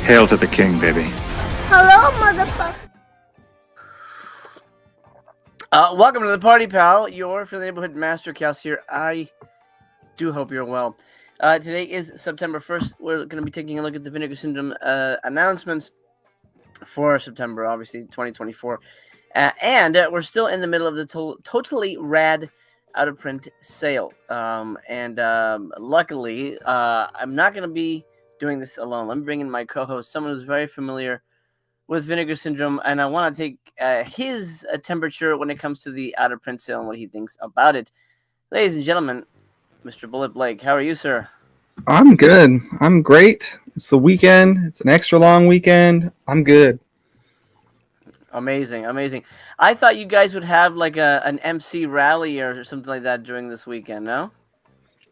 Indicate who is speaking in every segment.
Speaker 1: Hail to the king, baby.
Speaker 2: Hello, motherfucker.
Speaker 3: Welcome to the party, pal. Your for the neighborhood master cast here. I do hope you're well. Today is September 1st. We're going to be taking a look at the Vinegar Syndrome announcements for September, obviously, 2024. And we're still in the middle of the totally rad out-of-print sale. Luckily, I'm not going to be doing this alone. Let me bring in my co-host, someone who's very familiar with Vinegar Syndrome, and I want to take his temperature when it comes to the out-of-print sale and what he thinks about it. Ladies and gentlemen, Mr. Bullet Blake, how are you, sir?
Speaker 4: I'm good. I'm great. It's the weekend. It's an extra long weekend. I'm good.
Speaker 3: Amazing, amazing. I thought you guys would have like an MC rally or something like that during this weekend, no?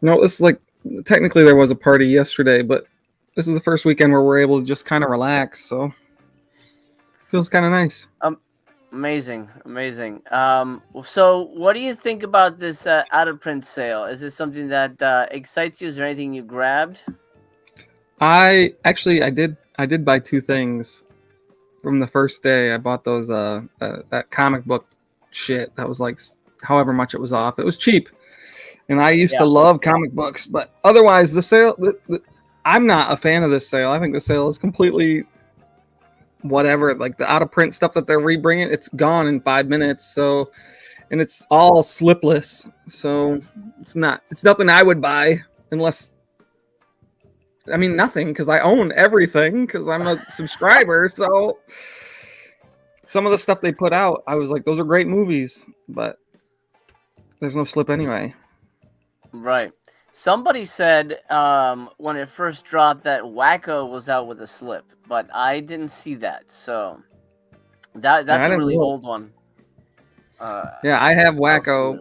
Speaker 4: No, this is like, technically there was a party yesterday, but this is the first weekend where we're able to just kind of relax, so feels kind of nice.
Speaker 3: Amazing, amazing. So what do you think about this out-of-print sale? Is this something that excites you? Is there anything you grabbed?
Speaker 4: I did buy two things from the first day. I bought those that comic book shit that was like however much it was off. It was cheap, and I used to love comic books, but otherwise the sale. I'm not a fan of this sale. I think the sale is completely whatever. Like the out of print stuff that they're rebringing, it's gone in 5 minutes. So, and it's all slipless. So it's nothing I would buy unless. I mean, nothing, because I own everything because I'm a subscriber. So some of the stuff they put out, I was like, those are great movies, but there's no slip anyway.
Speaker 3: Right. Somebody said when it first dropped that Wacko was out with a slip, but I didn't see that. So that's a really old one.
Speaker 4: Yeah, I have Wacko.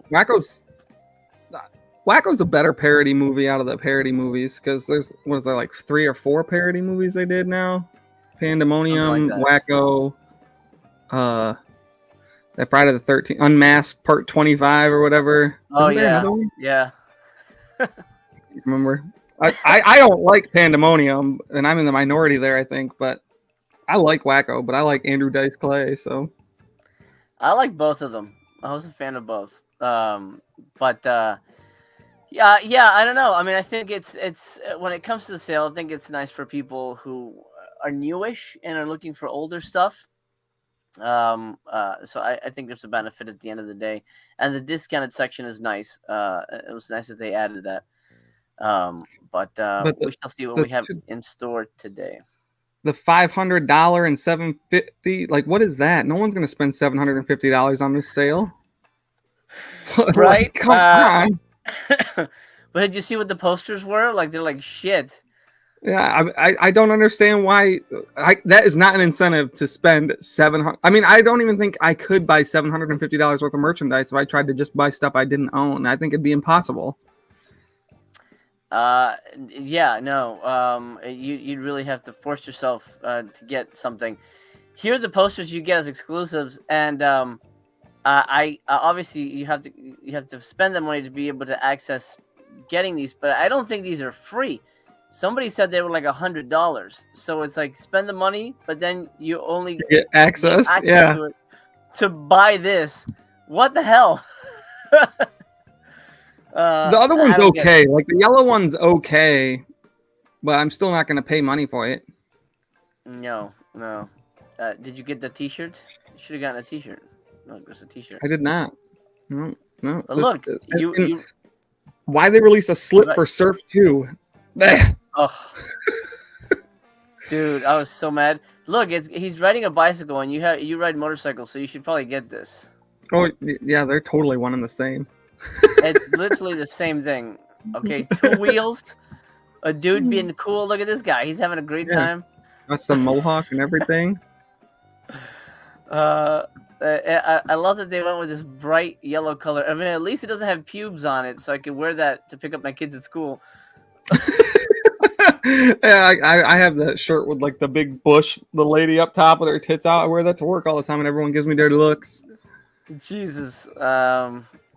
Speaker 4: Wacko's a better parody movie out of the parody movies because there's like 3 or 4 parody movies they did now. Pandemonium, like Wacko, that Friday the 13th, Unmasked Part 25 or whatever.
Speaker 3: Oh, yeah. Another one? Yeah.
Speaker 4: Remember? I don't like Pandemonium, and I'm in the minority there, I think, but I like Wacko, but I like Andrew Dice Clay, so.
Speaker 3: I like both of them. I was a fan of both. Yeah, I don't know. I mean, I think it's when it comes to the sale, I think it's nice for people who are newish and are looking for older stuff. So I think there's a benefit at the end of the day, and the discounted section is nice. It was nice that they added that. But we shall see what we have in store today.
Speaker 4: The $500 and $750, like what is that? No one's gonna spend $750 on this sale,
Speaker 3: right?
Speaker 4: Like, come on.
Speaker 3: But did you see what the posters were? Like they're like shit.
Speaker 4: Yeah, I don't understand why. That is not an incentive to spend $700. I mean, I don't even think I could buy $750 worth of merchandise if I tried to just buy stuff I didn't own. I think it'd be impossible.
Speaker 3: Yeah, no. You'd really have to force yourself to get something. Here are the posters you get as exclusives, and I obviously you have to spend the money to be able to access getting these, but I don't think these are free. Somebody said they were like $100, so it's like spend the money, but then you only
Speaker 4: get access yeah,
Speaker 3: to it to buy this. What the hell?
Speaker 4: The other one's okay. Like the yellow one's okay, but I'm still not going to pay money for it.
Speaker 3: No. Did you get the T-shirt? You should have gotten a T-shirt. No, it was a T-shirt.
Speaker 4: I did not. No.
Speaker 3: But look, you.
Speaker 4: Why they release a slip for Surf 2?
Speaker 3: Oh, dude, I was so mad. Look, he's riding a bicycle, and you ride motorcycles, so you should probably get this.
Speaker 4: Oh yeah, they're totally one and the same.
Speaker 3: It's literally the same thing. Okay, 2 wheels, a dude being cool. Look at this guy; he's having a great time.
Speaker 4: That's the mohawk and everything.
Speaker 3: I love that they went with this bright yellow color. I mean, at least it doesn't have pubes on it, so I could wear that to pick up my kids at school.
Speaker 4: Yeah, I have that shirt with like the big bush, the lady up top with her tits out. I wear that to work all the time, and everyone gives me dirty looks.
Speaker 3: Jesus,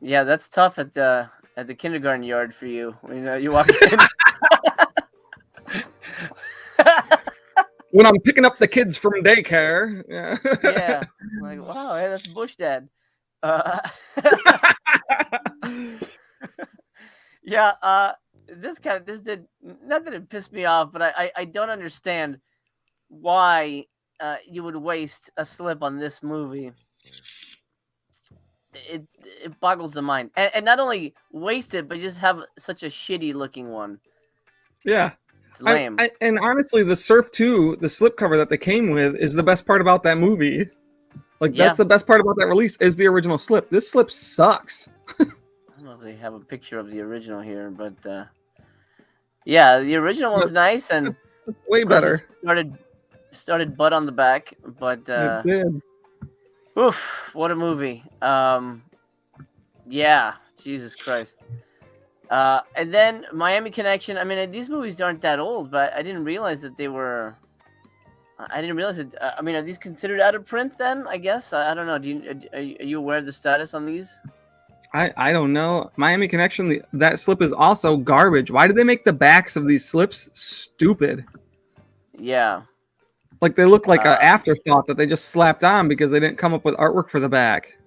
Speaker 3: yeah, that's tough at the kindergarten yard for you. You know, you walk in.
Speaker 4: when I'm picking up the kids from daycare. Yeah.
Speaker 3: Yeah, like wow, hey, that's Bush Dad. Uh, yeah, this did not that it pissed me off, but I don't understand why you would waste a slip on this movie. It boggles the mind, and not only waste it, but just have such a shitty looking one.
Speaker 4: Yeah.
Speaker 3: It's lame.
Speaker 4: And honestly, the Surf 2, the slipcover that they came with, is the best part about that movie. Like,
Speaker 3: Yeah.
Speaker 4: that's the best part about that release, is the original slip. This slip sucks.
Speaker 3: I don't know if they have a picture of the original here, but yeah, the original one's nice and
Speaker 4: Way
Speaker 3: of course
Speaker 4: better.
Speaker 3: it started butt on the back, but
Speaker 4: It did.
Speaker 3: oof, what a movie. Yeah, Jesus Christ. And then Miami Connection. I mean, these movies aren't that old, but I didn't realize that they were. I didn't realize it. I mean, are these considered out of print then? I guess I don't know. Are you aware of the status on these?
Speaker 4: I don't know. Miami Connection, that slip is also garbage. Why did they make the backs of these slips stupid?
Speaker 3: Yeah.
Speaker 4: Like, they look like an afterthought that they just slapped on because they didn't come up with artwork for the back.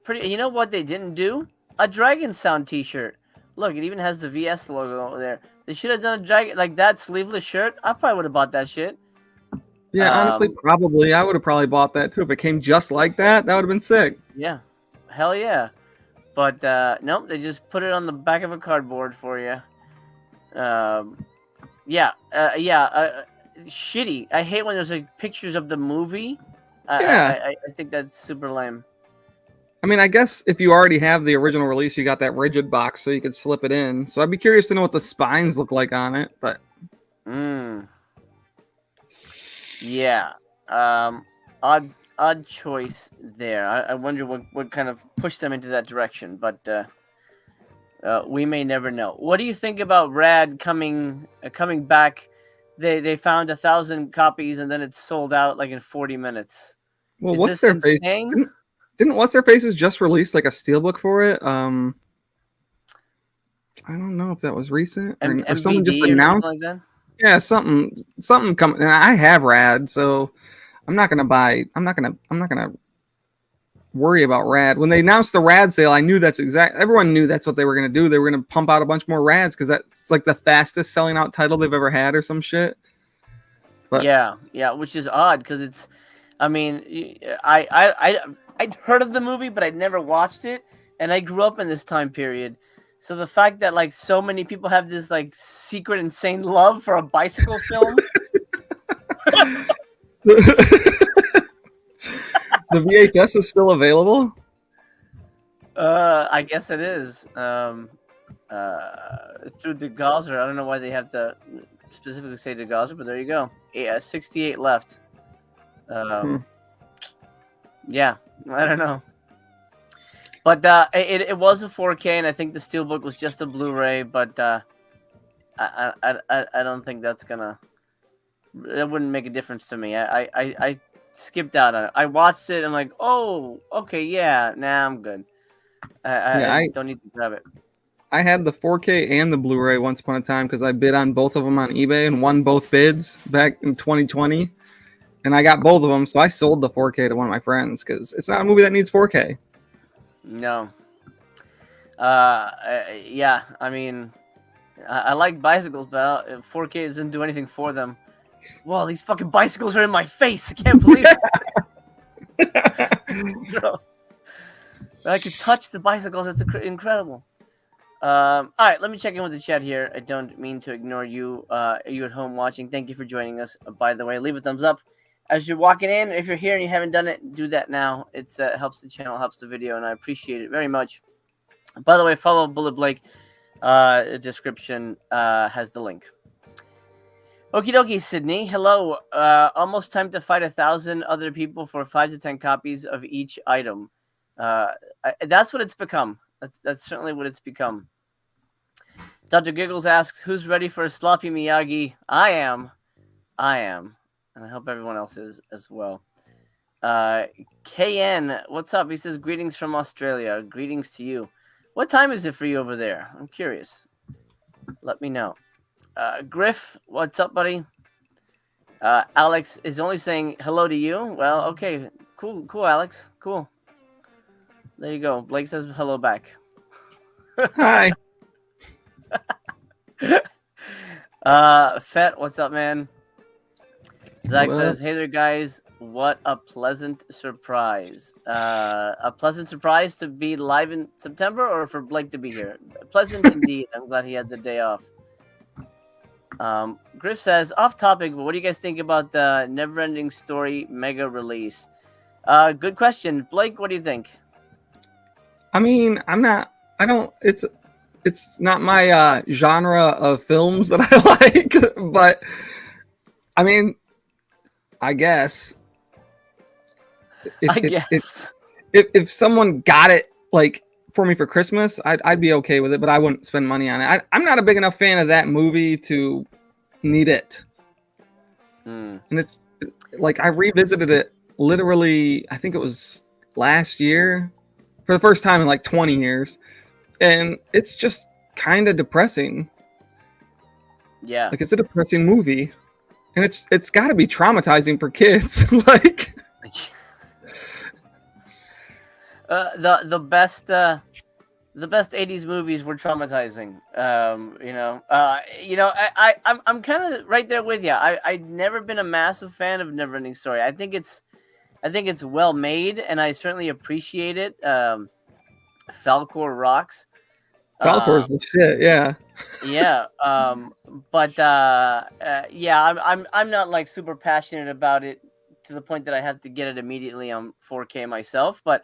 Speaker 3: Pretty. You know what they didn't do? A Dragon Sound T-shirt. Look, it even has the VS logo over there. They should have done a dragon like that sleeveless shirt. I probably would have bought that shit.
Speaker 4: Yeah, honestly, probably. I would have probably bought that too if it came just like that. That would have been sick.
Speaker 3: Yeah, hell yeah. But nope, they just put it on the back of a cardboard for you. Shitty. I hate when there's like pictures of the movie. I think that's super lame.
Speaker 4: I mean, I guess if you already have the original release, you got that rigid box, so you could slip it in. So I'd be curious to know what the spines look like on it. But
Speaker 3: yeah, odd choice there. I wonder what kind of pushed them into that direction, but we may never know. What do you think about Rad coming back? They found 1,000 copies and then it's sold out like in 40 minutes.
Speaker 4: Well, what's their face? Didn't What's Their Faces just release like a steelbook for it? I don't know if that was recent or someone just announced.
Speaker 3: Like that?
Speaker 4: Yeah, something coming. And I have Rad, so I'm not gonna worry about Rad. When they announced the Rad sale, I knew everyone knew that's what they were gonna do. They were gonna pump out a bunch more Rads because that's like the fastest selling out title they've ever had or some shit. But
Speaker 3: yeah, which is odd because it's. I mean, I'd heard of the movie, but I'd never watched it, and I grew up in this time period. So the fact that like so many people have this like secret insane love for a bicycle film.
Speaker 4: The VHS is still available?
Speaker 3: I guess it is. Through DeGauser. I don't know why they have to specifically say DeGauser, but there you go. 68 left. Yeah, I don't know. But it was a 4K, and I think the Steelbook was just a Blu-ray. But I don't think that's gonna. It wouldn't make a difference to me. I skipped out on it. I watched it. And I'm like, oh, okay, yeah. Nah, I'm good. I don't need to grab it.
Speaker 4: I had the 4K and the Blu-ray once upon a time because I bid on both of them on eBay and won both bids back in 2020. And I got both of them, so I sold the 4K to one of my friends because it's not a movie that needs 4K.
Speaker 3: No. Yeah, I mean, I like bicycles, but 4K doesn't do anything for them. Whoa, these fucking bicycles are in my face. I can't believe it. No. I can touch the bicycles. It's incredible. All right, let me check in with the chat here. I don't mean to ignore you. You at home watching. Thank you for joining us. By the way, leave a thumbs up as you're walking in. If you're here and you haven't done it, do that now. It helps the channel, helps the video, and I appreciate it very much. By the way, follow Bullet Blake. Description has the link. Okie dokie, Sydney. Hello. Almost time to fight 1,000 other people for 5 to 10 copies of each item. That's what it's become. That's certainly what it's become. Dr. Giggles asks, who's ready for a sloppy Miyagi? I am. And I hope everyone else is as well. KN, what's up? He says, greetings from Australia. Greetings to you. What time is it for you over there? I'm curious. Let me know. Griff, what's up, buddy? Alex is only saying hello to you. Well, okay, cool, Alex, cool. There you go. Blake says hello back.
Speaker 4: Hi.
Speaker 3: Fett, what's up, man? Zach
Speaker 4: Well,
Speaker 3: says, "Hey there, guys. What a pleasant surprise! A pleasant surprise to be live in September, or for Blake to be here. Pleasant indeed. I'm glad he had the day off." Griff says, "Off topic, but what do you guys think about the Neverending Story mega release?" Good question, Blake. What do you think?
Speaker 4: I mean, I don't. It's not my genre of films that I like, but I mean, I guess
Speaker 3: I
Speaker 4: if
Speaker 3: guess.
Speaker 4: if someone got it like for me for Christmas, I'd be okay with it, but I wouldn't spend money on it. I'm not a big enough fan of that movie to need it. And it's like I revisited it literally, I think it was last year for the first time in like 20 years, and it's just kind of depressing.
Speaker 3: Yeah.
Speaker 4: Like it's a depressing movie, and it's got to be traumatizing for kids. Like
Speaker 3: the best 80s movies were traumatizing. I'm kind of right there with you. I've never been a massive fan of Neverending Story. I think it's well made, and I certainly appreciate it. Falcor rocks.
Speaker 4: Falcor's the shit, yeah.
Speaker 3: Yeah. I'm not like super passionate about it to the point that I have to get it immediately on 4K myself, but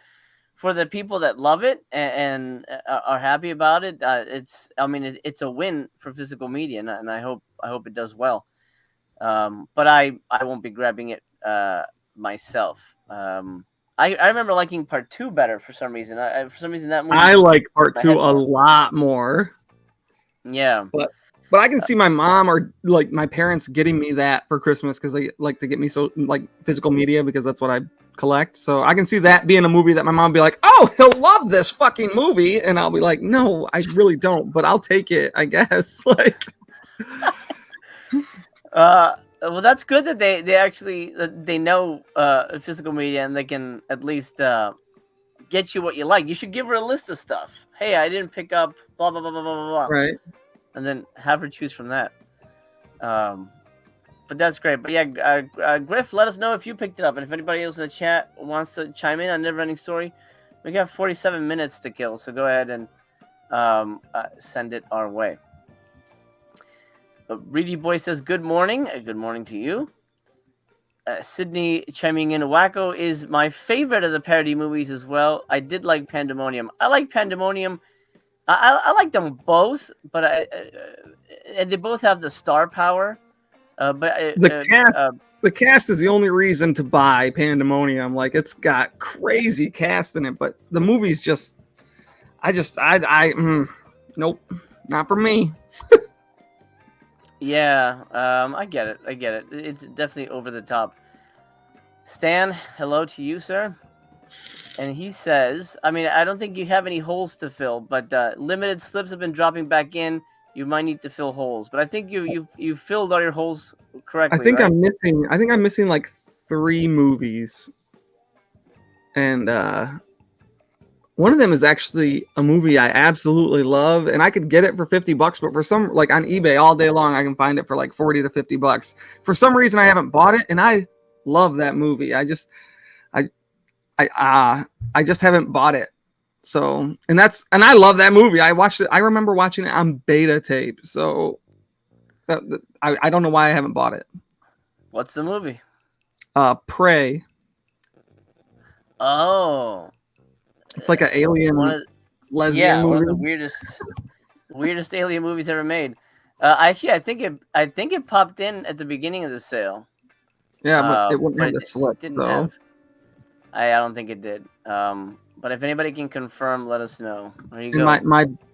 Speaker 3: for the people that love it and are happy about it, it's a win for physical media, and I hope it does well. But I won't be grabbing it myself. I remember liking part 2 better for some reason. For some reason that movie.
Speaker 4: I like part 2 a lot more.
Speaker 3: Yeah.
Speaker 4: But I can see my mom or like my parents getting me that for Christmas because they like to get me so like physical media because that's what I collect. So I can see that being a movie that my mom would be like, "Oh, he'll love this fucking movie," and I'll be like, "No, I really don't, but I'll take it, I guess." Like,
Speaker 3: well, that's good that they actually they know physical media and they can at least get you what you like. You should give her a list of stuff. Hey, I didn't pick up blah blah blah blah blah blah.
Speaker 4: right.
Speaker 3: And then have her choose from that. But that's great. But yeah, Griff, let us know if you picked it up. And if anybody else in the chat wants to chime in on Neverending Story, we got 47 minutes to kill. So go ahead and send it our way. Reedy Boy says, good morning. Good morning to you. Sydney chiming in, Wacko is my favorite of the parody movies as well. I did like Pandemonium. I like Pandemonium. I like them both, but and they both have the star power.
Speaker 4: The cast is the only reason to buy Pandemonium. Like it's got crazy cast in it, but the movie's just, nope, not for me.
Speaker 3: Yeah, I get it. It's definitely over the top. Stan, hello to you, sir. And he says, I mean, I don't think you have any holes to fill, but limited slips have been dropping back in. You might need to fill holes, but I think you've filled all your holes correctly.
Speaker 4: I think
Speaker 3: right?
Speaker 4: I'm missing like 3 movies, and one of them is actually a movie I absolutely love, and I could get it for $50, but for some, like on eBay all day long, I can find it for like $40 to $50. For some reason, I haven't bought it, and I love that movie. I just haven't bought it. So, and I love that movie. I watched it. I remember watching it on beta tape. So I don't know why I haven't bought it.
Speaker 3: What's the movie?
Speaker 4: Prey.
Speaker 3: Oh.
Speaker 4: It's like an alien lesbian movie.
Speaker 3: One of the weirdest alien movies ever made. Actually, I think it popped in at the beginning of the sale.
Speaker 4: Yeah, but it wouldn't have the slip.
Speaker 3: I don't think it did. But if anybody can confirm, let us know. There you go.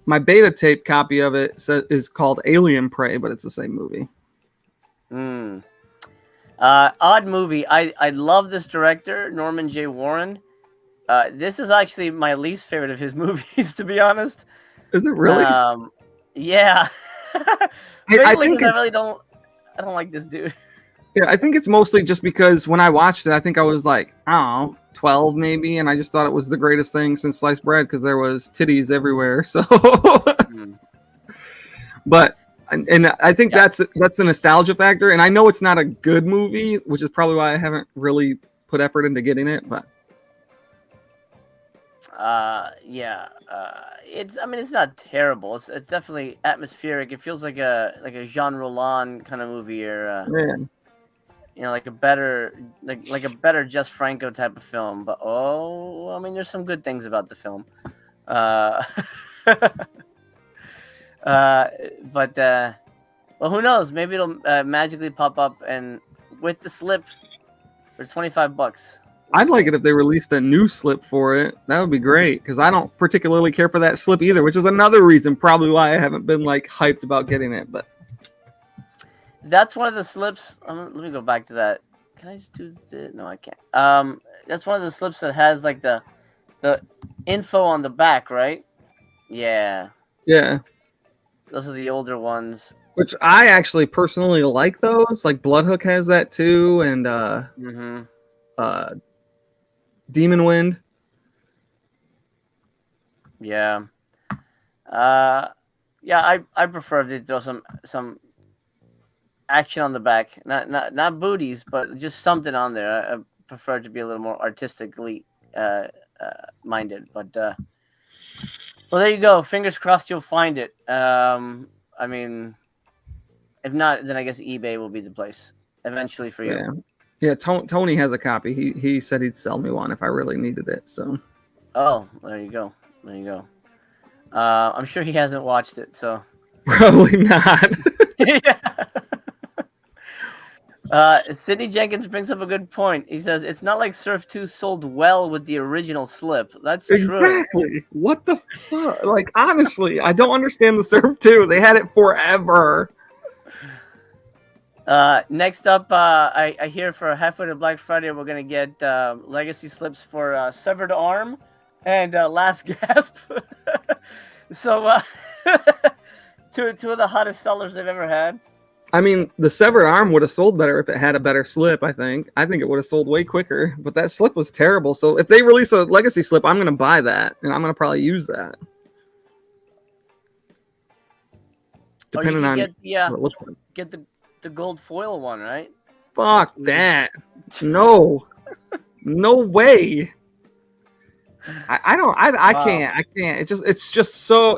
Speaker 4: My beta tape copy of it is called Alien Prey, but it's the same movie.
Speaker 3: Odd movie. I love this director, Norman J. Warren. This is actually my least favorite of his movies, to be honest.
Speaker 4: Is it really?
Speaker 3: Yeah. I don't like this dude.
Speaker 4: Yeah, I think it's mostly just because when I watched it, I think I was like, I don't know, 12 maybe, and I just thought it was the greatest thing since sliced bread because there was titties everywhere. So, but and I think that's the nostalgia factor, and I know it's not a good movie, which is probably why I haven't really put effort into getting it. But
Speaker 3: it's, I mean, it's not terrible. It's definitely atmospheric. It feels like a Jean Roland kind of movie, or you know, like a better Jess Franco type of film. But I mean, there's some good things about the film. But well, who knows? Maybe it'll magically pop up and with the slip for $25.
Speaker 4: I'd like it if they released a new slip for it. That would be great because I don't particularly care for that slip either, which is another reason probably why I haven't been like hyped about getting it. But
Speaker 3: that's one of the slips. Let me go back to that. Can I just do this? No, I can't. That's one of the slips that has like the info on the back, right? Yeah.
Speaker 4: Yeah.
Speaker 3: Those are the older ones.
Speaker 4: Which I actually personally like those. Like Bloodhook has that too, and Demon Wind.
Speaker 3: Yeah. Yeah, I prefer to throw some action on the back. Not booties, but just something on there. I prefer to be a little more artistically minded. But well, there you go. Fingers crossed you'll find it. I mean, if not, then I guess eBay will be the place eventually for you.
Speaker 4: Yeah. Tony has a copy. He said he'd sell me one if I really needed it. So.
Speaker 3: Oh, there you go. There you go. I'm sure he hasn't watched it, so
Speaker 4: probably not.
Speaker 3: Sidney Jenkins brings up a good point. He says it's not like Surf 2 sold well with the original slip. That's true.
Speaker 4: Exactly. What the fuck? Like, honestly, I don't understand the Surf 2. They had it forever.
Speaker 3: Next up, I hear for halfway to Black Friday, we're going to get legacy slips for Severed Arm and Last Gasp. So, two of the hottest sellers they've ever had.
Speaker 4: I mean, the Severed Arm would have sold better if it had a better slip, I think. I think it would have sold way quicker, but that slip was terrible. So if they release a legacy slip, I'm going to buy that, and I'm going to probably use that. Depending on what it looks like.
Speaker 3: Get the gold foil one, right?
Speaker 4: Fuck that. No. No way. I can't. It's just so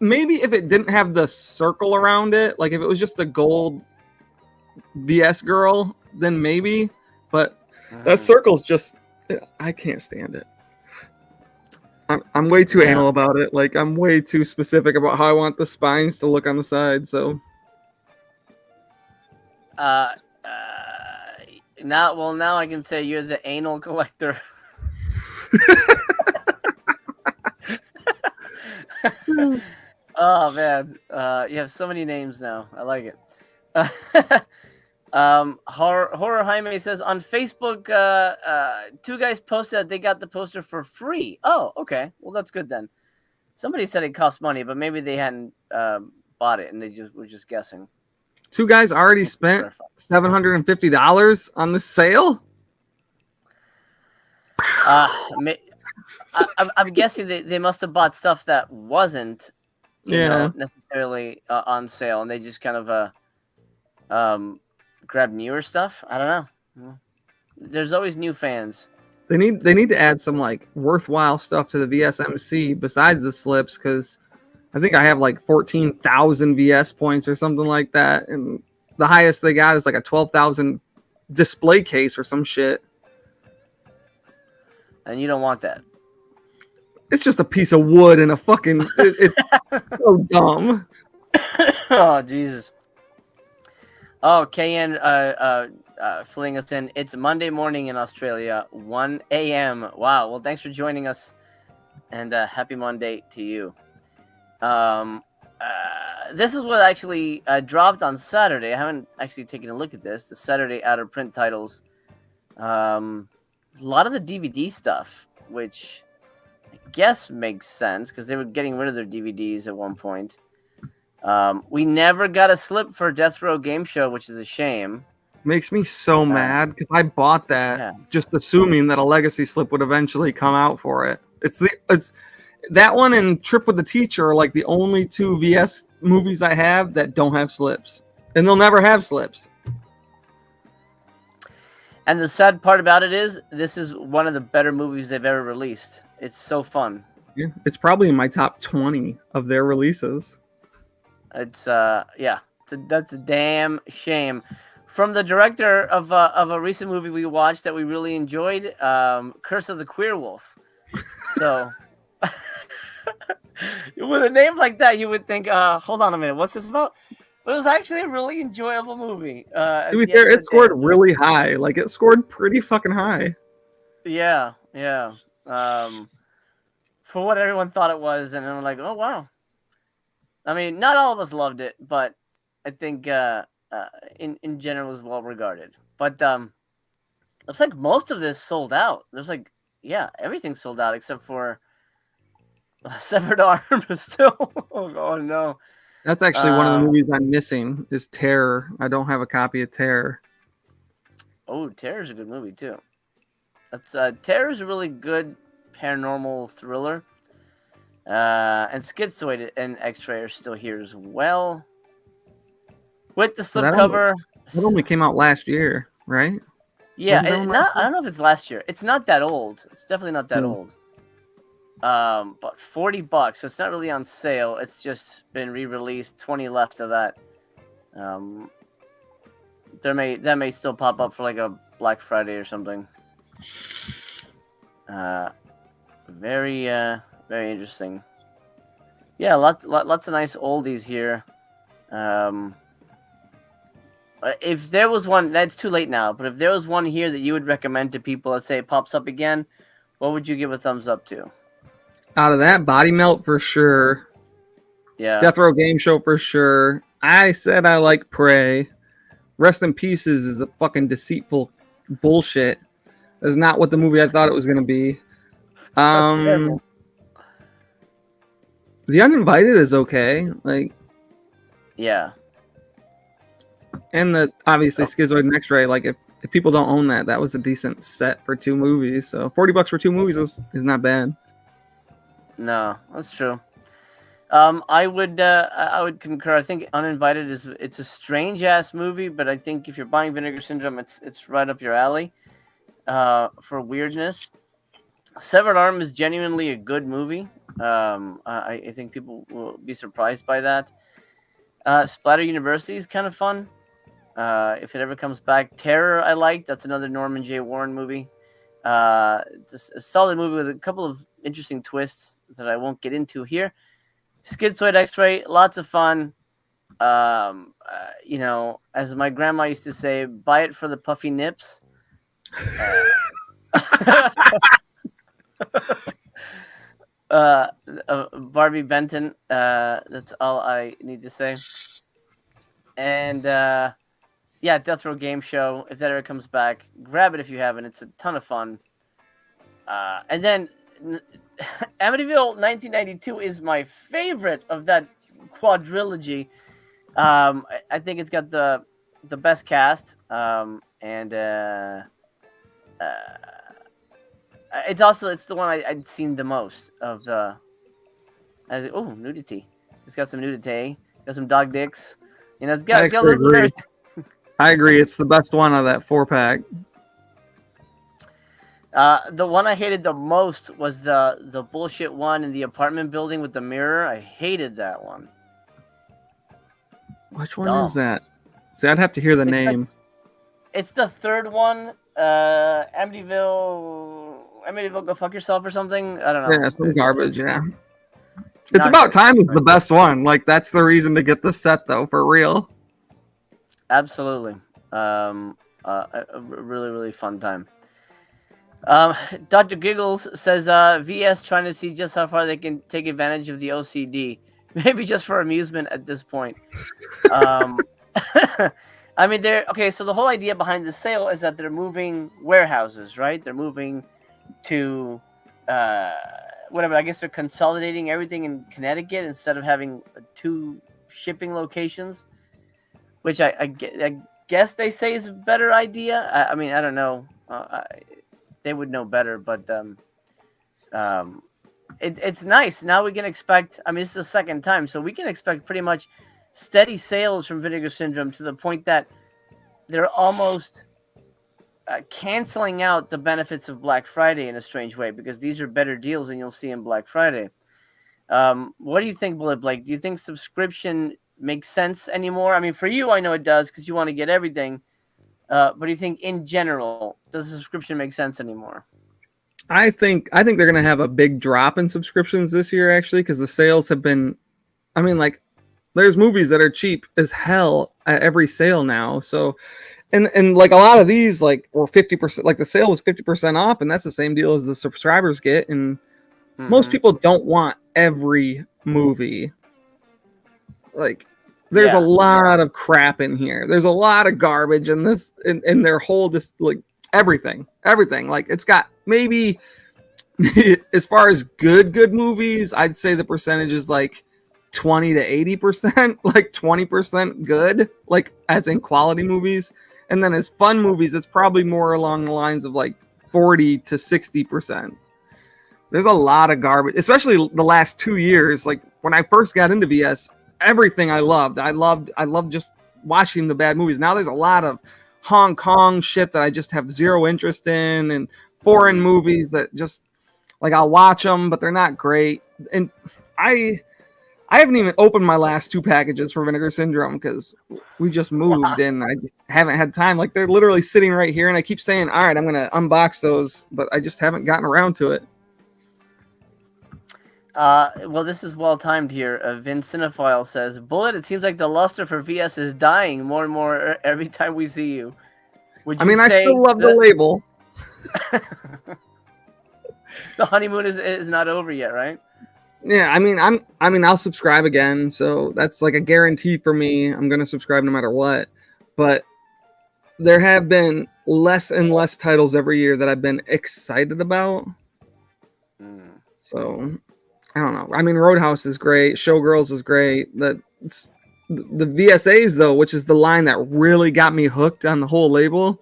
Speaker 4: maybe if it didn't have the circle around it, like if it was just the gold VS girl, then maybe. But that circle's just, I can't stand it. I'm way too anal about it. Like I'm way too specific about how I want the spines to look on the side. So.
Speaker 3: Now I can say you're the anal collector. Oh man, you have so many names now. I like it. Horror Jaime says on Facebook, two guys posted that they got the poster for free. Oh, okay. Well, that's good then. Somebody said it cost money, but maybe they hadn't bought it and they were just guessing.
Speaker 4: Two guys already spent $750 on the sale.
Speaker 3: I'm guessing they must have bought stuff that wasn't, you know, necessarily on sale, and they just kind of grab newer stuff. I don't know. There's always new fans.
Speaker 4: They need to add some like worthwhile stuff to the VSMC besides the slips, because I think I have like 14,000 VS points or something like that, and the highest they got is like a 12,000 display case or some shit.
Speaker 3: And you don't want that.
Speaker 4: It's just a piece of wood and a fucking. It's so dumb.
Speaker 3: Oh Jesus. Oh, KN filling us in. It's Monday morning in Australia, 1 a.m. Wow. Well, thanks for joining us, and happy Monday to you. This is what actually dropped on Saturday. I haven't actually taken a look at this. The Saturday out of print titles. A lot of the DVD stuff, which I guess makes sense because they were getting rid of their DVDs at one point. We never got a slip for Death Row Game Show, which is a shame.
Speaker 4: Makes me so mad because I bought that
Speaker 3: Yeah.
Speaker 4: just assuming that a legacy slip would eventually come out for it. It's that one and Trip with the Teacher are like the only two VS movies I have that don't have slips, and they'll never have slips.
Speaker 3: And the sad part about it is, this is one of the better movies they've ever released. It's so fun.
Speaker 4: Yeah, it's probably in my top 20 of their releases.
Speaker 3: It's that's a damn shame. From the director of a recent movie we watched that we really enjoyed, Curse of the Queer Wolf. So, with a name like that, you would think, hold on a minute, what's this about? But it was actually a really enjoyable movie.
Speaker 4: To be fair, it scored really high. Like, it scored pretty fucking high.
Speaker 3: Yeah. For what everyone thought it was, and I'm like, oh wow. I mean, not all of us loved it, but I think in general it was well regarded. But looks like most of this sold out. There's like, everything sold out except for Severed Arm is still. Oh no.
Speaker 4: That's actually one of the movies I'm missing is Terror. I don't have a copy of Terror.
Speaker 3: Oh, Terror's a good movie too. That's Terror's a really good paranormal thriller. And Schizoid and X-Ray are still here as well. With the slipcover.
Speaker 4: It only came out last year, right?
Speaker 3: Yeah, I don't know if it's last year. It's not that old. It's definitely not that old. But $40, so it's not really on sale. It's just been re-released. 20 left of that. That may still pop up for like a Black Friday or something. Very interesting. Yeah, lots of nice oldies here. If there was one, that's too late now. But if there was one here that you would recommend to people, let's say it pops up again, what would you give a thumbs up to?
Speaker 4: Out of that, Body Melt for sure.
Speaker 3: Yeah.
Speaker 4: Death Row Game Show for sure. I said I like Prey. Rest in Pieces is a fucking deceitful bullshit. That's not what the movie I thought it was going to be. The Uninvited is okay. Like,
Speaker 3: yeah.
Speaker 4: And obviously Schizoid and X-Ray. Like, if people don't own that was a decent set for two movies. So $40 for two movies is not bad.
Speaker 3: No, that's true. I would concur. I think Uninvited it's a strange ass movie, but I think if you're buying Vinegar Syndrome, it's right up your alley. For weirdness, Severed Arm is genuinely a good movie. I think people will be surprised by that. Splatter University is kind of fun. If it ever comes back. Terror I like. That's another Norman J. Warren movie. It's a solid movie with a couple of interesting twists that I won't get into here. Schizoid X-Ray, lots of fun. As my grandma used to say, buy it for the puffy nips. Barbie Benton. That's all I need to say. And Death Row Game Show. If that ever comes back, grab it if you haven't. It's a ton of fun. And then Amityville 1992 is my favorite of that quadrilogy. I think it's got the best cast. It's the one I'd seen the most of the. Nudity. It's got some nudity. Got some dog dicks. It's got a little bit.
Speaker 4: I agree. It's the best one of that 4-pack.
Speaker 3: The one I hated the most was the bullshit one in the apartment building with the mirror. I hated that one.
Speaker 4: Which one is that? See, I'd have to hear the name.
Speaker 3: It's the third one. Amityville, go fuck yourself or something. I don't know.
Speaker 4: Yeah, some garbage. Yeah. It's About Time is the best one. Like, that's the reason to get the set, though, for real.
Speaker 3: Absolutely. A really, really fun time. Dr. Giggles says, VS trying to see just how far they can take advantage of the OCD. Maybe just for amusement at this point. I mean, so the whole idea behind the sale is that they're moving warehouses, right? They're moving to, whatever, I guess they're consolidating everything in Connecticut instead of having 2 shipping locations, which I guess they say is a better idea. I mean, I don't know. They would know better, but it's nice. Now we can expect. I mean, this is the second time, so we can expect pretty much steady sales from Vinegar Syndrome to the point that they're almost canceling out the benefits of Black Friday in a strange way, because these are better deals than you'll see in Black Friday. What do you think, Bullet Blake? Do you think subscription makes sense anymore? I mean, for you, I know it does because you want to get everything. But do you think, in general, does a subscription make sense anymore?
Speaker 4: I think they're gonna have a big drop in subscriptions this year, actually, because the sales have been. I mean, like, there's movies that are cheap as hell at every sale now. So, and like a lot of these, like, were 50%. Like the sale was 50% off, and that's the same deal as the subscribers get. And most people don't want every movie. Like, there's a lot of crap in here. There's a lot of garbage in this, in their whole, this, like, everything. Like, it's got maybe, as far as good movies, I'd say the percentage is like 20 to 80%, like 20% good, like as in quality movies. And then as fun movies, it's probably more along the lines of like 40 to 60%. There's a lot of garbage, especially the last 2 years. Like when I first got into VS, everything I loved just watching the bad movies. Now there's a lot of Hong Kong shit that I just have zero interest in, and foreign movies that just, like, I'll watch them, but they're not great. And I haven't even opened my last 2 packages for Vinegar Syndrome because we just moved and I just haven't had time. Like, they're literally sitting right here, and I keep saying, all right, I'm going to unbox those, but I just haven't gotten around to it.
Speaker 3: Well, this is well timed here. Vin Cinephile says, Bullet, it seems like the luster for VS is dying more and more every time we see you. Would you
Speaker 4: I still love the label.
Speaker 3: The honeymoon is not over yet, right?
Speaker 4: Yeah, I'll subscribe again, so that's like a guarantee for me. I'm gonna subscribe no matter what. But there have been less and less titles every year that I've been excited about. So I don't know. I mean, Roadhouse is great. Showgirls is great. The VSAs, though, which is the line that really got me hooked on the whole label,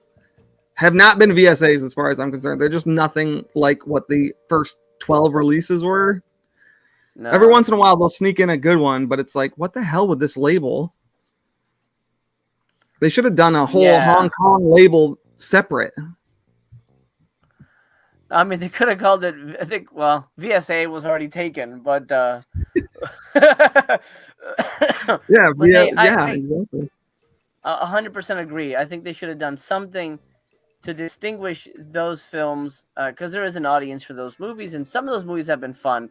Speaker 4: have not been VSAs as far as I'm concerned. They're just nothing like what the first 12 releases were. No. Every once in a while, they'll sneak in a good one, but it's like, what the hell with this label? They should have done a whole Hong Kong label separate.
Speaker 3: I mean, they could have called it, I think, well, VSA was already taken, but
Speaker 4: exactly.
Speaker 3: 100% agree. I think they should have done something to distinguish those films, because there is an audience for those movies, and some of those movies have been fun.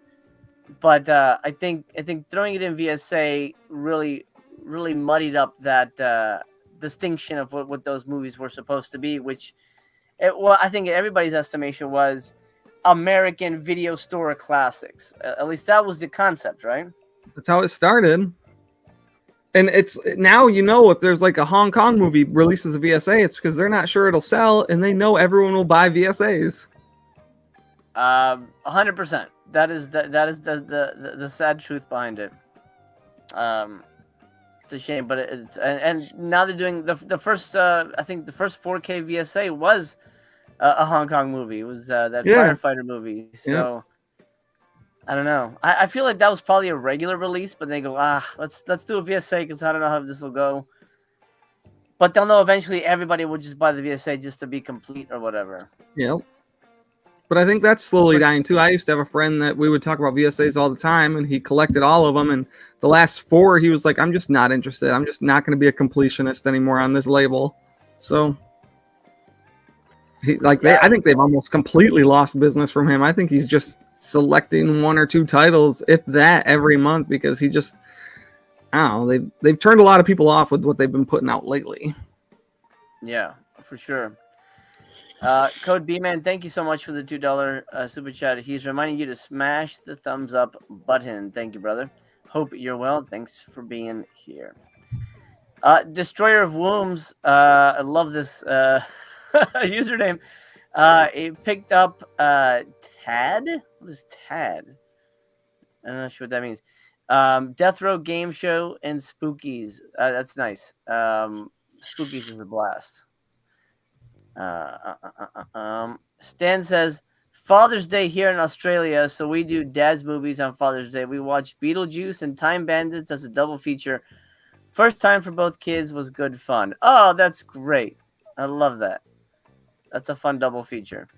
Speaker 3: But I think throwing it in VSA really muddied up that distinction of what those movies were supposed to be, which, I think everybody's estimation was American video store classics. At least that was the concept, right?
Speaker 4: That's how it started. And it's now, if there's like a Hong Kong movie releases a VSA, it's because they're not sure it'll sell, and they know everyone will buy VSAs.
Speaker 3: 100%. That is the sad truth behind it. It's a shame, but it's and now they're doing the first. I think the first 4K VSA was a Hong Kong movie. It was that firefighter movie. So I don't know. I feel like that was probably a regular release, but they go, let's do a VSA because I don't know how this will go. But they'll know eventually everybody will just buy the VSA just to be complete or whatever.
Speaker 4: Yep. But I think that's slowly dying too. I used to have a friend that we would talk about VSAs all the time, and he collected all of them. And the last 4, he was like, I'm just not interested. I'm just not going to be a completionist anymore on this label. So, I think they've almost completely lost business from him. I think he's just selecting 1 or 2 titles, if that, every month, because he just, I don't know, they've turned a lot of people off with what they've been putting out lately.
Speaker 3: Yeah, for sure. Code B-Man, thank you so much for the $2 super chat. He's reminding you to smash the thumbs up button. Thank you, brother. Hope you're well. Thanks for being here. Destroyer of Wombs, I love this username. He picked up Tad. What is Tad? I'm not sure what that means. Death Row Game Show and Spookies. That's nice. Spookies is a blast. Stan says Father's Day here in Australia, so we do Dad's movies on Father's Day. We watch Beetlejuice and Time Bandits as a double feature. First time for both kids was good fun. Oh, that's great. I love that. That's a fun double feature.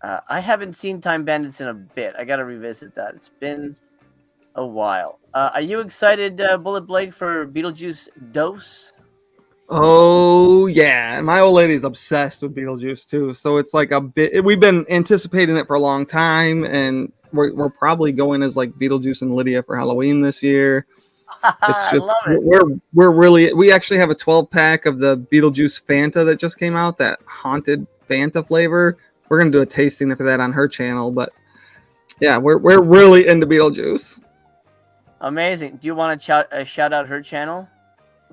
Speaker 3: I haven't seen Time Bandits in a bit. I gotta revisit that. It's been a while. Are you excited, Bullet Blake, for Beetlejuice Dose?
Speaker 4: Oh yeah, my old lady's obsessed with Beetlejuice too. So it's like a bit. We've been anticipating it for a long time, and we're probably going as like Beetlejuice and Lydia for Halloween this year. It's
Speaker 3: I
Speaker 4: just
Speaker 3: love it.
Speaker 4: we actually have a 12-pack of the Beetlejuice Fanta that just came out, that haunted Fanta flavor. We're gonna do a tasting for that on her channel, but yeah, we're really into Beetlejuice.
Speaker 3: Amazing. Do you want to shout out her channel?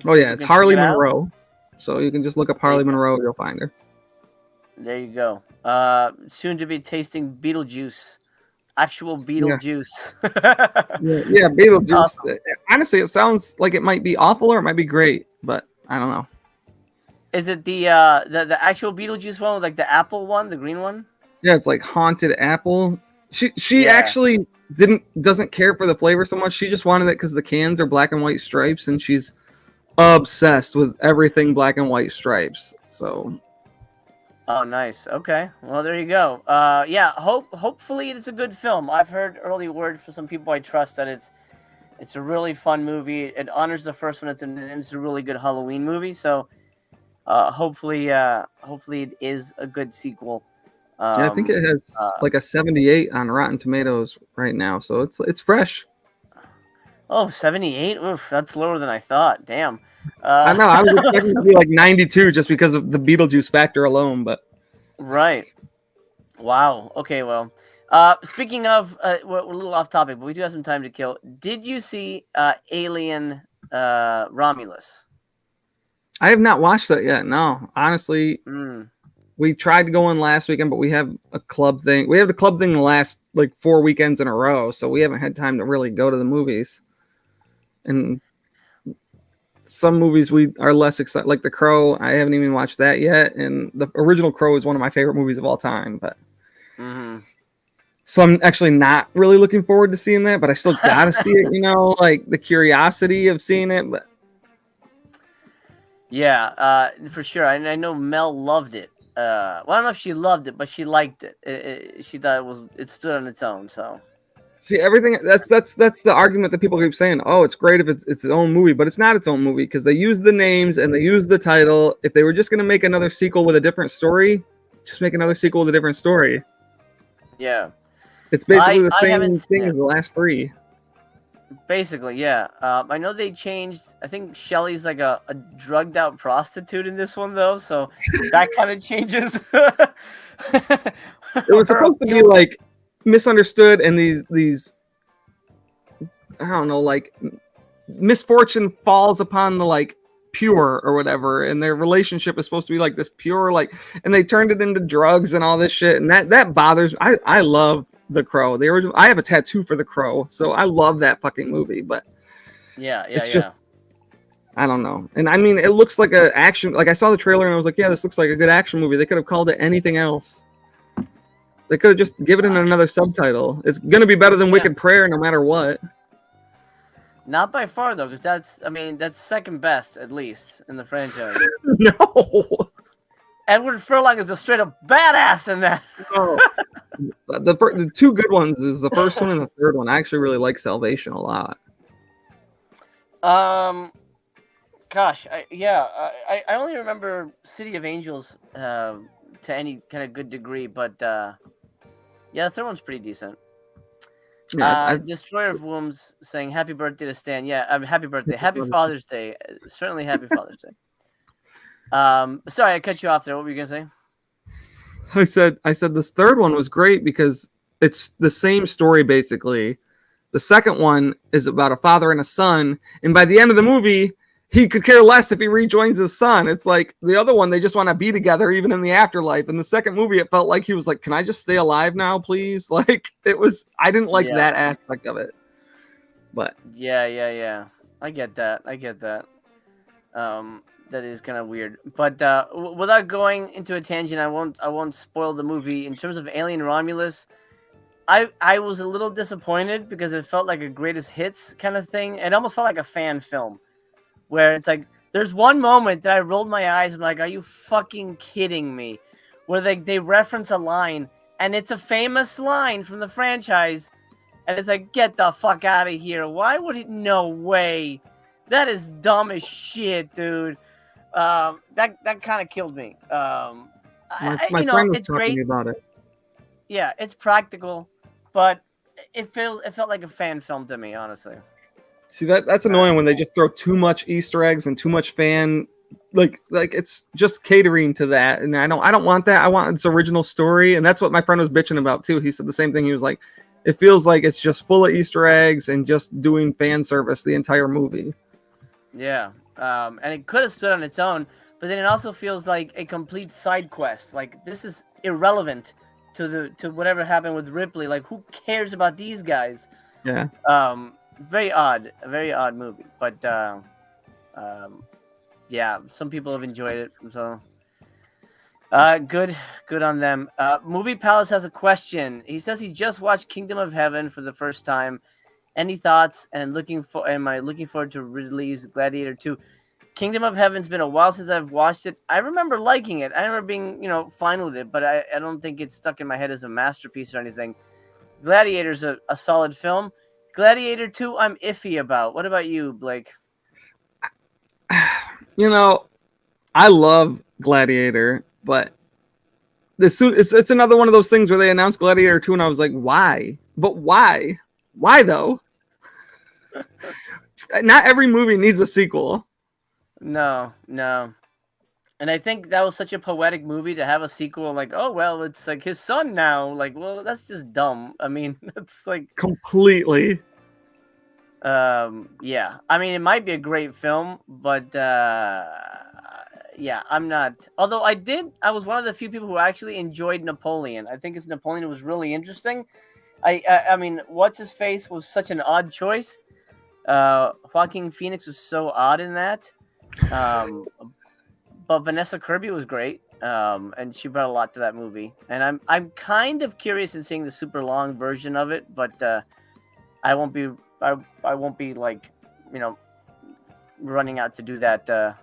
Speaker 4: Oh yeah, it's Harley
Speaker 3: Monroe.
Speaker 4: Monroe. So you can just look up Harley Monroe, you'll find her.
Speaker 3: There you go. Soon to be tasting Beetlejuice. Actual Beetlejuice.
Speaker 4: Yeah, Beetlejuice. Awesome. Honestly, it sounds like it might be awful or it might be great, but I don't know.
Speaker 3: Is it the actual Beetlejuice one, like the apple one, the green one?
Speaker 4: Yeah, it's like haunted apple. She actually doesn't care for the flavor so much. She just wanted it because the cans are black and white stripes, and she's obsessed with everything black and white stripes. So.
Speaker 3: Oh, nice. Okay. Well, there you go. Yeah. Hopefully it's a good film. I've heard early word from some people I trust that it's a really fun movie. It honors the first one. It's a really good Halloween movie. So, hopefully it is a good sequel.
Speaker 4: Yeah, I think it has like a 78 on Rotten Tomatoes right now, so it's fresh.
Speaker 3: Oh, 78? Oof, that's lower than I thought. Damn.
Speaker 4: I know. I was expecting it to be like 92 just because of the Beetlejuice factor alone, but
Speaker 3: right. Wow. Okay. Well, speaking of, we're a little off topic, but we do have some time to kill. Did you see Alien Romulus?
Speaker 4: I have not watched that yet. No, honestly. We tried to go in last weekend, but we have a club thing. We have the club thing the last like 4 weekends in a row, so we haven't had time to really go to the movies. And some movies we are less excited, like The Crow. I haven't even watched that yet, and the original Crow is one of my favorite movies of all time. But so I'm actually not really looking forward to seeing that, but I still gotta see it. You know, like the curiosity of seeing it. But
Speaker 3: yeah, for sure. I know Mel loved it. Well, I don't know if she loved it, but she liked it. She thought it stood on its own. So
Speaker 4: see, everything that's the argument that people keep saying. Oh, it's great if it's its own movie, but it's not its own movie because they use the names and they use the title. If they were just going to make another sequel with a different story, just make another sequel with a different story.
Speaker 3: Yeah,
Speaker 4: it's basically the same thing as the last three.
Speaker 3: Basically, yeah. I know they changed. I think Shelly's like a drugged out prostitute in this one, though. So that kind of changes.
Speaker 4: It was supposed to be like misunderstood, and these I don't know, like misfortune falls upon the like pure or whatever, and their relationship is supposed to be like this pure, like, and they turned it into drugs and all this shit, and that bothers. I love The Crow, the original. I have a tattoo for The Crow, so I love that fucking movie. But it's just, I don't know. And I mean, it looks like an action. Like I saw the trailer and I was like, yeah, this looks like a good action movie. They could have called it anything else. They could have just given it another subtitle. It's gonna be better than Wicked Prayer, no matter what.
Speaker 3: Not by far though, because that's second best at least in the franchise.
Speaker 4: No.
Speaker 3: Edward Furlong is a straight up badass in that.
Speaker 4: Oh. The two good ones is the first one and the third one. I actually really like Salvation a lot.
Speaker 3: Gosh, I only remember City of Angels to any kind of good degree, but yeah, the third one's pretty decent. Yeah, Destroyer of Wombs saying happy birthday to Stan. Yeah, happy birthday, happy Father's Day. Certainly happy Father's Day. Sorry, I cut you off there. What were you gonna say?
Speaker 4: I said this third one was great because it's the same story basically. The second one is about a father and a son, and by the end of the movie, he could care less if he rejoins his son. It's like the other one, they just want to be together even in the afterlife. In the second movie, it felt like he was like, "Can I just stay alive now, please?" Like it was. I didn't like that aspect of it. But
Speaker 3: yeah. I get that. that is kind of weird. But without going into a tangent, I won't spoil the movie. In terms of Alien Romulus, I was a little disappointed because it felt like a greatest hits kind of thing. It almost felt like a fan film where it's like there's one moment that I rolled my eyes. I'm like, are you fucking kidding me? Where they reference a line and it's a famous line from the franchise, and it's like, get the fuck out of here. Why would it? No way. That is dumb as shit, dude. That kind of killed me.
Speaker 4: My friend was
Speaker 3: it's
Speaker 4: talking to
Speaker 3: great.
Speaker 4: me about it.
Speaker 3: Yeah, it's practical, but it felt like a fan film to me, honestly.
Speaker 4: See, that's annoying when they just throw too much Easter eggs and too much fan, like it's just catering to that, and I don't want that. I want its original story, and that's what my friend was bitching about too. He said the same thing. He was like, it feels like it's just full of Easter eggs and just doing fan service the entire movie.
Speaker 3: Yeah, and it could have stood on its own, but then it also feels like a complete side quest. Like this is irrelevant to whatever happened with Ripley. Like who cares about these guys?
Speaker 4: Yeah.
Speaker 3: Very odd, a very odd movie, but yeah, some people have enjoyed it, so good on them. Movie Palace has a question. He says he just watched Kingdom of Heaven for the first time. Any thoughts? And am I looking forward to Ridley's Gladiator 2? Kingdom of Heaven's been a while since I've watched it. I remember liking it. I remember being, fine with it, but I don't think it's stuck in my head as a masterpiece or anything. Gladiator's a solid film. Gladiator 2, I'm iffy about. What about you, Blake?
Speaker 4: I love Gladiator, but it's another one of those things where they announced Gladiator 2 and I was like, why? But why? Why though? Not every movie needs a sequel.
Speaker 3: No. And I think that was such a poetic movie to have a sequel. Like, oh, well, it's like his son now. Like, well, that's just dumb. I mean, that's like...
Speaker 4: Completely.
Speaker 3: Yeah. I mean, it might be a great film, but yeah, I'm not... Although I was one of the few people who actually enjoyed Napoleon. I think his Napoleon was really interesting. I mean, what's-his-face was such an odd choice. Joaquin Phoenix was so odd in that. But Vanessa Kirby was great, and she brought a lot to that movie. And I'm kind of curious in seeing the super long version of it, but I won't be like, running out to do that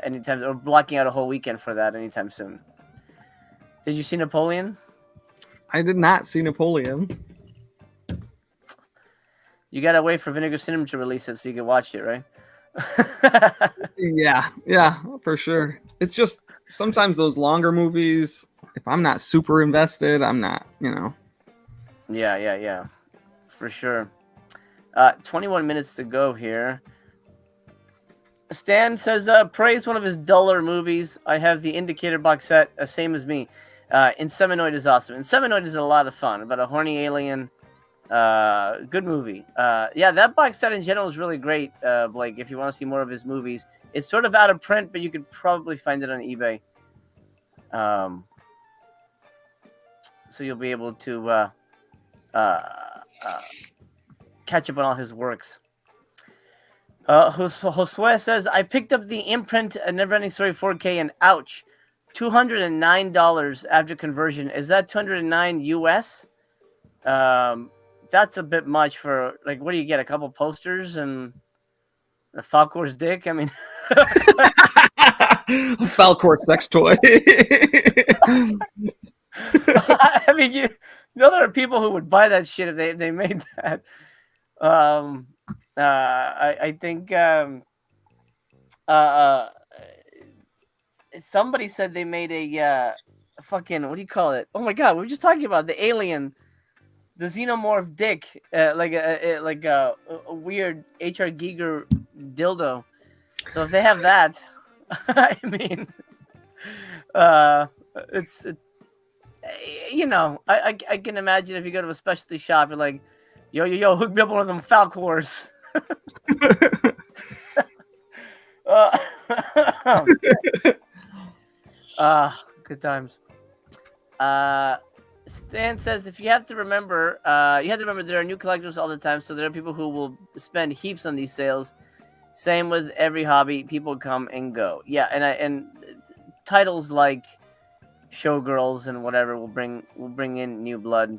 Speaker 3: anytime, or blocking out a whole weekend for that anytime soon. Did you see Napoleon?
Speaker 4: I did not see Napoleon.
Speaker 3: You gotta wait for Vinegar Cinema to release it so you can watch it, right?
Speaker 4: Yeah, for sure. It's just sometimes those longer movies, if I'm not super invested, I'm not,
Speaker 3: Yeah, for sure. 21 minutes to go here. Stan says, praise one of his duller movies. I have the Indicator box set, same as me. Inseminoid is awesome. Inseminoid is a lot of fun, about a horny alien. Good movie. Yeah, that box set in general is really great, Blake, if you want to see more of his movies. It's sort of out of print, but you could probably find it on eBay. So you'll be able to catch up on all his works. Josue says, I picked up the imprint A Neverending Story 4K and ouch, $209 after conversion. Is that $209 US? That's a bit much for, like, what do you get? A couple posters and a Falcor's dick? I mean,
Speaker 4: Falcor sex toy.
Speaker 3: I mean, there are people who would buy that shit if they made that. I think somebody said they made a fucking, what do you call it? Oh my god, we were just talking about the alien. The xenomorph dick, like a weird H.R. Giger dildo. So if they have that, I mean, it's I can imagine if you go to a specialty shop, you're like, yo, hook me up one of them Falcors. Good times. Stan says, if you have to remember there are new collectors all the time, so there are people who will spend heaps on these sales. Same with every hobby. People come and go. Yeah, and titles like Showgirls and whatever will bring in new blood.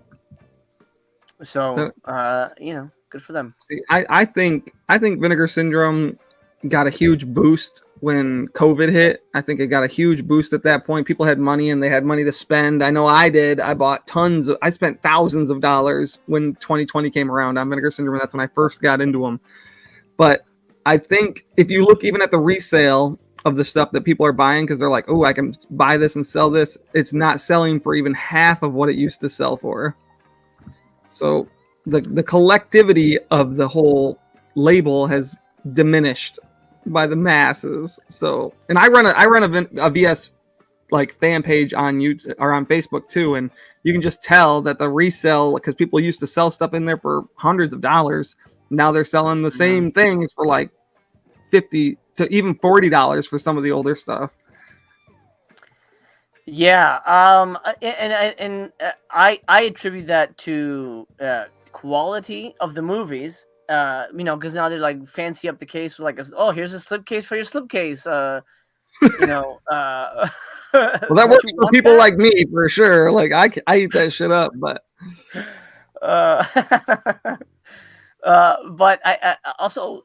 Speaker 3: So good for them.
Speaker 4: See, I think Vinegar Syndrome got a huge boost when COVID hit. I think it got a huge boost at that point. People had money and they had money to spend. I know I did. I bought I spent thousands of dollars when 2020 came around on Vinegar Syndrome. That's when I first got into them. But I think if you look even at the resale of the stuff that people are buying, because they're like, oh, I can buy this and sell this, it's not selling for even half of what it used to sell for. So the collectivity of the whole label has diminished by the masses. So, and I run a VS like fan page on YouTube or on Facebook too, and you can just tell that the resale, because people used to sell stuff in there for hundreds of dollars, now they're selling the same things for like $50 to even $40 for some of the older stuff.
Speaker 3: Yeah, and I attribute that to quality of the movies. Because now they're like fancy up the case with like, oh, here's a slipcase for your slipcase. Well,
Speaker 4: that works for people like me for sure. Like I eat that shit up, but
Speaker 3: but I also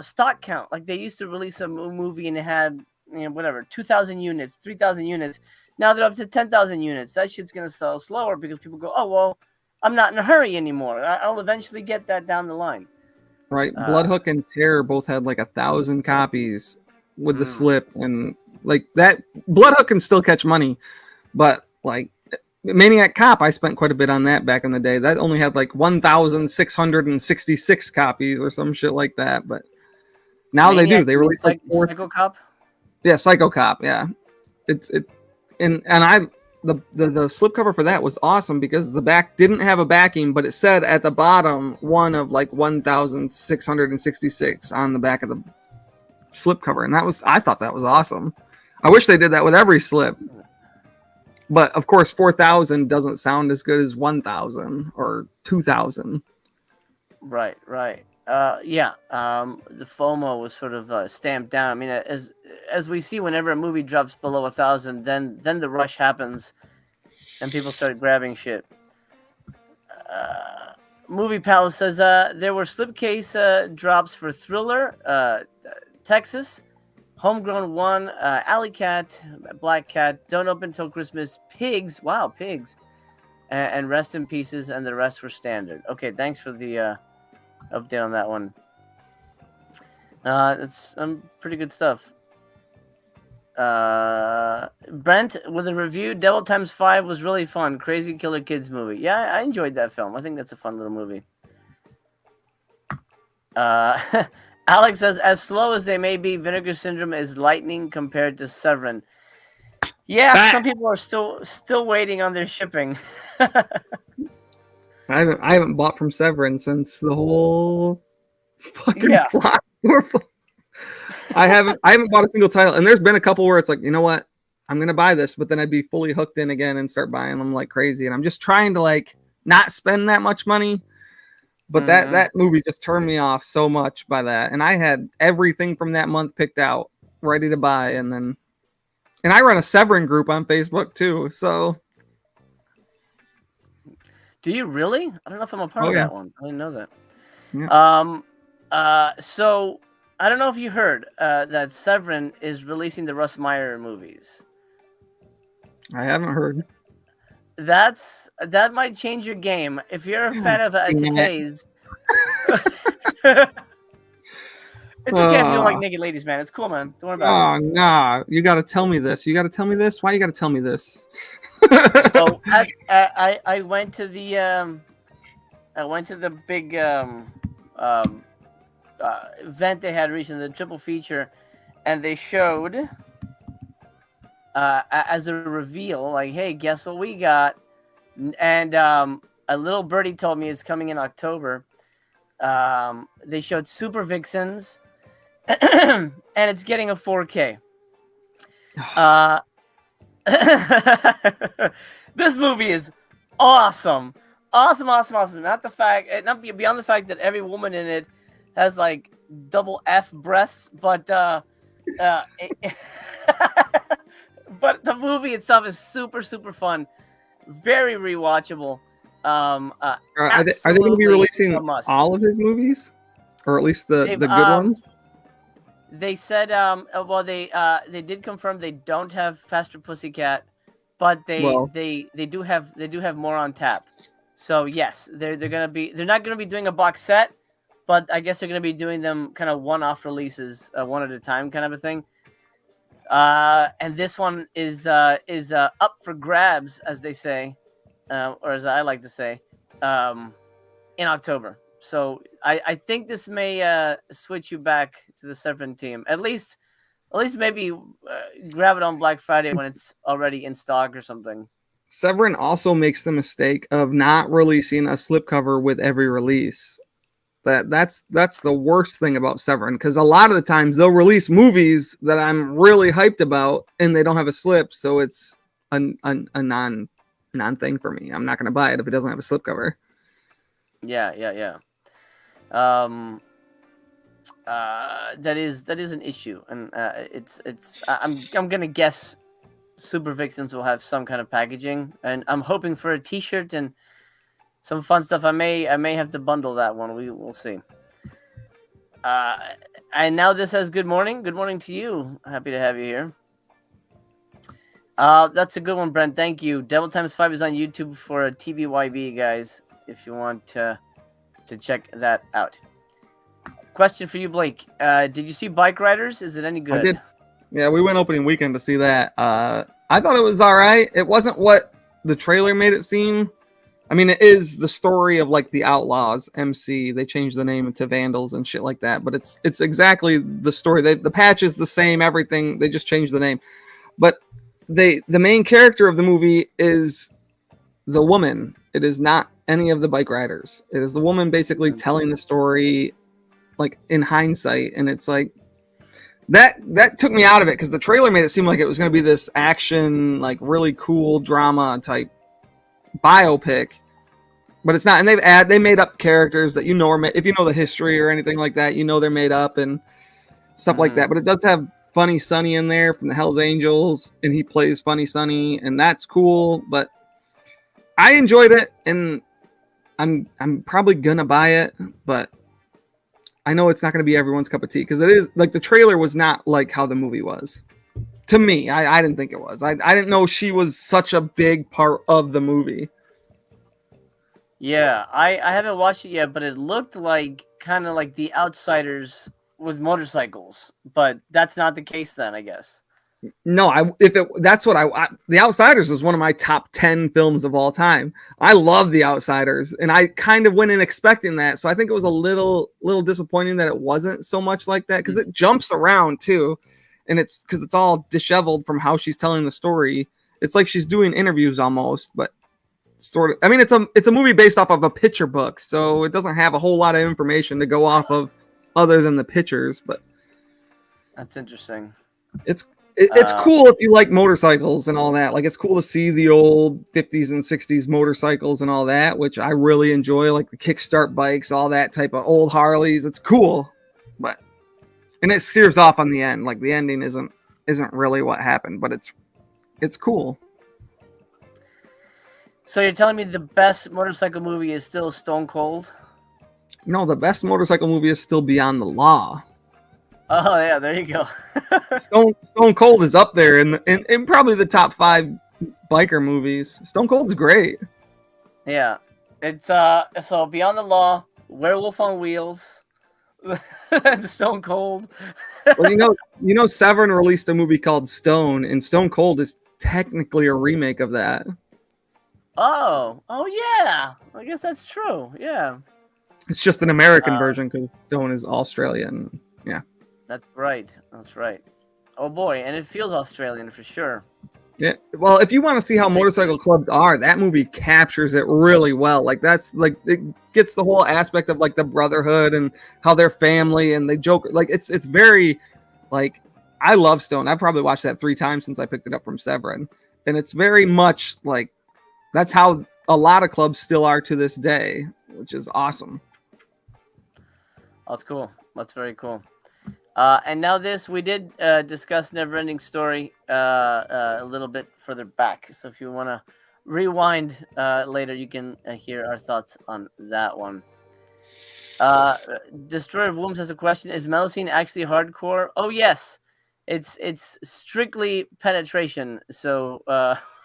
Speaker 3: stock count. Like they used to release a movie and it had 2,000 units, 3,000 units. Now they're up to 10,000 units. That shit's gonna sell slower because people go, oh well, I'm not in a hurry anymore. I'll eventually get that down the line.
Speaker 4: Right. Bloodhook and Terror both had like 1,000 copies with the slip, and like that Bloodhook can still catch money, but like Maniac Cop, I spent quite a bit on that back in the day. That only had like 1,666 copies or some shit like that. But now
Speaker 3: Maniac,
Speaker 4: they do. They release like
Speaker 3: Psycho Cop.
Speaker 4: Yeah, Psycho Cop. Yeah, the slipcover for that was awesome because the back didn't have a backing, but it said at the bottom one of like 1,666 on the back of the slipcover, and I thought that was awesome. I wish they did that with every slip. But of course, 4,000 doesn't sound as good as 1,000 or 2,000. Right.
Speaker 3: The FOMO was sort of stamped down. I mean, as we see, whenever a movie drops below 1,000, then the rush happens, and people start grabbing shit. Movie Palace says there were slipcase drops for Thriller, Texas, Homegrown 1, Alley Cat, Black Cat, Don't Open Till Christmas, Pigs, and Rest in Pieces, and the rest were standard. Okay, thanks for the update on that one. It's some pretty good stuff. Brent with a review, Devil Times 5 was really fun. Crazy Killer Kids movie. Yeah, I enjoyed that film. I think that's a fun little movie. Alex says, as slow as they may be, Vinegar Syndrome is lightning compared to Severin. Yeah, some people are still waiting on their shipping.
Speaker 4: I haven't bought from Severin since the whole fucking plot. I haven't bought a single title, and there's been a couple where it's like, you know what, I'm gonna buy this, but then I'd be fully hooked in again and start buying them like crazy, and I'm just trying to like not spend that much money. But that movie just turned me off so much by that. And I had everything from that month picked out, ready to buy. And I run a Severin group on Facebook too. So.
Speaker 3: Do you really? I don't know if I'm a part of that one. I didn't know that.
Speaker 4: Yeah.
Speaker 3: So I don't know if you heard that Severin is releasing the Russ Meyer movies.
Speaker 4: I haven't heard.
Speaker 3: That might change your game if you're a fan of today's. It's okay if you don't like naked ladies, man. It's cool, man. Don't worry about it.
Speaker 4: Oh nah, you got to tell me this. You got to tell me this. Why you got to tell me this?
Speaker 3: So I went to the big event they had recently, the triple feature, and they showed. As a reveal, like, hey, guess what we got? And a little birdie told me it's coming in October. They showed Super Vixens, and it's getting a 4K. This movie is awesome. Not beyond the fact that every woman in it has like double F breasts, but but the movie itself is super fun, very rewatchable.
Speaker 4: Are they going to be
Speaker 3: Absolutely
Speaker 4: releasing
Speaker 3: a must.
Speaker 4: all of his movies, or at least the good ones?
Speaker 3: They said well they did confirm they don't have Faster Pussycat, but they do have more on tap. So yes, they're not gonna be doing a box set, but I guess they're gonna be doing them kind of one-off releases, one at a time, kind of a thing. And this one is up for grabs, as they say, or as I like to say, in October. So I think this may switch you back to the Severin team. At least maybe grab it on Black Friday when it's already in stock or something.
Speaker 4: Severin also makes the mistake of not releasing a slipcover with every release. That's the worst thing about Severin, because a lot of the times they'll release movies that I'm really hyped about and they don't have a slip, so it's a non thing for me. I'm not going to buy it if it doesn't have a slipcover.
Speaker 3: Yeah. That is an issue, and I'm gonna guess Super Vixens will have some kind of packaging, and I'm hoping for a T-shirt and some fun stuff. I may have to bundle that one. We'll see. And now this says good morning. Good morning to you. Happy to have you here. That's a good one, Brent. Thank you. Devil Times 5 is on YouTube for a TBYB, guys, if you want to check that out. Question for you, Blake. Did you see Bike Riders? Is it any good?
Speaker 4: I did. Yeah, we went opening weekend to see that. I thought it was all right. It wasn't what the trailer made it seem. I mean, it is the story of like the Outlaws MC. They changed the name to Vandals and shit like that, but it's exactly the story. The patch is the same, everything. They just changed the name. But the main character of the movie is the woman. It is not any of the bike riders. It is the woman basically telling the story like in hindsight, and it's like that took me out of it because the trailer made it seem like it was going to be this action, like really cool drama type biopic, but it's not. And they made up characters that if you know the history or anything like that, they're made up and stuff like that. But it does have Funny Sonny in there from the Hells Angels, and he plays Funny Sonny, and that's cool. But I enjoyed it, and I'm probably gonna buy it, but I know it's not going to be everyone's cup of tea because it is like the trailer was not like how the movie was. To me, I didn't think it was. I didn't know she was such a big part of the movie.
Speaker 3: Yeah, I haven't watched it yet, but it looked like kind of like The Outsiders with motorcycles, but that's not the case then, I guess.
Speaker 4: No, that's what The Outsiders is one of my top 10 films of all time. I love The Outsiders, and I kind of went in expecting that, so I think it was a little disappointing that it wasn't so much like that, because it jumps around too, and it's because it's all disheveled from how she's telling the story. It's like she's doing interviews almost, but sort of. I mean, it's a movie based off of a picture book, so it doesn't have a whole lot of information to go off of other than the pictures. But
Speaker 3: that's interesting.
Speaker 4: It's cool if you like motorcycles and all that. Like, it's cool to see the old 50s and 60s motorcycles and all that, which I really enjoy, like the kickstart bikes, all that type of old Harleys. It's cool, and it steers off on the end. Like, the ending isn't really what happened, but it's cool.
Speaker 3: So you're telling me the best motorcycle movie is still Stone Cold?
Speaker 4: No, the best motorcycle movie is still Beyond the Law.
Speaker 3: Oh yeah, there you go.
Speaker 4: Stone Cold is up there in probably the top 5 biker movies. Stone Cold's great.
Speaker 3: Yeah, it's so Beyond the Law, Werewolf on Wheels, Stone Cold.
Speaker 4: Well, Severin released a movie called Stone, and Stone Cold is technically a remake of that.
Speaker 3: Oh yeah, I guess that's true. Yeah,
Speaker 4: it's just an American version because Stone is Australian. Yeah.
Speaker 3: That's right. Oh boy, and it feels Australian for sure.
Speaker 4: Yeah. Well, if you want to see how motorcycle clubs are, that movie captures it really well. Like, that's like, it gets the whole aspect of like the brotherhood and how they're family and they joke. Like, it's very, like, I love Stone. I've probably watched that 3 times since I picked it up from Severin, and it's very much like that's how a lot of clubs still are to this day, which is awesome.
Speaker 3: That's cool. That's very cool. And now this, we did discuss Neverending Story a little bit further back. So if you want to rewind later, you can hear our thoughts on that one. Uh, Destroyer of Wombs has a question: is Melusine actually hardcore? Oh yes, it's strictly penetration. So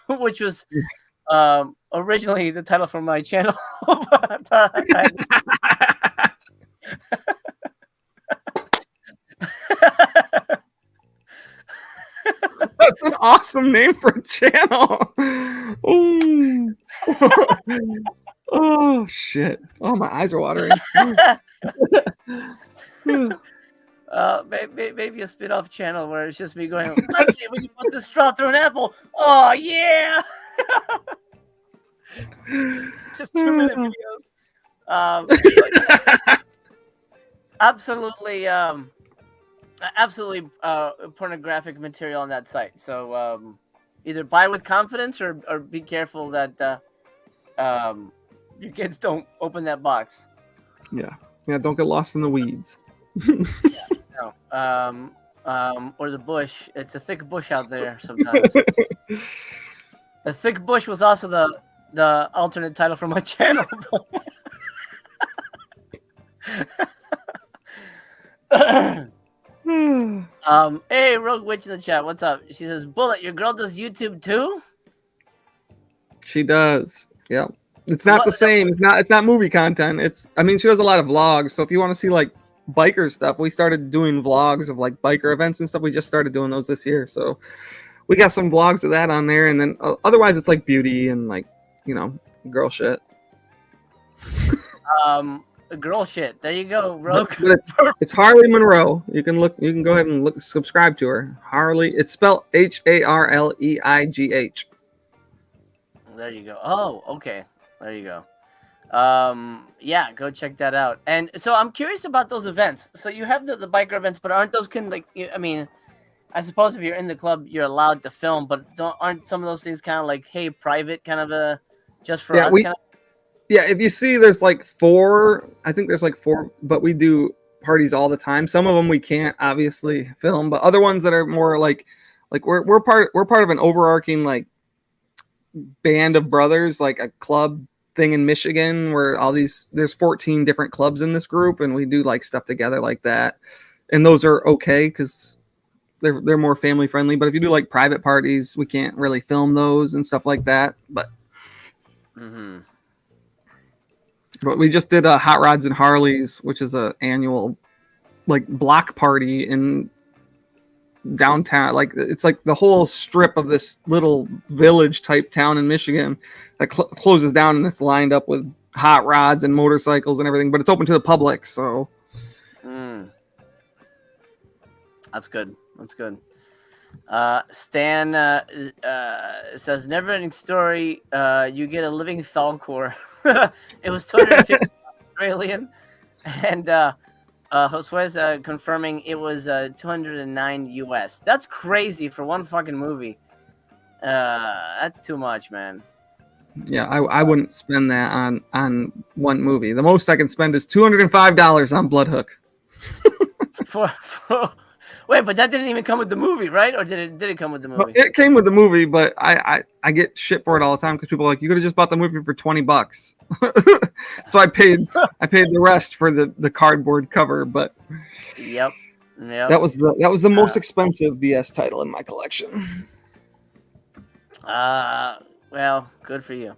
Speaker 3: which was originally the title for my channel. But,
Speaker 4: That's an awesome name for a channel. Ooh. Oh shit! Oh, my eyes are watering.
Speaker 3: Maybe a spin-off channel where it's just me going, let's see when you put the straw through an apple. Oh yeah. Just 2-minute videos. Absolutely absolutely pornographic material on that site. So either buy with confidence or be careful that your kids don't open that box.
Speaker 4: Yeah, don't get lost in the weeds.
Speaker 3: No. Or the bush. It's a thick bush out there sometimes. The thick bush was also the alternate title for my channel. Hey, Rogue Witch in the chat. What's up? She says, "Bullet, your girl does YouTube too."
Speaker 4: She does. Yep. It's not the same. It's not movie content. I mean, she does a lot of vlogs. So if you want to see like biker stuff, we started doing vlogs of like biker events and stuff. We just started doing those this year. So we got some vlogs of that on there. And then otherwise it's like beauty and like, girl shit.
Speaker 3: Girl shit. There you go, Rogue.
Speaker 4: But it's Harley Monroe. You can go ahead and subscribe to her. Harley. It's spelled HARLEIGH.
Speaker 3: There you go. Oh, okay. There you go. Yeah, go check that out. And so I'm curious about those events. So you have the biker events, but aren't those I mean, I suppose if you're in the club, you're allowed to film, but aren't some of those things kind of like, hey, private, kind of a just for us?
Speaker 4: Yeah, if you see, there's like 4. I think there's like 4, but we do parties all the time. Some of them we can't obviously film, but other ones that are more like we're part of an overarching like band of brothers, like a club thing in Michigan where there's 14 different clubs in this group, and we do like stuff together like that. And those are okay because they're more family friendly. But if you do like private parties, we can't really film those and stuff like that. But But we just did a Hot Rods and Harleys, which is a annual like block party in downtown. Like it's like the whole strip of this little village type town in Michigan that closes down, and it's lined up with hot rods and motorcycles and everything. But it's open to the public, so
Speaker 3: that's good. That's good. Stan says, "Never-ending story. You get a living Falcor." It was 250 Australian, and Josue's confirming it was 209 US. That's crazy for one fucking movie. That's too much, man.
Speaker 4: Yeah, I wouldn't spend that on one movie. The most I can spend is $205 on Bloodhook.
Speaker 3: for Wait, but that didn't even come with the movie, right? Or did it come with the movie?
Speaker 4: Well, it came with the movie, but I get shit for it all the time because people are like, you could have just bought the movie for $20. So I paid the rest for the cardboard cover, but
Speaker 3: Yep.
Speaker 4: That was the most expensive VS title in my collection.
Speaker 3: Well, good for you.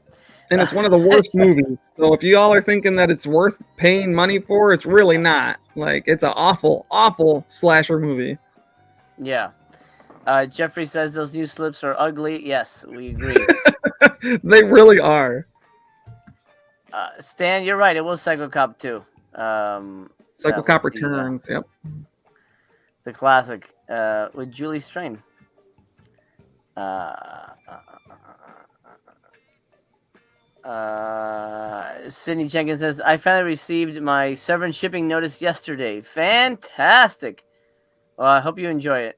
Speaker 4: And it's one of the worst movies. So if y'all are thinking that it's worth paying money for, it's really not. Like, it's an awful, awful slasher movie.
Speaker 3: Yeah. Jeffrey says those new slips are ugly. Yes, we agree.
Speaker 4: They really are.
Speaker 3: Stan, you're right. It was Psycho Cop 2.
Speaker 4: Psycho Cop Returns, yep.
Speaker 3: The classic with Julie Strain. Sydney Jenkins says, I finally received my severance shipping notice yesterday. Fantastic. Well, I hope you enjoy it.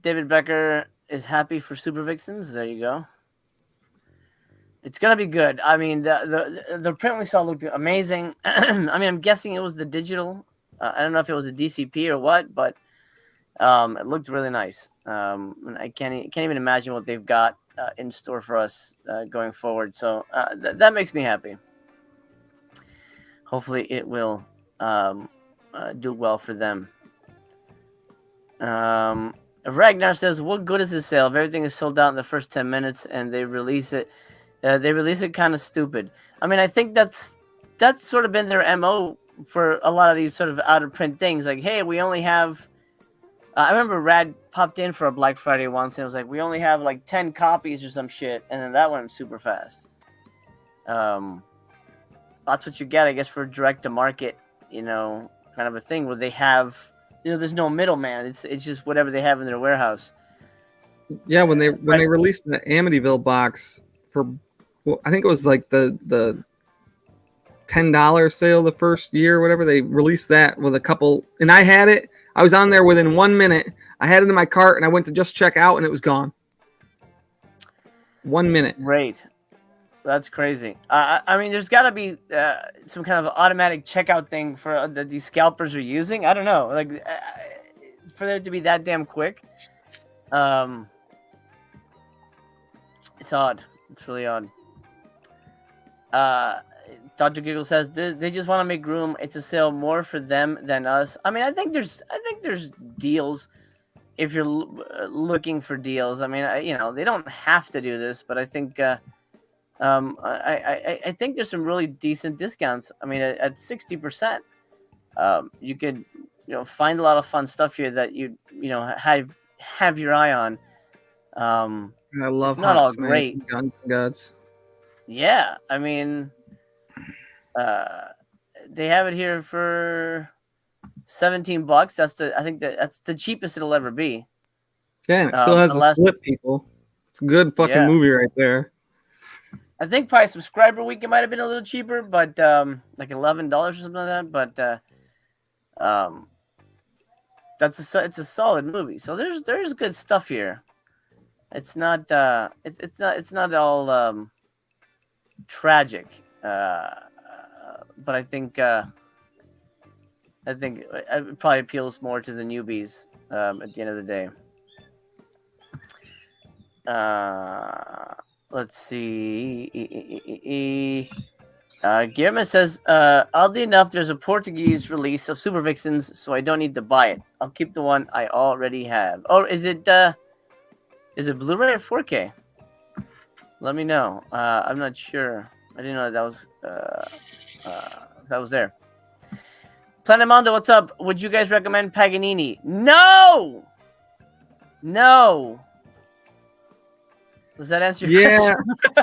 Speaker 3: David Becker is happy for Super Vixens. There you go. It's gonna be good. I mean, the print we saw looked amazing. I mean, I'm guessing it was the digital. I don't know if it was a DCP or what, but it looked really nice. And I can't even imagine what they've got in store for us going forward. So that makes me happy. Hopefully, it will do well for them. Ragnar says, "What good is this sale? If everything is sold out in the first 10 minutes, and they release it." They release it kind of stupid. I mean, I think that's sort of been their MO for a lot of these sort of out of print things. Like, hey, we only have. I remember Rad popped in for a Black Friday once, and it was like, we only have like 10 copies or some shit, and then that went super fast. That's what you get, I guess, for direct to market, kind of a thing where they have, there's no middleman. It's just whatever they have in their warehouse.
Speaker 4: Yeah, when they released the Amityville box for. Well, I think it was like the $10 sale the first year, or whatever. They released that with a couple, and I had it. I was on there within 1 minute. I had it in my cart, and I went to just check out, and it was gone. 1 minute.
Speaker 3: Great, that's crazy. I mean, there's got to be some kind of automatic checkout thing for that these scalpers are using. I don't know, like for there to be that damn quick. It's odd. It's really odd. Dr. Giggle says they just want to make room. It's a sale more for them than us. I mean, I think there's deals if you're looking for deals. I mean, they don't have to do this, but I think I think there's some really decent discounts. I mean, at 60%, you could find a lot of fun stuff here that you have your eye on.
Speaker 4: I love
Speaker 3: it's not all great.
Speaker 4: Guns and Guts.
Speaker 3: Yeah, I mean, they have it here for $17. I think that's the cheapest it'll ever be.
Speaker 4: Yeah, it still has a split, people. It's a good fucking movie right there.
Speaker 3: I think probably Subscriber Week it might have been a little cheaper, but like $11 or something like that. But it's a solid movie. So there's good stuff here. It's not it's not all tragic, but I think it probably appeals more to the newbies at the end of the day. Let's see. Guillermo says, oddly enough, there's a Portuguese release of Super Vixens, so I don't need to buy it. I'll keep the one I already have. Oh, is it Blu-ray or 4K? Let me know. I'm not sure. I didn't know that was there. Planet Mondo, what's up? Would you guys recommend Paganini? No! Does that answer your question?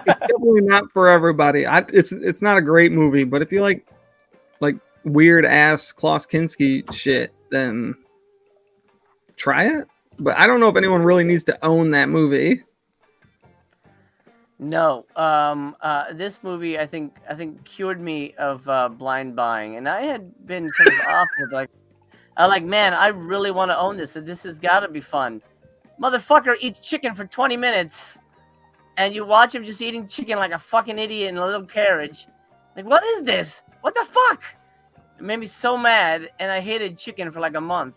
Speaker 4: It's definitely not for everybody. It's not a great movie, but if you like weird ass Klaus Kinski shit, then try it. But I don't know if anyone really needs to own that movie.
Speaker 3: No. This movie I think cured me of blind buying, and I had been kind of off with man, I really want to own this. So this has got to be fun. Motherfucker eats chicken for 20 minutes, and you watch him just eating chicken like a fucking idiot in a little carriage. Like, what is this? What the fuck? It made me so mad, and I hated chicken for like a month.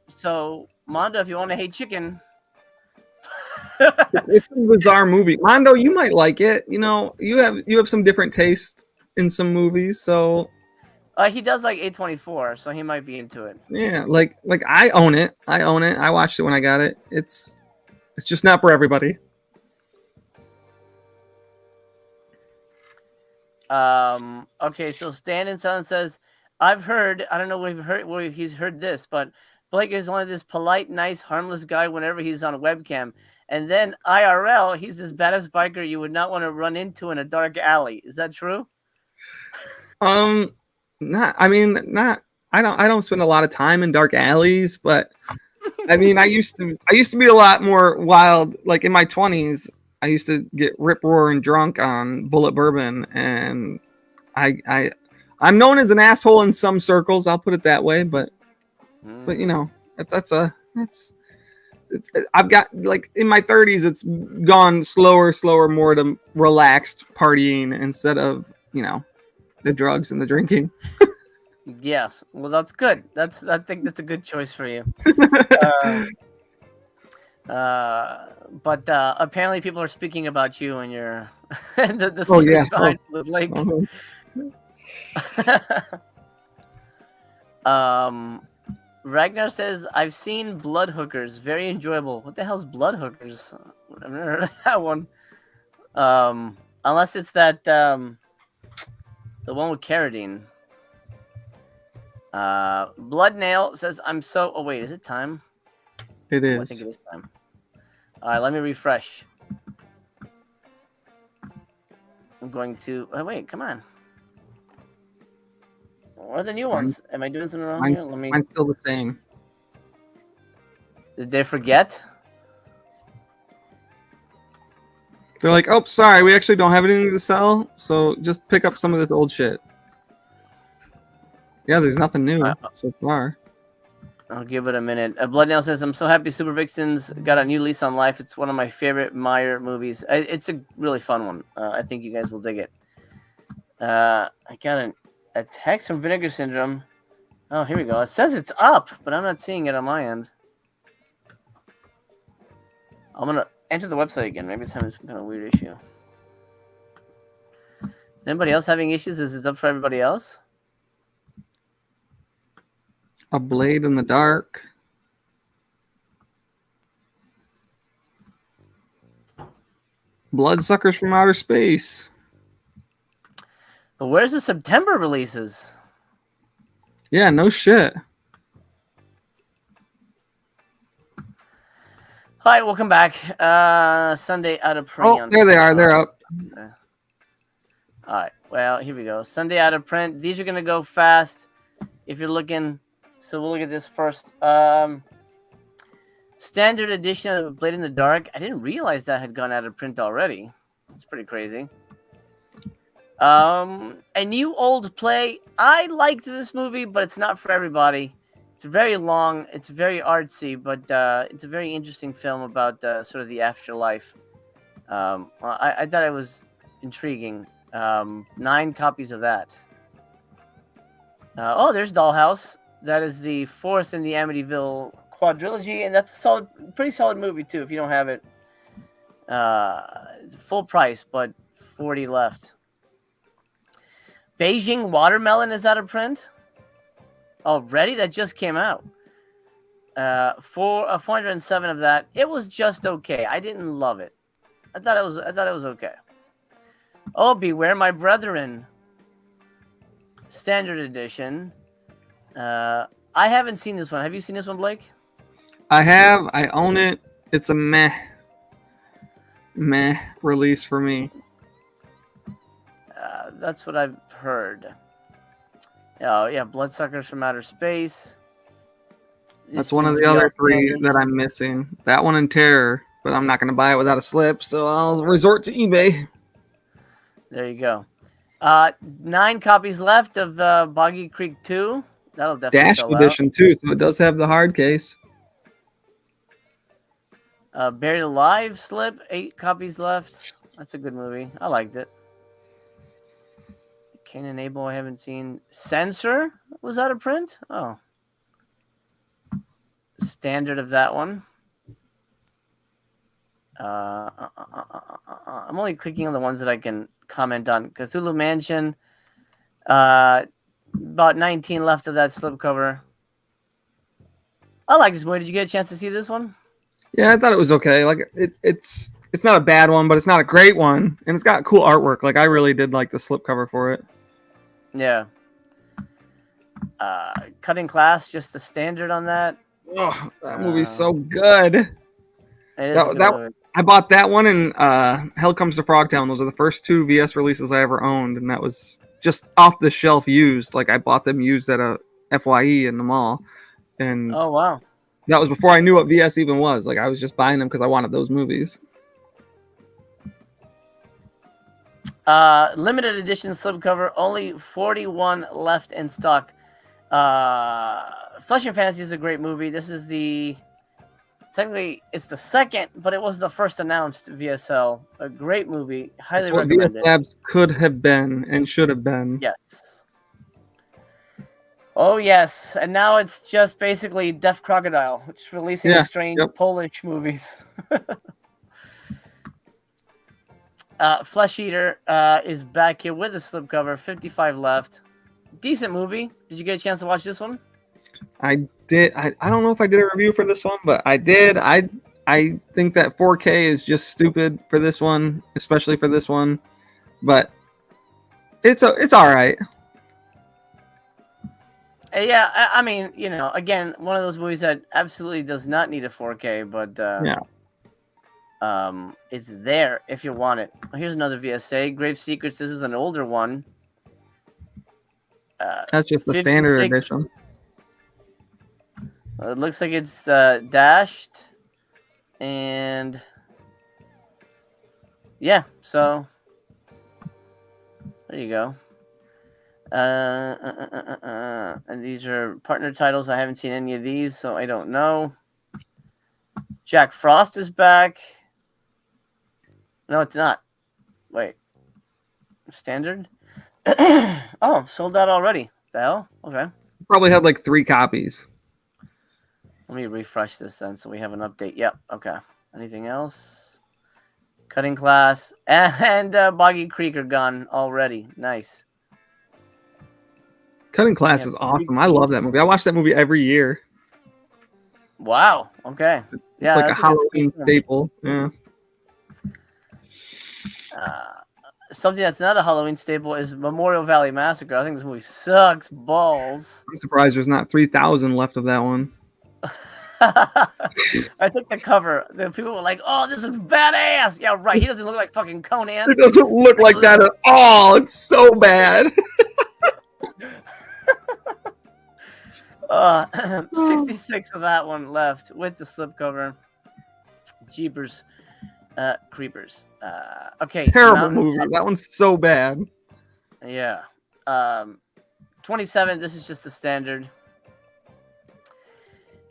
Speaker 3: So Mondo, if you want to hate chicken.
Speaker 4: It's a bizarre movie. Mondo, you might like it. You have some different taste in some movies, so
Speaker 3: he does like A24, so he might be into it.
Speaker 4: Yeah, like I own it. I watched it when I got it. It's just not for everybody.
Speaker 3: Okay, so Stan and Son says, I've heard, I don't know where he's heard this, but Blake is one of this polite, nice, harmless guy whenever he's on a webcam. And then IRL, he's this badass biker you would not want to run into in a dark alley. Is that true?
Speaker 4: I don't spend a lot of time in dark alleys, but I mean, I used to be a lot more wild. Like in my 20s, I used to get rip roaring drunk on Bullet Bourbon, and I'm known as an asshole in some circles. I'll put it that way, but that's I've got like in my 30s, it's gone slower, more to relaxed partying instead of the drugs and the drinking.
Speaker 3: Yes. Well, that's good. I think that's a good choice for you. But apparently people are speaking about you and your the secrets behind the lake. Ragnar says, I've seen blood hookers, very enjoyable. What the hell's blood hookers? I've never heard of that one. Unless it's that the one with Carradine. Blood Nail says, oh wait, is it time?
Speaker 4: It is.
Speaker 3: I think it is time. Alright, let me refresh. I'm going to wait, come on. What are the new ones? Am I doing something wrong here?
Speaker 4: Mine's still the same.
Speaker 3: Did they forget?
Speaker 4: They're like, oh, sorry, we actually don't have anything to sell, so just pick up some of this old shit. Yeah, there's nothing new so far.
Speaker 3: I'll give it a minute. Blood Nail says, I'm so happy Super Vixens got a new lease on life. It's one of my favorite Meyer movies. It's a really fun one. I think you guys will dig it. I got a text from Vinegar Syndrome. Oh, here we go. It says it's up, but I'm not seeing it on my end. I'm going to enter the website again. Maybe it's having some kind of weird issue. Anybody else having issues? Is it up for everybody else?
Speaker 4: A Blade in the Dark. Bloodsuckers from Outer Space.
Speaker 3: But where's the September releases?
Speaker 4: Yeah, no shit.
Speaker 3: Hi, welcome back. Sunday out of print.
Speaker 4: Oh, there they are. They're up.
Speaker 3: All right. Well, here we go. Sunday out of print. These are going to go fast if you're looking. So we'll look at this first. Standard edition of Blade in the Dark. I didn't realize that had gone out of print already. That's pretty crazy. A new old play. I liked this movie, but it's not for everybody. It's very long. It's very artsy, but it's a very interesting film about sort of the afterlife. I thought it was intriguing. 9 copies of that. There's Dollhouse. That is the 4th in the Amityville quadrilogy, and that's a pretty solid movie too. If you don't have it, full price, but 40 left. Beijing Watermelon is out of print already. That just came out. 407 of that. It was just okay. I didn't love it. I thought it was okay. Oh, Beware My Brethren. Standard edition. I haven't seen this one. Have you seen this one, Blake?
Speaker 4: I have. I own it. It's a meh release for me.
Speaker 3: That's what I've heard. Oh, yeah. Bloodsuckers from Outer Space.
Speaker 4: That's one of the other 3 that I'm missing. That one and Terror, but I'm not going to buy it without a slip, so I'll resort to eBay.
Speaker 3: There you go. 9 copies left of Boggy Creek 2. That'll definitely
Speaker 4: Dash
Speaker 3: sell
Speaker 4: edition
Speaker 3: out.
Speaker 4: too, so it does have the hard case.
Speaker 3: Buried Alive slip, 8 copies left. That's a good movie. I liked it. Cain and Abel, I haven't seen. Censor was out of print. Oh, standard of that one. I'm only clicking on the ones that I can comment on. Cthulhu Mansion. About 19 left of that slipcover. I like this movie. Did you get a chance to see this one?
Speaker 4: Yeah, I thought it was okay. Like it's not a bad one, but it's not a great one, and it's got cool artwork. Like I really did like the slipcover for it.
Speaker 3: Yeah. Cutting Class, just the standard on that.
Speaker 4: Oh, that movie's so good.
Speaker 3: It is a good movie.
Speaker 4: I bought that one and Hell Comes to Frogtown. Those are the first 2 VS releases I ever owned, and that was just off the shelf used. Like I bought them used at a FYE in the mall, and
Speaker 3: oh wow,
Speaker 4: that was before I knew what VS even was. Like I was just buying them because I wanted those movies.
Speaker 3: Limited edition slipcover, only 41 left in stock. Flesh and Fantasy is a great movie. This is the technically it's the second, but it was the first announced VSL. A great movie, highly
Speaker 4: It's what
Speaker 3: recommend
Speaker 4: VS
Speaker 3: it.
Speaker 4: Labs could have been and should have been.
Speaker 3: Yes. Oh yes, and now it's just basically Deaf Crocodile, which is releasing
Speaker 4: Yeah,
Speaker 3: strange
Speaker 4: yep.
Speaker 3: Polish movies. Flesh Eater is back here with a slipcover, 55 left. Decent movie. Did you get a chance to watch this one?
Speaker 4: I did. I don't know if I did a review for this one, but I did. I think that 4K is just stupid for this one, especially for this one. But it's all right.
Speaker 3: Yeah, I mean, you know, again, one of those movies that absolutely does not need a 4K, but
Speaker 4: Yeah.
Speaker 3: it's there if you want it. Here's another VSA, Grave Secrets. This is an older one.
Speaker 4: That's just the standard edition.
Speaker 3: It looks like it's dashed, and yeah, so there you go. And these are partner titles. I haven't seen any of these, so I don't know. Jack Frost is back. No, it's not. Wait. Standard? Oh, sold out already. The hell? Okay.
Speaker 4: Probably had like 3 copies.
Speaker 3: Let me refresh this then so we have an update. Yep. Okay. Anything else? Cutting Class and Boggy Creek are gone already. Nice.
Speaker 4: Cutting Class is awesome. I love that movie. I watch that movie every year.
Speaker 3: Wow. Okay. Yeah,
Speaker 4: it's like a Halloween staple. Yeah.
Speaker 3: Something that's not a Halloween staple is Memorial Valley Massacre. I think this movie sucks balls.
Speaker 4: I'm surprised there's not 3,000 left of that one.
Speaker 3: I think the cover, the people were like, "Oh, this looks badass." Yeah, right. He doesn't look like fucking Conan.
Speaker 4: It doesn't look like that at all. It's so bad.
Speaker 3: 66 of that one left with the slipcover. Jeepers, creepers. Okay.
Speaker 4: Terrible movie. That one's so bad.
Speaker 3: Yeah. 27. This is just the standard.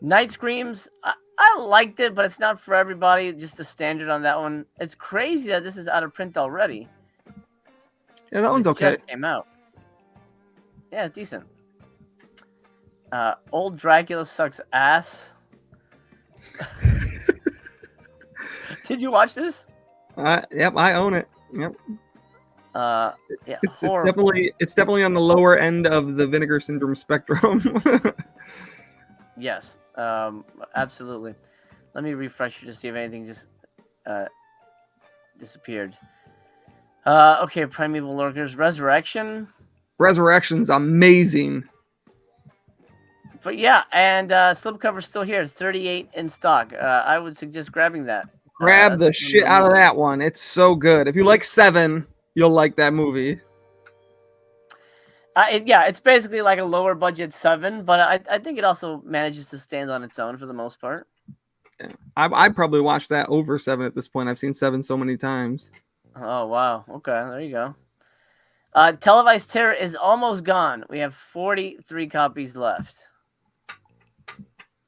Speaker 3: Night Screams. I liked it, but it's not for everybody. Just the standard on that one. It's crazy that this is out of print already.
Speaker 4: Yeah, that one's okay.
Speaker 3: Just came out. Yeah, it's decent. Old Dracula Sucks Ass. Did you watch this?
Speaker 4: Yep, I own it. Yep.
Speaker 3: Yeah,
Speaker 4: it's definitely on the lower end of the Vinegar Syndrome spectrum.
Speaker 3: Yes, absolutely. Let me refresh to see if anything just disappeared. Okay, Primeval Lurkers, Resurrection.
Speaker 4: Resurrection's amazing.
Speaker 3: But yeah, and slipcover's still here, 38 in stock. I would suggest grabbing that.
Speaker 4: Grab the shit out of that one. It's so good. If you like Seven, you'll like that movie.
Speaker 3: Yeah, it's basically like a lower budget 7, but I think it also manages to stand on its own for the most part.
Speaker 4: Yeah. I'd probably watch that over 7 at this point. I've seen 7 so many times.
Speaker 3: Oh, wow. Okay, there you go. Televised Terror is almost gone. We have 43 copies left.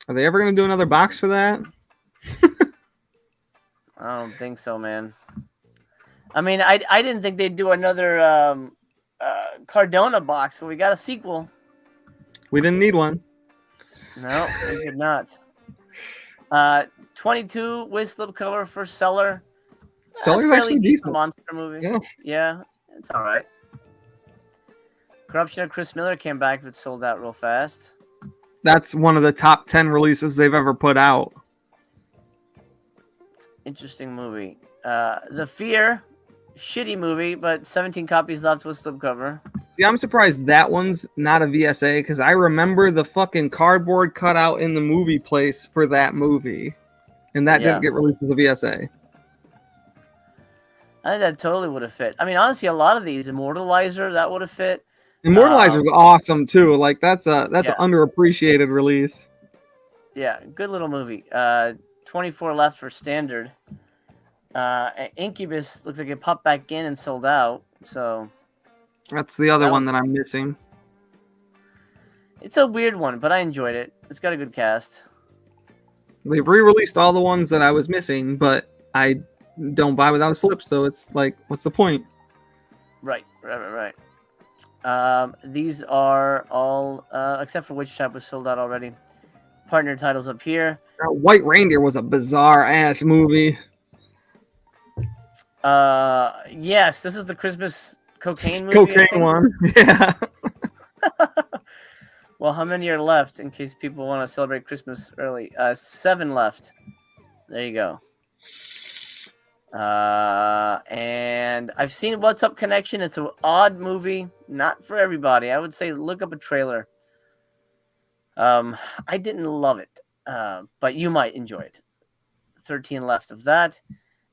Speaker 4: Are they ever going to do another box for that?
Speaker 3: I don't think so, man. I mean, I didn't think they'd do another Cardona box, but we got a sequel.
Speaker 4: We didn't need one.
Speaker 3: No, we did not. 22 with slipcover for Seller.
Speaker 4: Seller's actually decent.
Speaker 3: Monster movie. Yeah, it's all right. Corruption of Chris Miller came back, but sold out real fast.
Speaker 4: That's one of the top 10 releases they've ever put out.
Speaker 3: Interesting movie. The Fear, shitty movie, but 17 copies left with slipcover.
Speaker 4: See, I'm surprised that one's not a VSA because I remember the fucking cardboard cutout in the movie place for that movie, and that didn't get released as a VSA.
Speaker 3: I think that totally would have fit. I mean, honestly, a lot of these, Immortalizer, that would have fit.
Speaker 4: Immortalizer's awesome too. Like that's an underappreciated release.
Speaker 3: Yeah, good little movie. 24 left for standard. Incubus looks like it popped back in and sold out. So
Speaker 4: that's the other one that I'm missing.
Speaker 3: It's a weird one, but I enjoyed it. It's got a good cast.
Speaker 4: They re-released all the ones that I was missing, but I don't buy without a slip, so it's like, what's the point?
Speaker 3: Right. These are all, except for Witch Trap was sold out already. Partner titles up here.
Speaker 4: White Reindeer was a bizarre ass movie.
Speaker 3: Yes, this is the Christmas cocaine movie.
Speaker 4: Cocaine one, yeah.
Speaker 3: Well, how many are left in case people want to celebrate Christmas early? 7 left. There you go. And I've seen What's Up Connection. It's an odd movie, not for everybody. I would say look up a trailer. I didn't love it, but you might enjoy it. 13 left of that.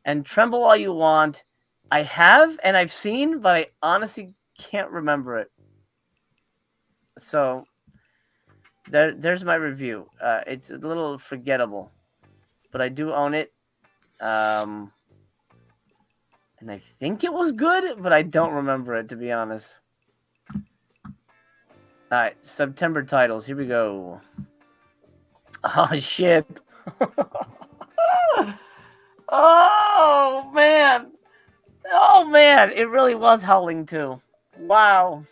Speaker 3: And Tremble While You Want, I have and I've seen, but I honestly can't remember it. So there's my review. It's a little forgettable, but I do own it. And I think it was good, but I don't remember it, to be honest. All right, September titles. Here we go. Oh, shit. Oh, man. Oh, man. It really was Howling 2. Wow.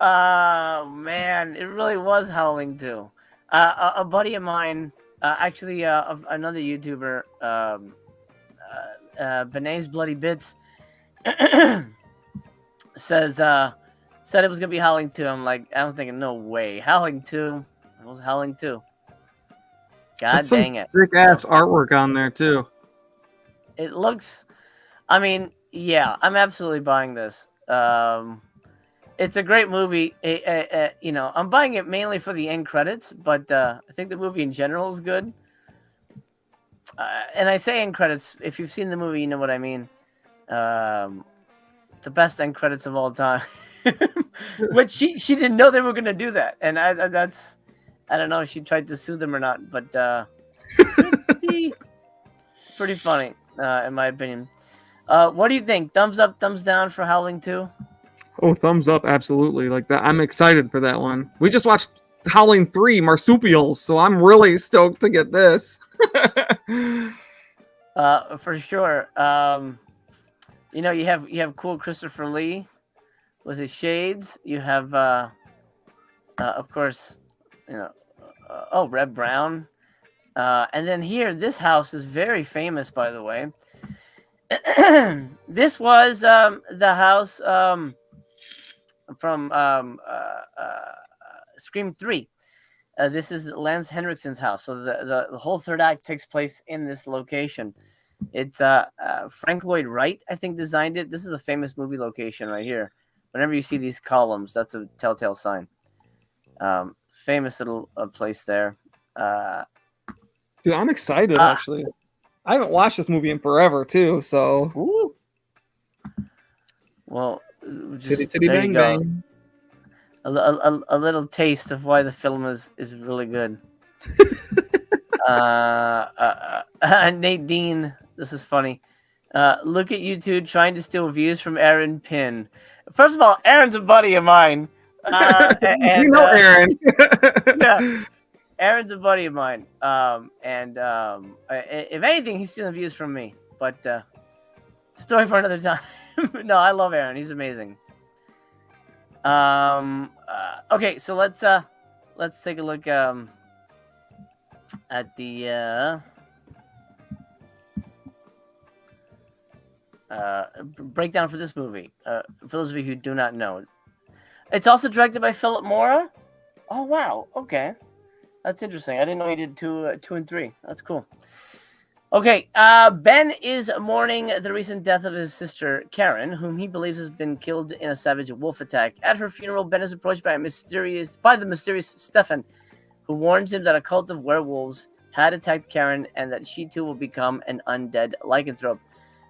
Speaker 3: Oh, man. It really was Howling 2. A buddy of mine, actually, another YouTuber, Benay's Bloody Bits, said it was gonna be Howling 2. I'm like, I was thinking, no way, Howling 2. It was Howling 2. God dang it!
Speaker 4: Sick ass artwork on there too.
Speaker 3: It looks. I mean, yeah, I'm absolutely buying this. It's a great movie. You know, I'm buying it mainly for the end credits, but I think the movie in general is good. And I say end credits. If you've seen the movie, you know what I mean. The best end credits of all time. Which she didn't know they were gonna do that, and that's I don't know if she tried to sue them or not, but pretty funny in my opinion. What do you think? Thumbs up, thumbs down for Howling 2?
Speaker 4: Oh, thumbs up, absolutely. Like that, I'm excited for that one. We just watched Howling 3 Marsupials, so I'm really stoked to get this.
Speaker 3: For sure. You know, you have cool Christopher Lee with his shades. You have of course, you know, Red Brown. And then here, this house is very famous, by the way. This was the house from Scream 3. This is Lance Henriksen's house. So the whole third act takes place in this location. It's Frank Lloyd Wright, I think, designed it. This is a famous movie location right here. Whenever you see these columns, that's a telltale sign. Famous little place there.
Speaker 4: Dude, I'm excited, actually. I haven't watched this movie in forever, too, so...
Speaker 3: Ooh. Well, just,
Speaker 4: titty bang bang.
Speaker 3: A little taste of why the film is really good. Nate Dean, this is funny. Look at you two trying to steal views from Aaron Pin. First of all, Aaron's a buddy of mine. And,
Speaker 4: you know Aaron.
Speaker 3: Yeah, Aaron's a buddy of mine. If anything, he's stealing views from me. But story for another time. No, I love Aaron. He's amazing. Okay, so let's take a look at the breakdown for this movie. For those of you who do not know, it's also directed by Philip Mora. Oh wow, okay, that's interesting. I didn't know he did 2 and 3. That's cool. Okay, Ben is mourning the recent death of his sister, Karen, whom he believes has been killed in a savage wolf attack. At her funeral, Ben is approached by the mysterious Stefan, who warns him that a cult of werewolves had attacked Karen and that she too will become an undead lycanthrope,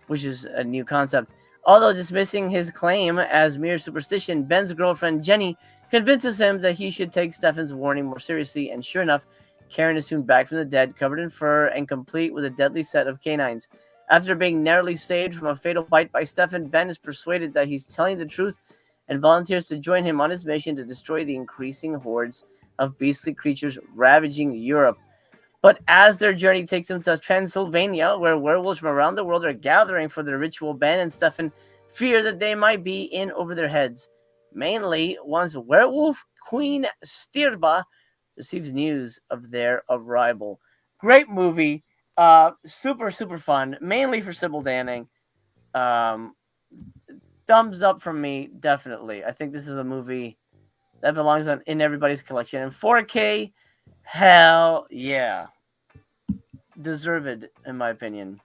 Speaker 3: which is a new concept. Although dismissing his claim as mere superstition, Ben's girlfriend, Jenny, convinces him that he should take Stefan's warning more seriously, and sure enough, Karen is soon back from the dead, covered in fur and complete with a deadly set of canines. After being narrowly saved from a fatal bite by Stefan, Ben is persuaded that he's telling the truth and volunteers to join him on his mission to destroy the increasing hordes of beastly creatures ravaging Europe. But as their journey takes them to Transylvania, where werewolves from around the world are gathering for their ritual ban and stuff in fear that they might be in over their heads. Mainly, once werewolf queen Stirba receives news of their arrival. Great movie. Super, super fun. Mainly for Sybil Danning. Um, Thumbs up from me, definitely. I think this is a movie that belongs in everybody's collection. And 4K, hell yeah. Deserved, in my opinion.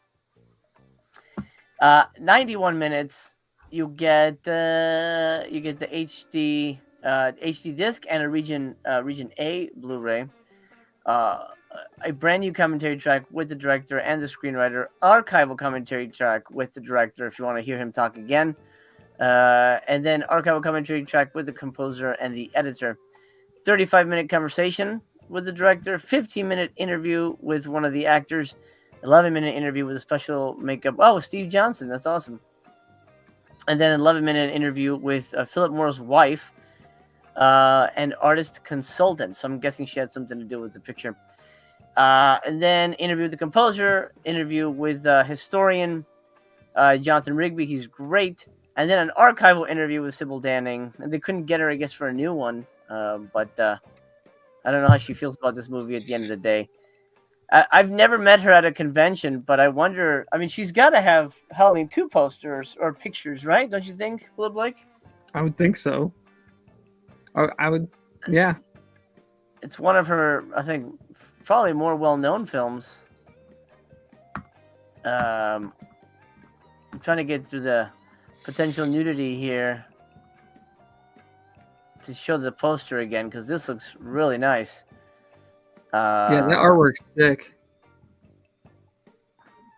Speaker 3: 91 minutes. You get the HD disc and a region A Blu-ray. A brand new commentary track with the director and the screenwriter. Archival commentary track with the director if you want to hear him talk again. And then archival commentary track with the composer and the editor. 35-minute conversation with the director. 15-minute interview with one of the actors. 11-minute interview with a special makeup. Oh, Steve Johnson. That's awesome. And then an 11-minute interview with Philip Moore's wife, an artist consultant. So I'm guessing she had something to do with the picture. And then interview with the composer, interview with historian Jonathan Rigby. He's great. And then an archival interview with Sybil Danning. And they couldn't get her, I guess, for a new one. But I don't know how she feels about this movie at the end of the day. I've never met her at a convention, but I wonder. I mean, she's got to have Halloween 2 posters or pictures, right? Don't you think, Will Blake?
Speaker 4: I would think so. I would, yeah.
Speaker 3: It's one of her, I think, probably more well-known films. I'm trying to get through the potential nudity here to show the poster again, because this looks really nice.
Speaker 4: Yeah, that artwork's sick.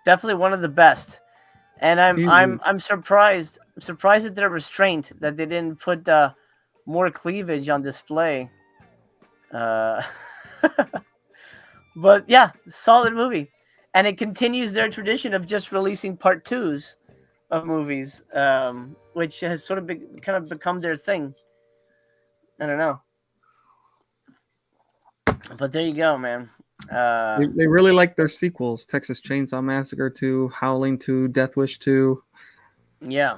Speaker 3: Definitely one of the best. And I'm surprised at their restraint that they didn't put more cleavage on display. But yeah, solid movie. And it continues their tradition of just releasing part 2s of movies, which has sort of kind of become their thing. I don't know. But there you go, man.
Speaker 4: They really like their sequels: Texas Chainsaw Massacre 2, Howling 2, Death Wish 2.
Speaker 3: Yeah.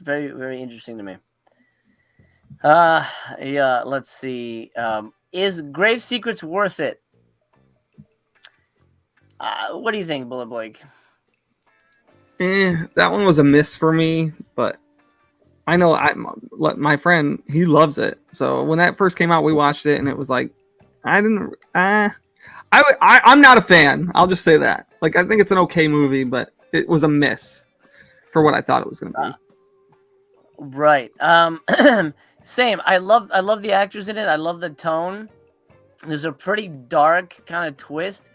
Speaker 3: Very, very interesting to me. Yeah, let's see. Is Grave Secrets worth it? What do you think, Bullet Blake?
Speaker 4: That one was a miss for me, but I know my friend, he loves it. So when that first came out, we watched it, and it was like, I'm not a fan. I'll just say that. Like, I think it's an okay movie, but it was a miss for what I thought it was going to be.
Speaker 3: Right. Same. I love the actors in it. I love the tone. There's a pretty dark kind of twist.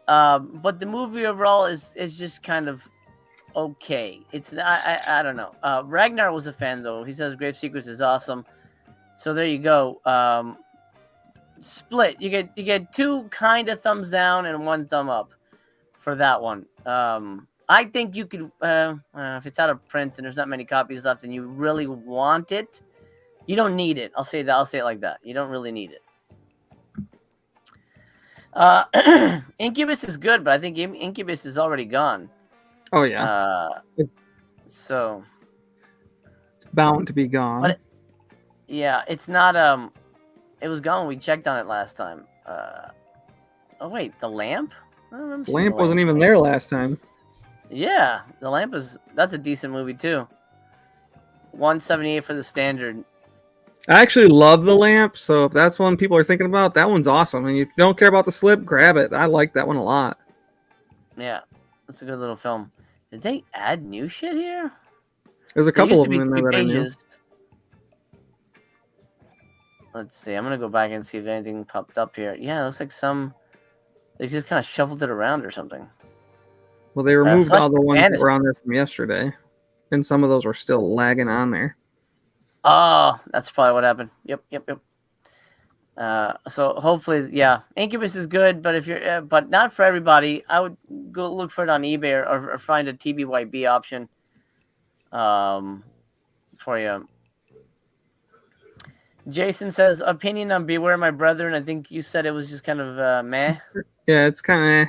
Speaker 3: But the movie overall is just kind of okay. It's I don't know. Ragnar was a fan though. He says Grave Secrets is awesome. So there you go. Split. You get 2 kind of thumbs down and 1 thumb up for that one. I think you could if it's out of print and there's not many copies left and you really want it, you don't need it. I'll say that. I'll say it like that. You don't really need it. Incubus is good, but I think Incubus is already gone.
Speaker 4: Oh yeah.
Speaker 3: So
Speaker 4: it's bound to be gone.
Speaker 3: But yeah, it's not. It was gone. We checked on it last time. Oh wait, the lamp. I don't remember
Speaker 4: the lamp wasn't even there last time.
Speaker 3: Yeah, the lamp that's a decent movie too. 178 for the standard.
Speaker 4: I actually love the lamp, so if that's one people are thinking about, that one's awesome. And if you don't care about the slip, grab it. I like that one a lot.
Speaker 3: Yeah, it's a good little film. Did they add new shit here?
Speaker 4: There's a couple of them in there that I knew.
Speaker 3: Let's see. I'm gonna go back and see if anything popped up here. Yeah, it looks like they just kind of shuffled it around or something.
Speaker 4: Well, they removed all the ones that were on there from yesterday, and some of those were still lagging on there.
Speaker 3: Oh, that's probably what happened. Yep. So hopefully, yeah, Incubus is good, but if you're, but not for everybody. I would go look for it on eBay or find a TBYB option. for you. Jason says opinion on Beware My Brother, and I think you said it was just kind of meh.
Speaker 4: Yeah, it's kind of.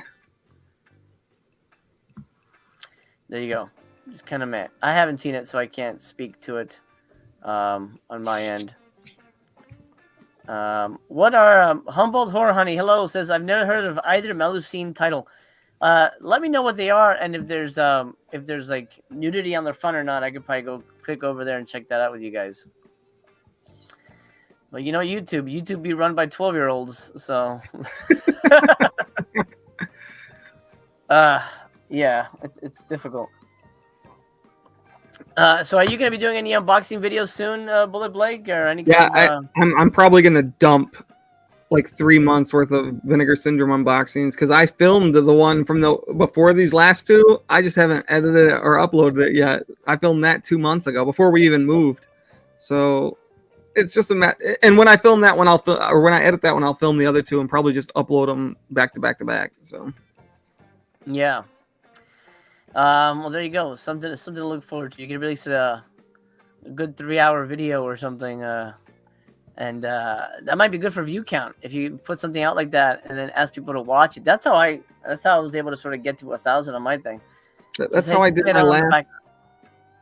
Speaker 3: There you go. Just kind of meh. I haven't seen it, so I can't speak to it on my end. What are Humboldt Horror Honey? Hello says I've never heard of either Melusine title. Let me know what they are, and if there's like nudity on the front or not, I could probably go click over there and check that out with you guys. Well, you know, YouTube be run by 12-year-olds, so yeah, it's difficult. So are you gonna be doing any unboxing videos soon, Bullet Blake, or any?
Speaker 4: I'm probably gonna dump like 3 months worth of Vinegar Syndrome unboxings because I filmed the one from before these last two. I just haven't edited it or uploaded it yet. I filmed that 2 months ago before we even moved. So it's just and when I film that one, when I edit that one, I'll film the other two and probably just upload them back to back to back. So
Speaker 3: yeah. Well, there you go. Something to look forward to. You can release a good 3-hour video or something. And that might be good for view count if you put something out like that and then ask people to watch it. That's how I was able to sort of get to 1,000 on my thing.
Speaker 4: That's how I did my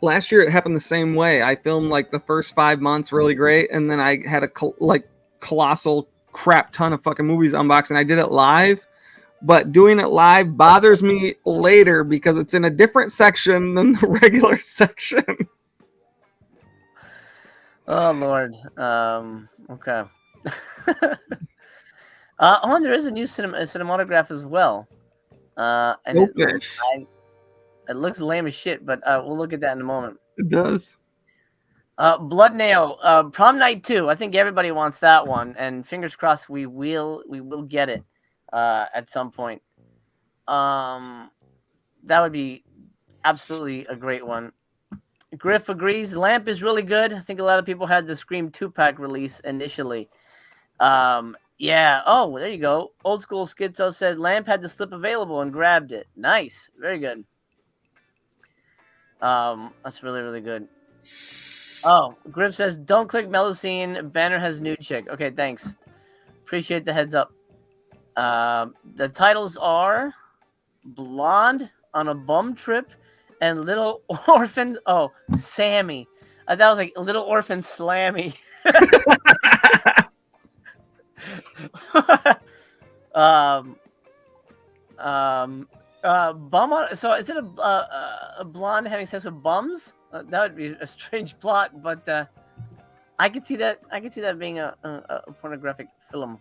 Speaker 4: last year. It happened the same way. I filmed like the first 5 months really great, and then I had a colossal crap ton of fucking movies unboxed, and I did it live. But doing it live bothers me later because it's in a different section than the regular section.
Speaker 3: Oh Lord. Okay. Oh, there is a new cinematograph as well. And it looks lame as shit, but we'll look at that in a moment.
Speaker 4: It does.
Speaker 3: Blood Nail, Prom Night 2. I think everybody wants that one, and fingers crossed we will get it at some point. That would be absolutely a great one. Griff agrees. Lamp is really good. I think a lot of people had the Scream 2-pack release initially. Yeah. Oh, there you go. Old School Schizo said Lamp had the slip available and grabbed it. Nice. Very good. That's really, really good. Oh, Griff says, don't click Melusine. Banner has nude chick. Okay, thanks. Appreciate the heads up. The titles are Blonde on a Bum Trip and Little Orphan. Oh, Sammy. That was like Little Orphan Slammy. Bum on. So is it a blonde having sex with bums? That would be a strange plot, but I could see that. I could see that being a pornographic film.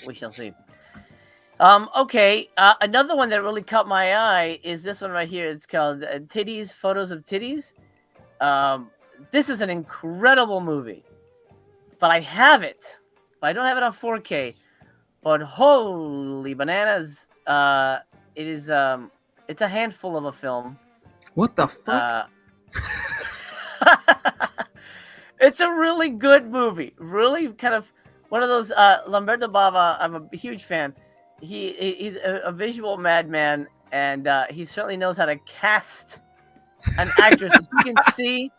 Speaker 3: We shall see. Okay. Another one that really caught my eye is this one right here. It's called Titties, Photos of Titties. This is an incredible movie, but I have it. I don't have it on 4K. But holy bananas! It is it's a handful of a film.
Speaker 4: What the fuck?
Speaker 3: It's a really good movie. Really kind of one of those. Lamberto Bava, I'm a huge fan. He's a visual madman, and he certainly knows how to cast an actress. As you can see,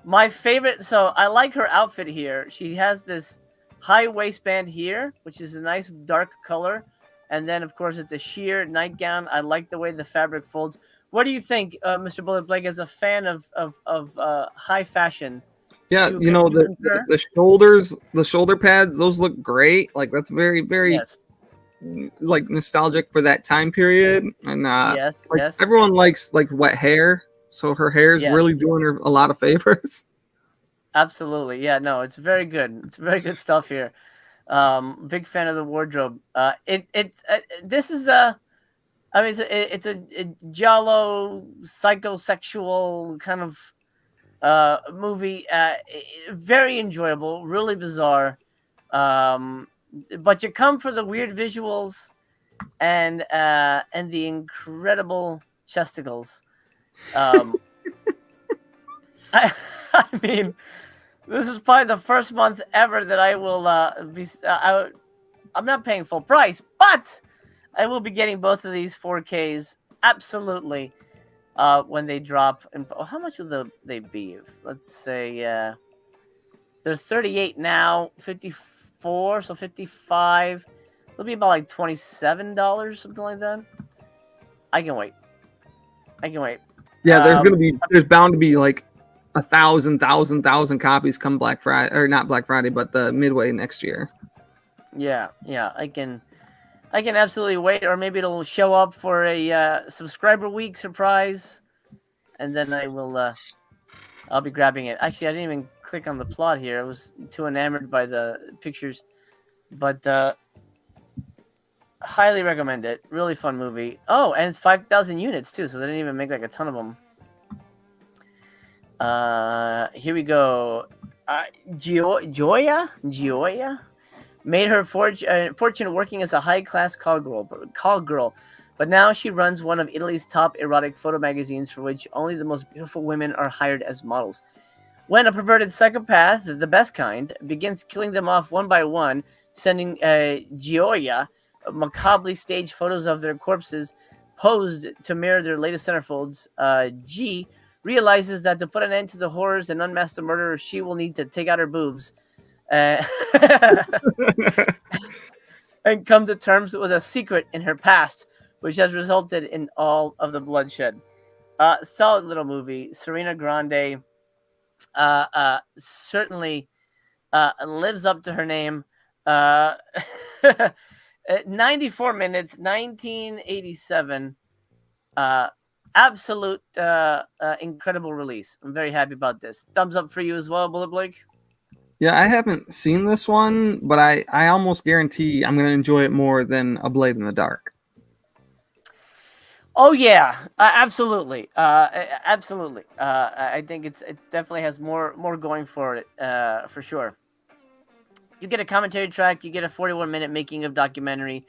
Speaker 3: my favorite. So I like her outfit here. She has this high waistband here, which is a nice dark color, and then of course it's a sheer nightgown. I like the way the fabric folds. What do you think, Mr. Bullet Blake, as a fan of high fashion?
Speaker 4: Yeah, you know the shoulders, the shoulder pads, those look great. Like that's very, very
Speaker 3: yes.
Speaker 4: Like nostalgic for that time period. And
Speaker 3: yes,
Speaker 4: like,
Speaker 3: yes.
Speaker 4: Everyone likes like wet hair, so her hair is really doing her a lot of favors.
Speaker 3: Absolutely, yeah. No, it's very good. It's very good stuff here. Big fan of the wardrobe. This is I mean, it's a giallo, psychosexual kind of movie. Very enjoyable, really bizarre. But you come for the weird visuals and the incredible chesticles. I mean, this is probably the first month ever that I will be. I'm not paying full price, but I will be getting both of these 4Ks. Absolutely. when they drop. And how much will they be? Let's say they're 38 now, 54, so 55. It'll be about like $27, something like that. I can wait.
Speaker 4: Yeah, there's bound to be like 1,000 copies come Black Friday, or not Black Friday, but the midway next year.
Speaker 3: Yeah, I can absolutely wait, or maybe it'll show up for a subscriber week surprise, and then I'll be grabbing it. Actually, I didn't even click on the plot here. I was too enamored by the pictures, but highly recommend it. Really fun movie. Oh, and it's 5,000 units too, so they didn't even make like a ton of them. Here we go. Gioia made her fortune working as a high-class call girl, but now she runs one of Italy's top erotic photo magazines, for which only the most beautiful women are hired as models. When a perverted psychopath, the best kind, begins killing them off one by one, sending Gioia macabrely staged photos of their corpses posed to mirror their latest centerfolds, G realizes that to put an end to the horrors and unmask the murderer, she will need to take out her boobs. And comes to terms with a secret in her past, which has resulted in all of the bloodshed. Solid little movie. Serena Grande certainly lives up to her name. 94 minutes, 1987. Absolute incredible release. I'm very happy about this. Thumbs up for you as well, Bullet Blake.
Speaker 4: Yeah, I haven't seen this one, but I almost guarantee I'm going to enjoy it more than A Blade in the Dark.
Speaker 3: Oh yeah, absolutely, absolutely. I think it definitely has more going for it, for sure. You get a commentary track, you get a 41-minute making of documentary,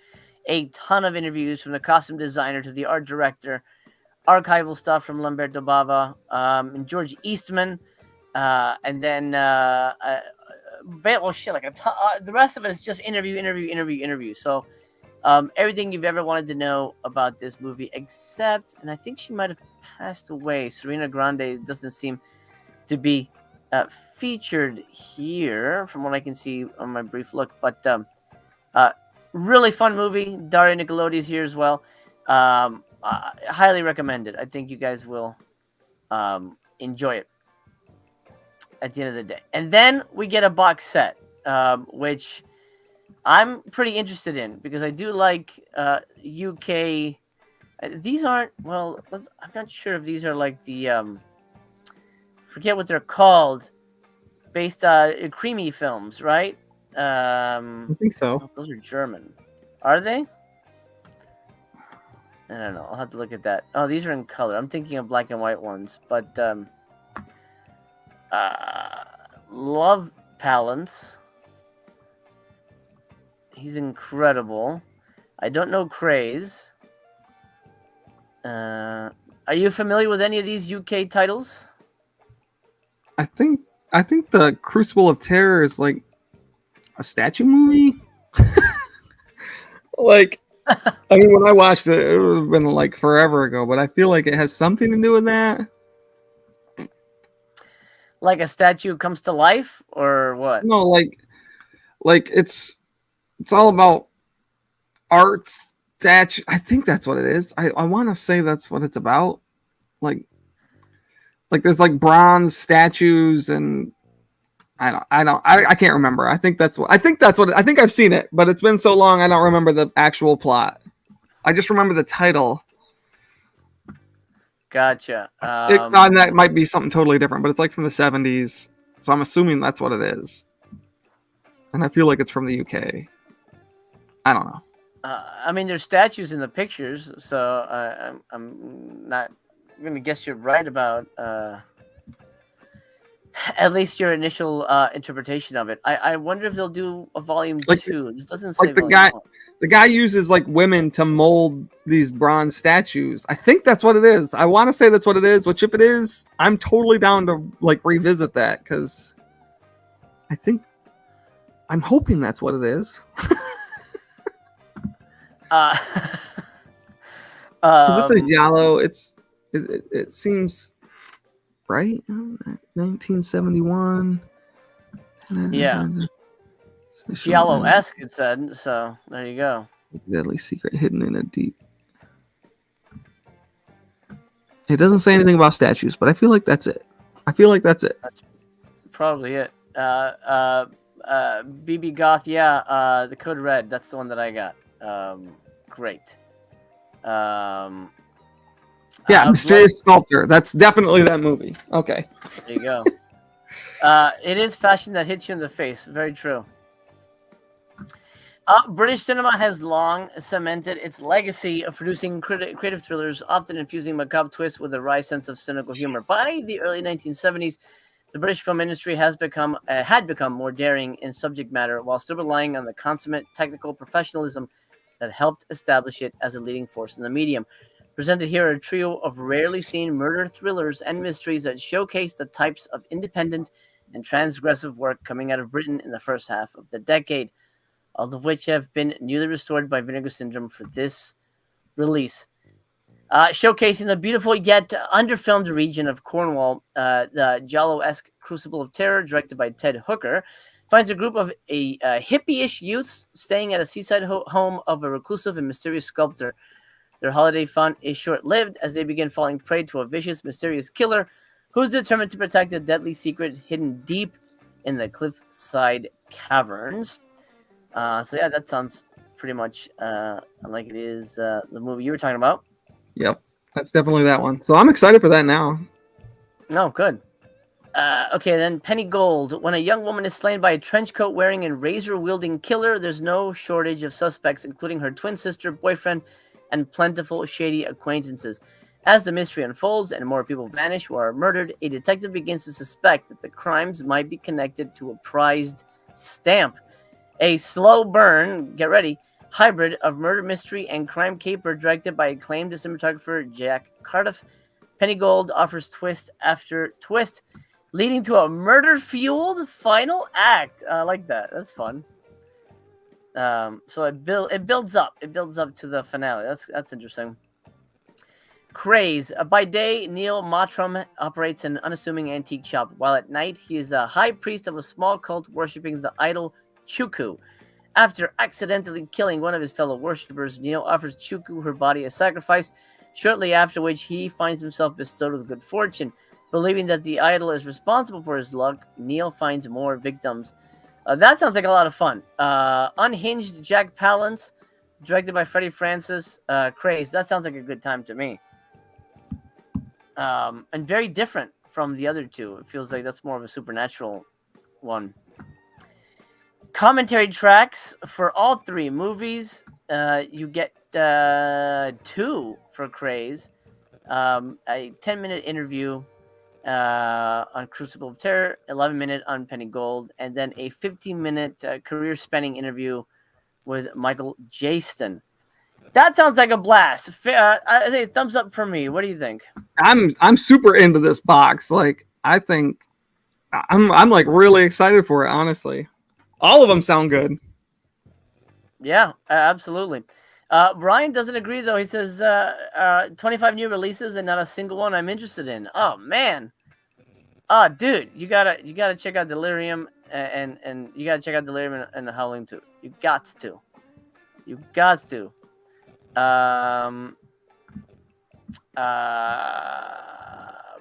Speaker 3: a ton of interviews from the costume designer to the art director, archival stuff from Lamberto Bava, and George Eastman, and then the rest of it is just interview. So everything you've ever wanted to know about this movie, except, and I think she might have passed away. Serena Grande doesn't seem to be featured here, from what I can see on my brief look. But really fun movie. Daria Nicolodi is here as well. Highly recommended. I think you guys will enjoy it at the end of the day. And then we get a box set, which I'm pretty interested in, because I do like UK. These aren't, well, I'm not sure if these are like the forget what they're called, based creamy films, right?
Speaker 4: I think so.
Speaker 3: Oh, those are German. Are they? I don't know. I'll have to look at that. Oh, these are in color. I'm thinking of black and white ones, but Love Palance. He's incredible. I don't know Craze. Are you familiar with any of these UK titles?
Speaker 4: I think the Crucible of Terror is like a statue movie. Like, I mean, when I watched it, it would have been like forever ago, but I feel like it has something to do with that.
Speaker 3: Like a statue comes to life, or what?
Speaker 4: No, like it's all about art statue. I think that's what it is. I want to say that's what it's about. Like there's like bronze statues, and I can't remember. I think that's what I think I've seen it, but it's been so long I don't remember the actual plot. I just remember the title.
Speaker 3: Gotcha.
Speaker 4: And that might be something totally different, but it's like from the 70s, so I'm assuming that's what it is. And I feel like it's from the UK. I don't know.
Speaker 3: I mean, there's statues in the pictures, so I'm not going to guess you're right about at least your initial interpretation of it. I wonder if they'll do a volume 2. This doesn't say
Speaker 4: like
Speaker 3: volume 1.
Speaker 4: The guy uses like women to mold these bronze statues. I think that's what it is. I want to say that's what it is, which if it is, I'm totally down to like revisit that, because I'm hoping that's what it is. It's a giallo. It's It seems right. 1971.
Speaker 3: Yeah. Giallo-esque, it said. So there you go.
Speaker 4: Deadly secret hidden in a deep. It doesn't say anything about statues, but I feel like that's it.
Speaker 3: That's probably it. BB Goth, yeah. The Code Red. That's the one that I got. Great.
Speaker 4: Yeah, Mysterious Sculptor. That's definitely that movie. Okay.
Speaker 3: There you go. It is fashion that hits you in the face. Very true. British cinema has long cemented its legacy of producing creative thrillers, often infusing macabre twists with a wry sense of cynical humor. By the early 1970s, the British film industry had become more daring in subject matter, while still relying on the consummate technical professionalism that helped establish it as a leading force in the medium. Presented here are a trio of rarely seen murder thrillers and mysteries that showcase the types of independent and transgressive work coming out of Britain in the first half of the decade, all of which have been newly restored by Vinegar Syndrome for this release. Showcasing the beautiful yet underfilmed region of Cornwall, the Giallo-esque Crucible of Terror, directed by Ted Hooker, finds a group of hippie-ish youths staying at a seaside home of a reclusive and mysterious sculptor. Their holiday fun is short-lived as they begin falling prey to a vicious, mysterious killer who's determined to protect a deadly secret hidden deep in the cliffside caverns. So yeah, that sounds pretty much like it is the movie you were talking about.
Speaker 4: Yep, that's definitely that one. So I'm excited for that now.
Speaker 3: No, good. Okay, then Penny Gold. When a young woman is slain by a trench coat wearing and razor wielding killer, there's no shortage of suspects, including her twin sister, boyfriend, and plentiful shady acquaintances. As the mystery unfolds and more people vanish who are murdered, a detective begins to suspect that the crimes might be connected to a prized stamp. A slow burn, get ready, hybrid of murder mystery and crime caper directed by acclaimed cinematographer Jack Cardiff. Penny Gold offers twist after twist, leading to a murder-fueled final act. I like that. That's fun. So it builds up. It builds up to the finale. That's interesting. Craze. By day, Neil Mottram operates an unassuming antique shop, while at night he is the high priest of a small cult worshipping the idol Chuku. After accidentally killing one of his fellow worshippers, Neil offers Chuku her body as sacrifice, shortly after which he finds himself bestowed with good fortune. Believing that the idol is responsible for his luck, Neil finds more victims. That sounds like a lot of fun. Unhinged Jack Palance, directed by Freddie Francis. Craze. That sounds like a good time to me. And very different from the other two. It feels like that's more of a supernatural one. Commentary tracks for all three movies. You get 2 for Craze. A 10-minute interview on Crucible of Terror, 11-minute on Penny Gold, and then a 15-minute career-spanning interview with Michael Jaston. That sounds like a blast. I say thumbs up for me. What do you think?
Speaker 4: I'm super into this box. Like, I think I'm like really excited for it, honestly. All of them sound good.
Speaker 3: Yeah, absolutely. Brian doesn't agree though. He says 25 new releases and not a single one I'm interested in. Oh man. Oh dude, you gotta check out Delirium and you gotta check out Delirium and The Howling 2. You got to.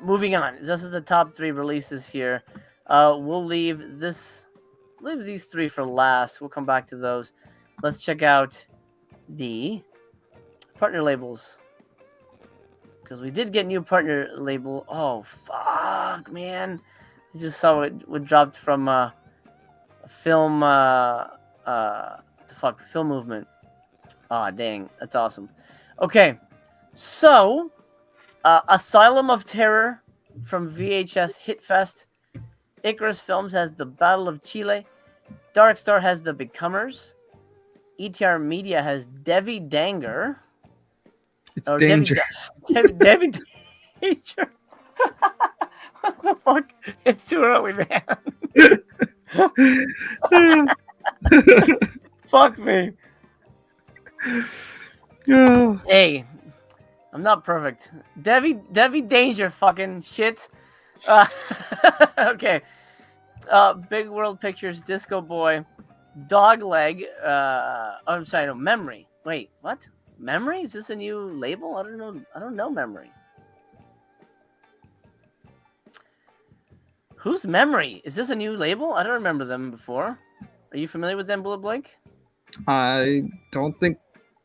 Speaker 3: Moving on. This is the top 3 releases here. We'll leave these 3 for last. We'll come back to those. Let's check out the partner labels, because we did get new partner label. Oh fuck, man! I just saw it dropped from a film. Film Movement. Ah, dang, that's awesome. Okay, so Asylum of Terror from VHS Hitfest. Icarus Films has The Battle of Chile. Dark Star has The Becomers. ETR Media has Devi Danger.
Speaker 4: It's Danger.
Speaker 3: Devi Danger. What the fuck? It's too early, man. Fuck me.
Speaker 4: Yeah.
Speaker 3: Hey, I'm not perfect. Debbie Danger fucking shit. Uh, okay. Big World Pictures, Disco Boy, Dogleg. I'm sorry, no, Memory. Wait, what? Memory? Is this a new label? I don't know. I don't know Memory. Who's Memory? Is this a new label? I don't remember them before. Are you familiar with them, Bullet Blake?
Speaker 4: I don't think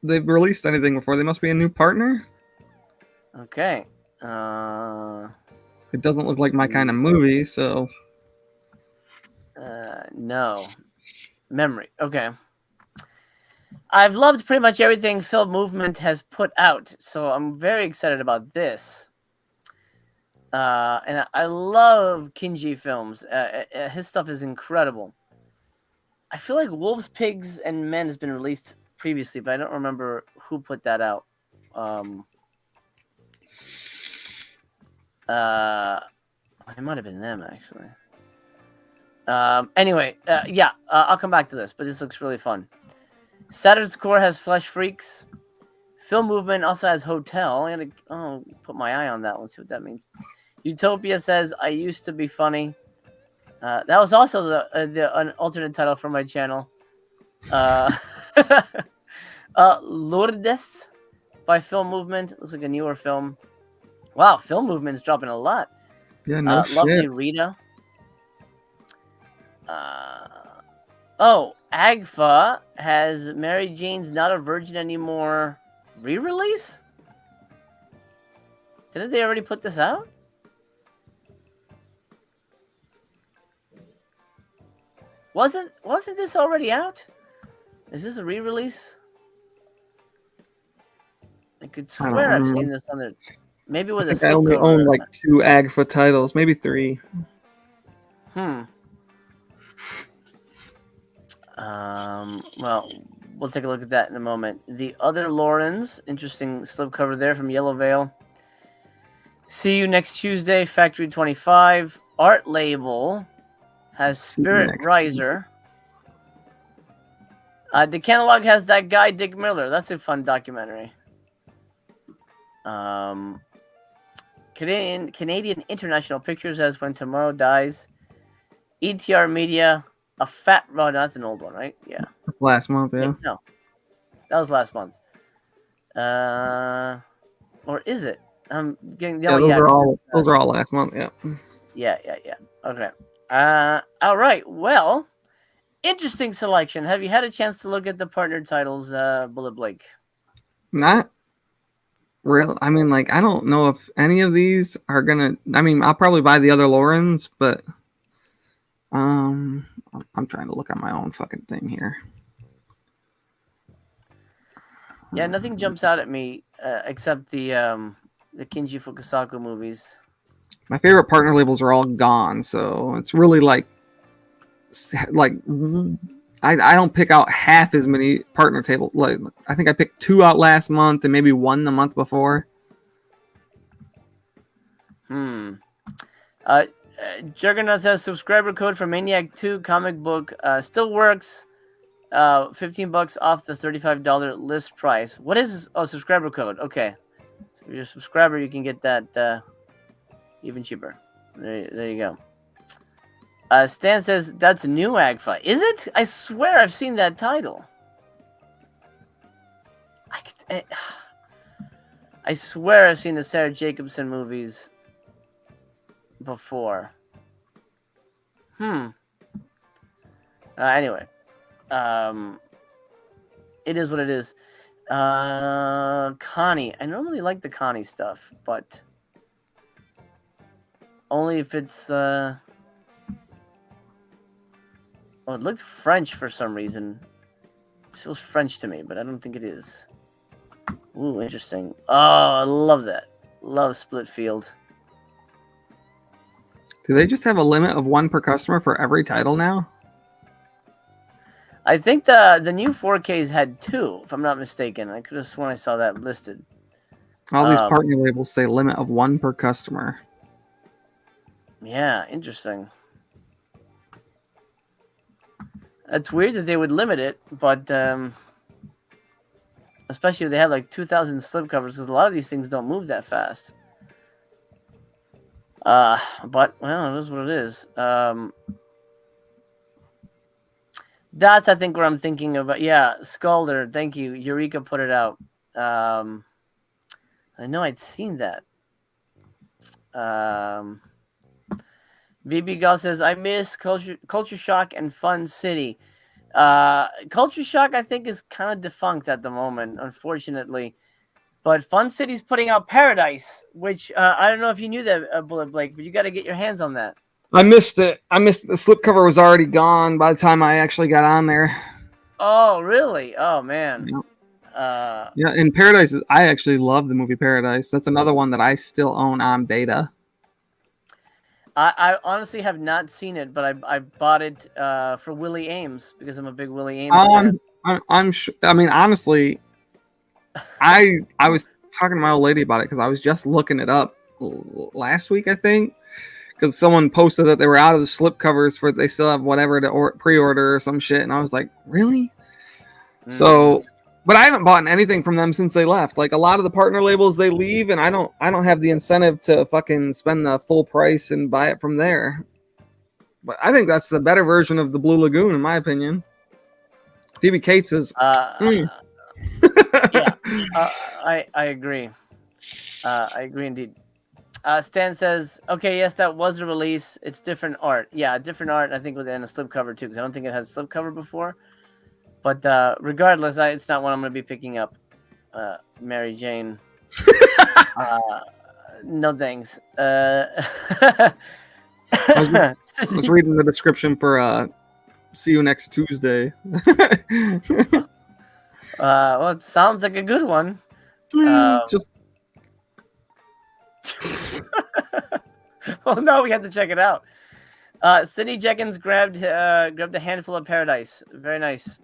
Speaker 4: they've released anything before. They must be a new partner.
Speaker 3: Okay.
Speaker 4: It doesn't look like my kind of movie, so.
Speaker 3: No. Memory. Okay. I've loved pretty much everything Film Movement has put out, so I'm very excited about this. And I love Kinji films. His stuff is incredible. I feel like Wolves, Pigs, and Men has been released previously, but I don't remember who put that out. It might have been them, actually. Anyway, I'll come back to this, but this looks really fun. Saturn's Core has Flesh Freaks. Film Movement also has Hotel. I'm gonna put my eye on that one, see what that means. Utopia says, I used to be funny. That was also an alternate title for my channel. Lourdes by Film Movement. Looks like a newer film. Wow, Film Movement is dropping a lot.
Speaker 4: Yeah, no shit.
Speaker 3: Lovely Rita. Agfa has Mary Jane's Not a Virgin Anymore re-release? Didn't they already put this out? Wasn't this already out? Is this a re-release? I could swear I've seen this on there. Maybe with
Speaker 4: I only own like 2 Agfa titles, maybe 3.
Speaker 3: Well, we'll take a look at that in a moment. The Other Laurens, interesting slipcover there from Yellow Veil. See You Next Tuesday, Factory 25. Art Label has Spirit Riser. The catalog has That Guy, Dick Miller. That's a fun documentary. Canadian International Pictures has When Tomorrow Dies. ETR Media, A Fat... Oh, no, that's an old one, right? Yeah.
Speaker 4: Last month, yeah.
Speaker 3: No. That was last month. Or is it? I'm getting...
Speaker 4: those are all last month, yeah.
Speaker 3: Yeah. Okay. All right. Well, interesting selection. Have you had a chance to look at the partner titles, Bullet Blake?
Speaker 4: Not real. I mean, like, I don't know if any of these are gonna. I mean, I'll probably buy the Other Laurens, but I'm trying to look at my own fucking thing here.
Speaker 3: Yeah, nothing jumps out at me except the Kinji Fukasaku movies.
Speaker 4: My favorite partner labels are all gone, so it's really like I don't pick out half as many partner tables. Like, I think I picked 2 out last month and maybe 1 the month before.
Speaker 3: Juggernaut says subscriber code for Maniac 2 comic book still works. $15 off the $35 list price. What is subscriber code? Okay, so if you're a subscriber, you can get that even cheaper. There you go. Stan says that's new Agfa. Is it? I swear I've seen that title. I swear I've seen the Sarah Jacobson movies before. Anyway. It is what it is. Connie. I normally like the Connie stuff, but only if it's it looks French for some reason. It feels French to me, but I don't think it is. Ooh, interesting. Oh, I love that. Love Split Field.
Speaker 4: Do they just have a limit of 1 per customer for every title now?
Speaker 3: I think the new 4Ks had 2, if I'm not mistaken. I could have sworn I saw that listed.
Speaker 4: All these partner labels say limit of 1 per customer.
Speaker 3: Yeah, interesting. It's weird that they would limit it, but especially if they have like 2,000 slipcovers, because a lot of these things don't move that fast. But well, it is what it is. That's I think where I'm thinking about. Yeah, Scalder, thank you. Eureka put it out. I know I'd seen that. VB Gal says I miss Culture Shock and Fun City. Culture Shock I think is kind of defunct at the moment, unfortunately. But Fun City's putting out Paradise, which I don't know if you knew that, Bullet Blake, but you got to get your hands on that.
Speaker 4: I missed it. The slipcover was already gone by the time I actually got on there.
Speaker 3: Oh, really? Oh, man.
Speaker 4: Yeah, and Paradise I actually love the movie Paradise. That's another one that I still own on beta.
Speaker 3: I honestly have not seen it, but I bought it for Willie Ames because I'm a big Willie Ames fan.
Speaker 4: I'm sure. I mean, honestly, I was talking to my old lady about it because I was just looking it up last week, I think, because someone posted that they were out of the slipcovers for they still have whatever to pre-order or some shit, and I was like, really? So, but I haven't bought anything from them since they left. Like a lot of the partner labels, they leave, and I don't have the incentive to fucking spend the full price and buy it from there. But I think that's the better version of the Blue Lagoon, in my opinion. PB Cates is.
Speaker 3: Yeah, I agree. I agree indeed. Stan says, okay, yes, that was a release. It's different art. Yeah, different art, I think, within a slipcover, too, because I don't think it had slipcover before. But regardless, it's not one I'm going to be picking up. Mary Jane. No thanks.
Speaker 4: I was reading the description for See You Next Tuesday.
Speaker 3: Well, it sounds like a good one.
Speaker 4: Just...
Speaker 3: Well, no, we have to check it out. Sidney Jenkins grabbed a handful of Paradise. Very nice.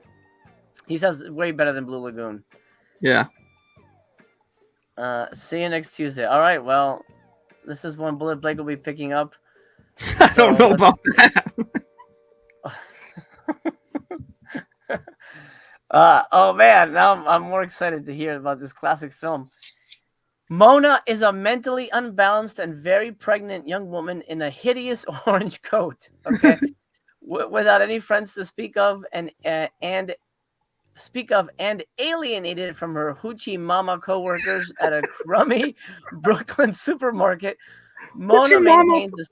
Speaker 3: He says way better than Blue Lagoon.
Speaker 4: Yeah.
Speaker 3: See you next Tuesday. All right. Well, this is one Bullet Blake will be picking up.
Speaker 4: I don't know about that.
Speaker 3: Oh man, now I'm more excited to hear about this classic film. Mona is a mentally unbalanced and very pregnant young woman in a hideous orange coat. Okay, without any friends to speak of, and alienated from her hoochie mama coworkers at a crummy Brooklyn supermarket. Mona maintains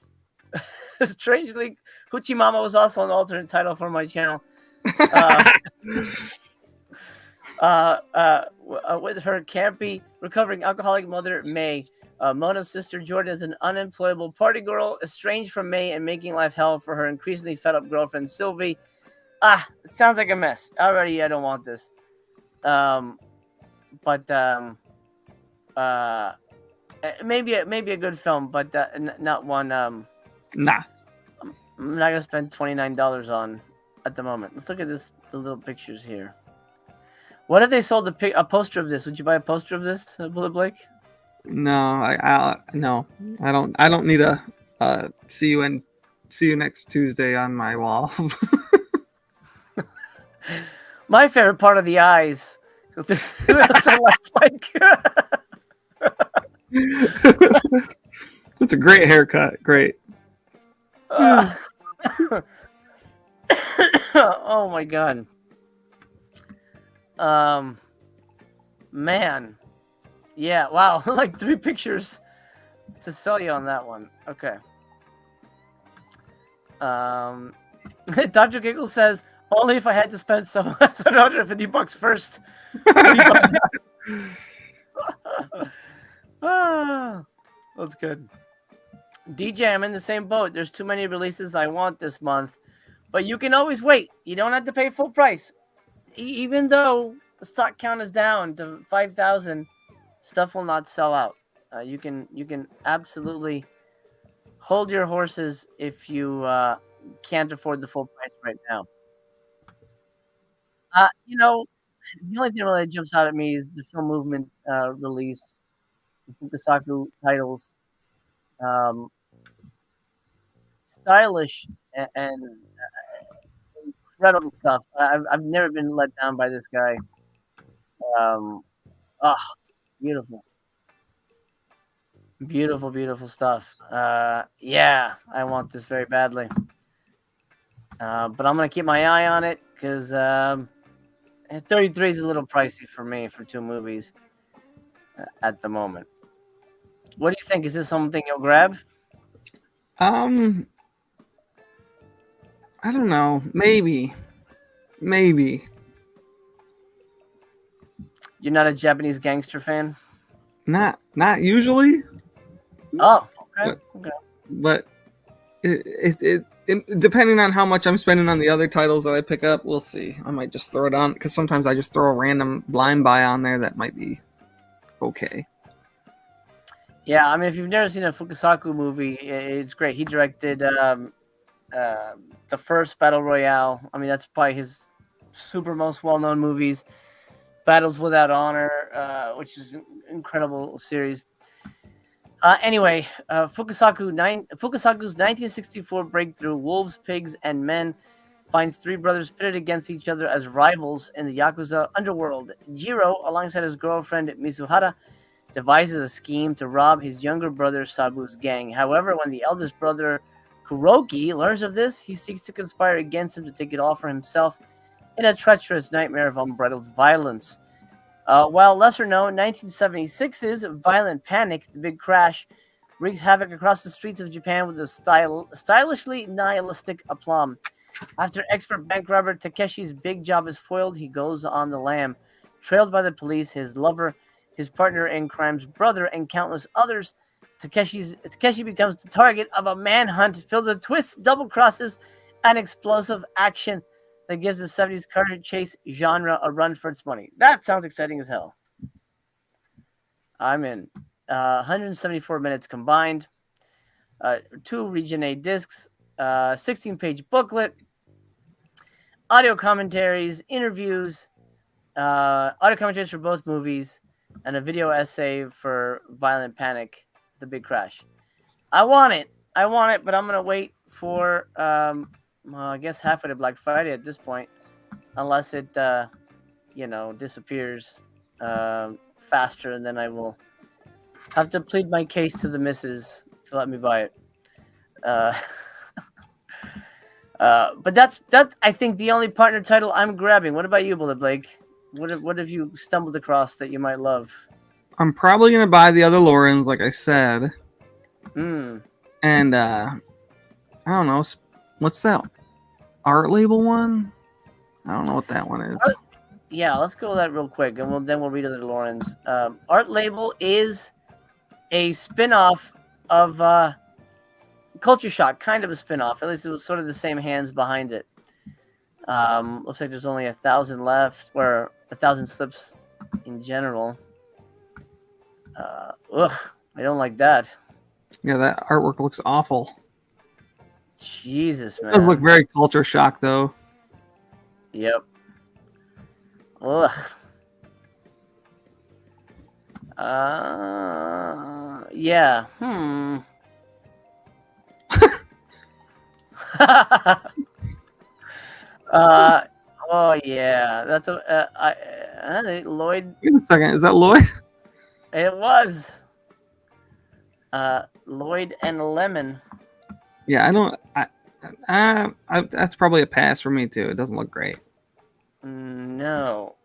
Speaker 3: a strangely. Hoochie Mama was also an alternate title for my channel. With her campy, recovering alcoholic mother, May. Mona's sister, Jordan, is an unemployable party girl, estranged from May and making life hell for her increasingly fed-up girlfriend, Sylvie. It sounds like a mess. Already, I don't want this. Maybe a good film, but not one.
Speaker 4: Nah.
Speaker 3: I'm not gonna spend $29 on at the moment. Let's look at the little pictures here. What if they sold a poster of this? Would you buy a poster of this, Bullet Blake?
Speaker 4: No, no. I don't need a see you next Tuesday on my wall.
Speaker 3: My favorite part of the eyes. That's like.
Speaker 4: It's a great haircut. Great.
Speaker 3: Oh my god. Man. Yeah, wow. Like 3 pictures to sell you on that one. Okay. Dr. Giggle says, only if I had to spend $750 first. That's good. DJ, I'm in the same boat. There's too many releases I want this month. But you can always wait. You don't have to pay full price. Even though the stock count is down to 5,000, stuff will not sell out. You can absolutely hold your horses if you can't afford the full price right now. The only thing really that jumps out at me is the Film Movement release, the Saku titles. Stylish and incredible stuff. I've never been let down by this guy. Um, oh, beautiful, beautiful, beautiful stuff. Yeah, I want this very badly. But I'm gonna keep my eye on it because 33 is a little pricey for me for two movies at the moment. What do you think? Is this something you'll grab?
Speaker 4: Um, I don't know. Maybe
Speaker 3: You're not a Japanese gangster fan?
Speaker 4: not usually,
Speaker 3: Oh, okay,
Speaker 4: but
Speaker 3: okay.
Speaker 4: but it depending on how much I'm spending on the other titles that I pick up, we'll see. I might just throw it on because sometimes I just throw a random blind buy on there that might be okay.
Speaker 3: Yeah, I mean, if you've never seen a Fukasaku movie, it's great. He directed the first Battle Royale. I mean, that's probably his super most well-known movies. Battles Without Honor, which is an incredible series. Anyway, Fukasaku's 1964 breakthrough, Wolves, Pigs, and Men, finds three brothers pitted against each other as rivals in the Yakuza underworld. Jiro, alongside his girlfriend Mizuhara, devises a scheme to rob his younger brother Sabu's gang. However, when the eldest brother Kuroki learns of this, he seeks to conspire against him to take it all for himself in a treacherous nightmare of unbridled violence. While lesser known, 1976's Violent Panic, The Big Crash, wreaks havoc across the streets of Japan with a stylishly nihilistic aplomb. After expert bank robber Takeshi's big job is foiled, he goes on the lam. Trailed by the police, his lover, his partner in crime's brother, and countless others, Takeshi becomes the target of a manhunt filled with twists, double crosses, and explosive action that gives the 70s car chase genre a run for its money. That sounds exciting as hell. I'm in. 174 minutes combined, 2 Region A discs, 16-page booklet, audio commentaries, interviews, audio commentaries for both movies, and a video essay for Violent Panic, The Big Crash. I want it, but I'm going to wait for I guess halfway to Black Friday at this point, unless it, disappears faster, and then I will have to plead my case to the missus to let me buy it. But that's I think the only partner title I'm grabbing. What about you, Bullet Blake? What have you stumbled across that you might love?
Speaker 4: I'm probably gonna buy the other Lorens, like I said. And I don't know, what's that art label one? I don't know what that one is.
Speaker 3: Yeah, let's go with that real quick, and then we'll read the Lawrence. Art label is a spin-off of Culture Shock, kind of a spin-off. At least it was sort of the same hands behind it. Looks like there's only 1,000 left, or 1,000 slips in general. I don't like that.
Speaker 4: Yeah, that artwork looks awful.
Speaker 3: Jesus, man.
Speaker 4: It does look very Culture Shock, though.
Speaker 3: Yep. Ugh. Yeah. Oh yeah. That's Lloyd.
Speaker 4: Wait a second, is that Lloyd?
Speaker 3: It was. Lloyd and Lemon.
Speaker 4: Yeah, I don't. That's probably a pass for me too. It doesn't look great.
Speaker 3: No.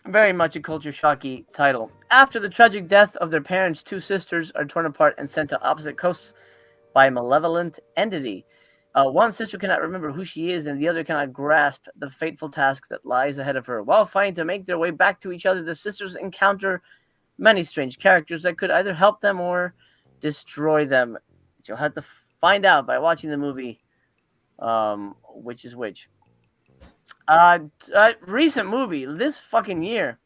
Speaker 3: Very much a culture shocky title. After the tragic death of their parents, two sisters are torn apart and sent to opposite coasts by a malevolent entity. One sister cannot remember who she is, and the other cannot grasp the fateful task that lies ahead of her. While fighting to make their way back to each other, the sisters encounter many strange characters that could either help them or destroy them. You'll have to find out by watching the movie, which is which. Recent movie this fucking year.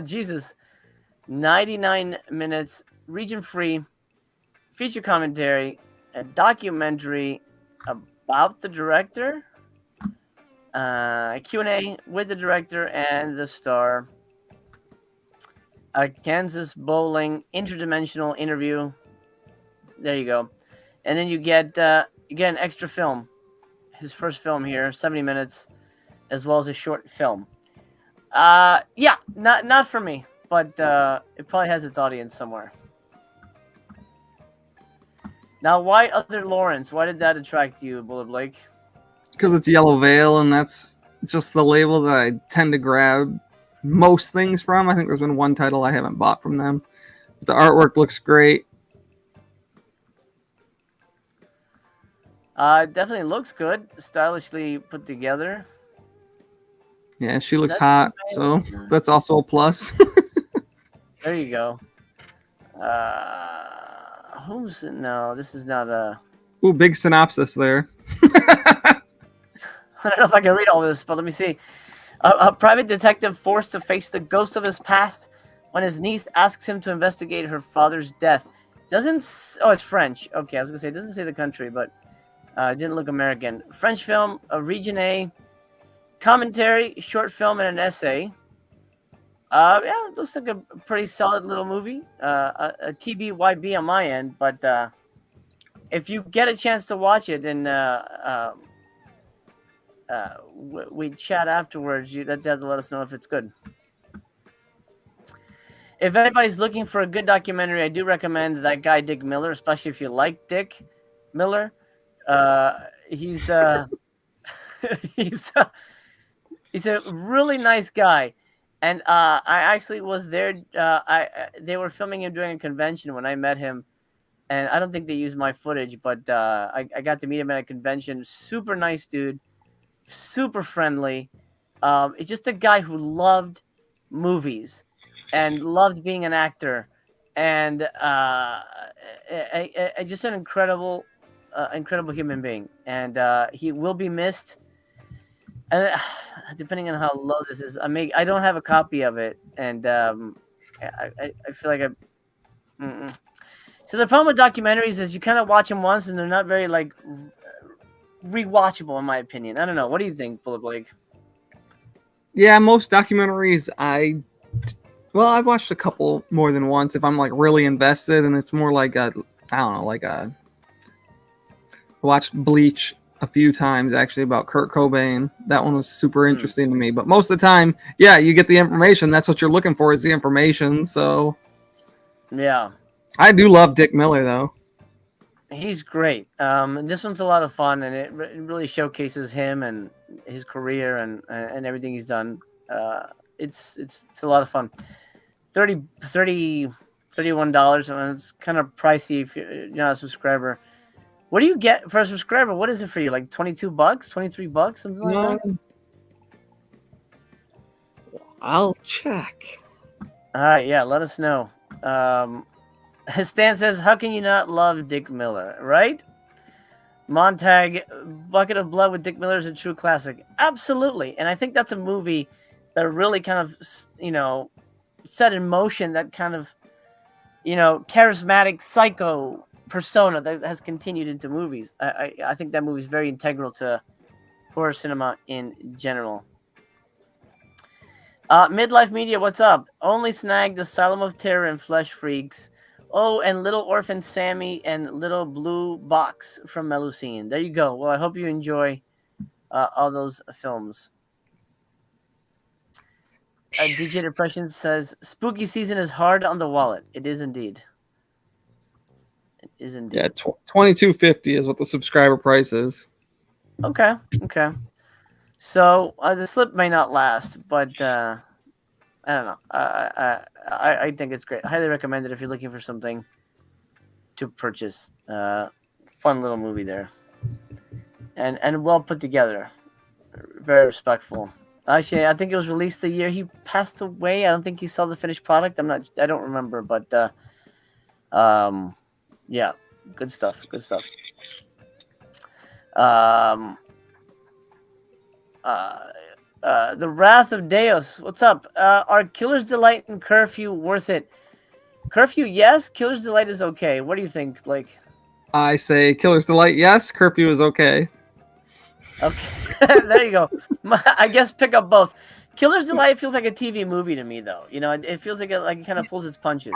Speaker 3: Jesus, 99 minutes, region free, feature commentary, a documentary about the director, Q&A with the director and the star, a Kansas bowling interdimensional interview. There you go, and then you get an extra film. his first film here, 70 minutes, as well as a short film. Yeah, not for me, but it probably has its audience somewhere. Now, why Other Lawrence? Why did that attract you, Bullet Blake?
Speaker 4: Because it's Yellow Veil, and that's just the label that I tend to grab most things from. I think there's been one title I haven't bought from them. But the artwork looks great.
Speaker 3: Definitely looks good, stylishly put together.
Speaker 4: Yeah, she looks hot, so that's also a plus.
Speaker 3: There you go. No, this is not a...
Speaker 4: Ooh, big synopsis there.
Speaker 3: I don't know if I can read all this, but let me see. A private detective forced to face the ghost of his past when his niece asks him to investigate her father's death. Oh, it's French. Okay, I was going to say, it doesn't say the country, but it didn't look American. French film, a Region A, commentary, short film, and an essay. Yeah, it looks like a pretty solid little movie. A TBYB on my end, but if you get a chance to watch it, and we chat afterwards, you'd have to let us know if it's good. If anybody's looking for a good documentary, I do recommend that guy Dick Miller, especially if you like Dick Miller. He's he's a really nice guy. And I actually was there. They were filming him during a convention when I met him, and I don't think they used my footage, but I got to meet him at a convention. Super nice dude, super friendly. It's just a guy who loved movies and loved being an actor, and just an incredible human being. And he will be missed. And depending on how low this is, I don't have a copy of it, and I feel like So the problem with documentaries is you kind of watch them once, and they're not very like rewatchable, in my opinion. I don't know. What do you think, Bullet Blake?
Speaker 4: Yeah, most documentaries I've watched a couple more than once if I'm like really invested, and it's more like I watched Bleach a few times actually about Kurt Cobain. That one was super interesting to me. But most of the time, yeah, you get the information. That's what you're looking for, is the information. So
Speaker 3: yeah,
Speaker 4: I do love Dick Miller though.
Speaker 3: He's great. This one's a lot of fun, and it really showcases him and his career and everything he's done. It's a lot of fun. $31. It's kind of pricey if you're not a subscriber. What do you get for a subscriber? What is it for you? Like $22, $23, something like that?
Speaker 4: I'll check.
Speaker 3: All right, yeah, let us know. Stan says, how can you not love Dick Miller, right? Montag, Bucket of Blood with Dick Miller is a true classic. Absolutely. And I think that's a movie that really kind of, set in motion that kind of, charismatic psycho persona that has continued into movies. I think that movie is very integral to horror cinema in general. Midlife Media, what's up? Only snagged Asylum of Terror and Flesh Freaks. Oh, and Little Orphan Sammy and Little Blue Box from Melusine. There you go. Well, I hope you enjoy all those films. DJ Depression says, spooky season is hard on the wallet. It is indeed. Yeah,
Speaker 4: $22.50 is what the subscriber price is.
Speaker 3: Okay. So the slip may not last, but I don't know. I think it's great. I highly recommend it if you're looking for something to purchase. Fun little movie there, and well put together. Very respectful. Actually, I think it was released the year he passed away. I don't think he saw the finished product. I don't remember, but yeah, good stuff. The Wrath of Deus. What's up? Are Killer's Delight and Curfew worth it? Curfew, yes. Killer's Delight is okay. What do you think, Blake?
Speaker 4: I say Killer's Delight, yes. Curfew is okay.
Speaker 3: Okay, there you go. I guess pick up both. Killer's Delight feels like a TV movie to me, though. It feels like it kind of pulls its punches.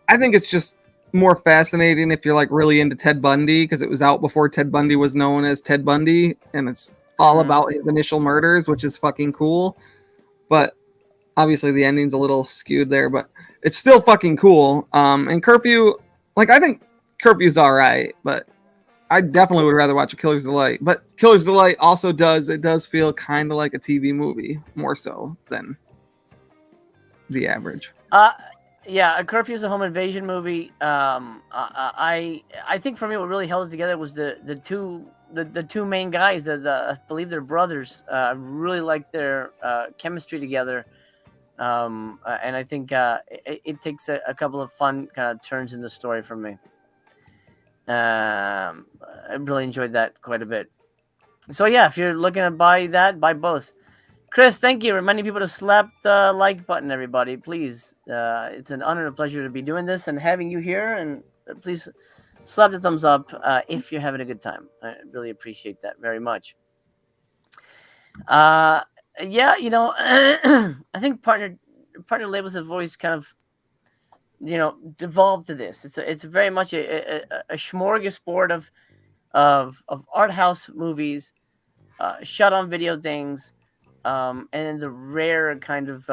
Speaker 4: I think it's just more fascinating if you're like really into Ted Bundy, because it was out before Ted Bundy was known as Ted Bundy, and it's all about his initial murders, which is fucking cool. But obviously the ending's a little skewed there, but it's still fucking cool. And Curfew, like, I think Curfew's all right, but I definitely would rather watch a Killer's Delight. But Killer's Delight also does feel kind of like a TV movie, more so than the average.
Speaker 3: Yeah, A Curfew's a home invasion movie. I think for me what really held it together was the two main guys. I believe they're brothers. I really liked their chemistry together. And I think it takes a couple of fun kind of turns in the story for me. I really enjoyed that quite a bit. So yeah, if you're looking to buy that, buy both. Chris, thank you. Reminding people to slap the like button, everybody, please. It's an honor and a pleasure to be doing this and having you here. And please slap the thumbs up if you're having a good time. I really appreciate that very much. Yeah, you know, I think partner labels have always kind of, you know, devolved to this. It's very much a smorgasbord of art house movies, shot on video things, and then the rare kind of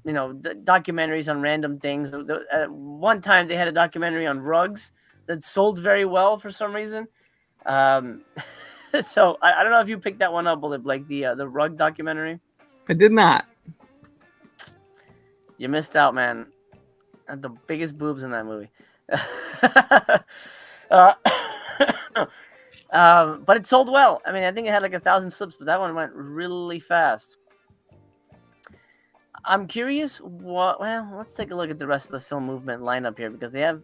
Speaker 3: you know, documentaries on random things. At one time they had a documentary on rugs that sold very well for some reason. So I don't know if you picked that one up, Bullet Blake, the rug documentary.
Speaker 4: I did not.
Speaker 3: You missed out, man. Had the biggest boobs in that movie. But it sold well. I mean, I think it had like 1,000 slips, but that one went really fast. I'm curious what. Well, let's take a look at the rest of the film movement lineup here, because they have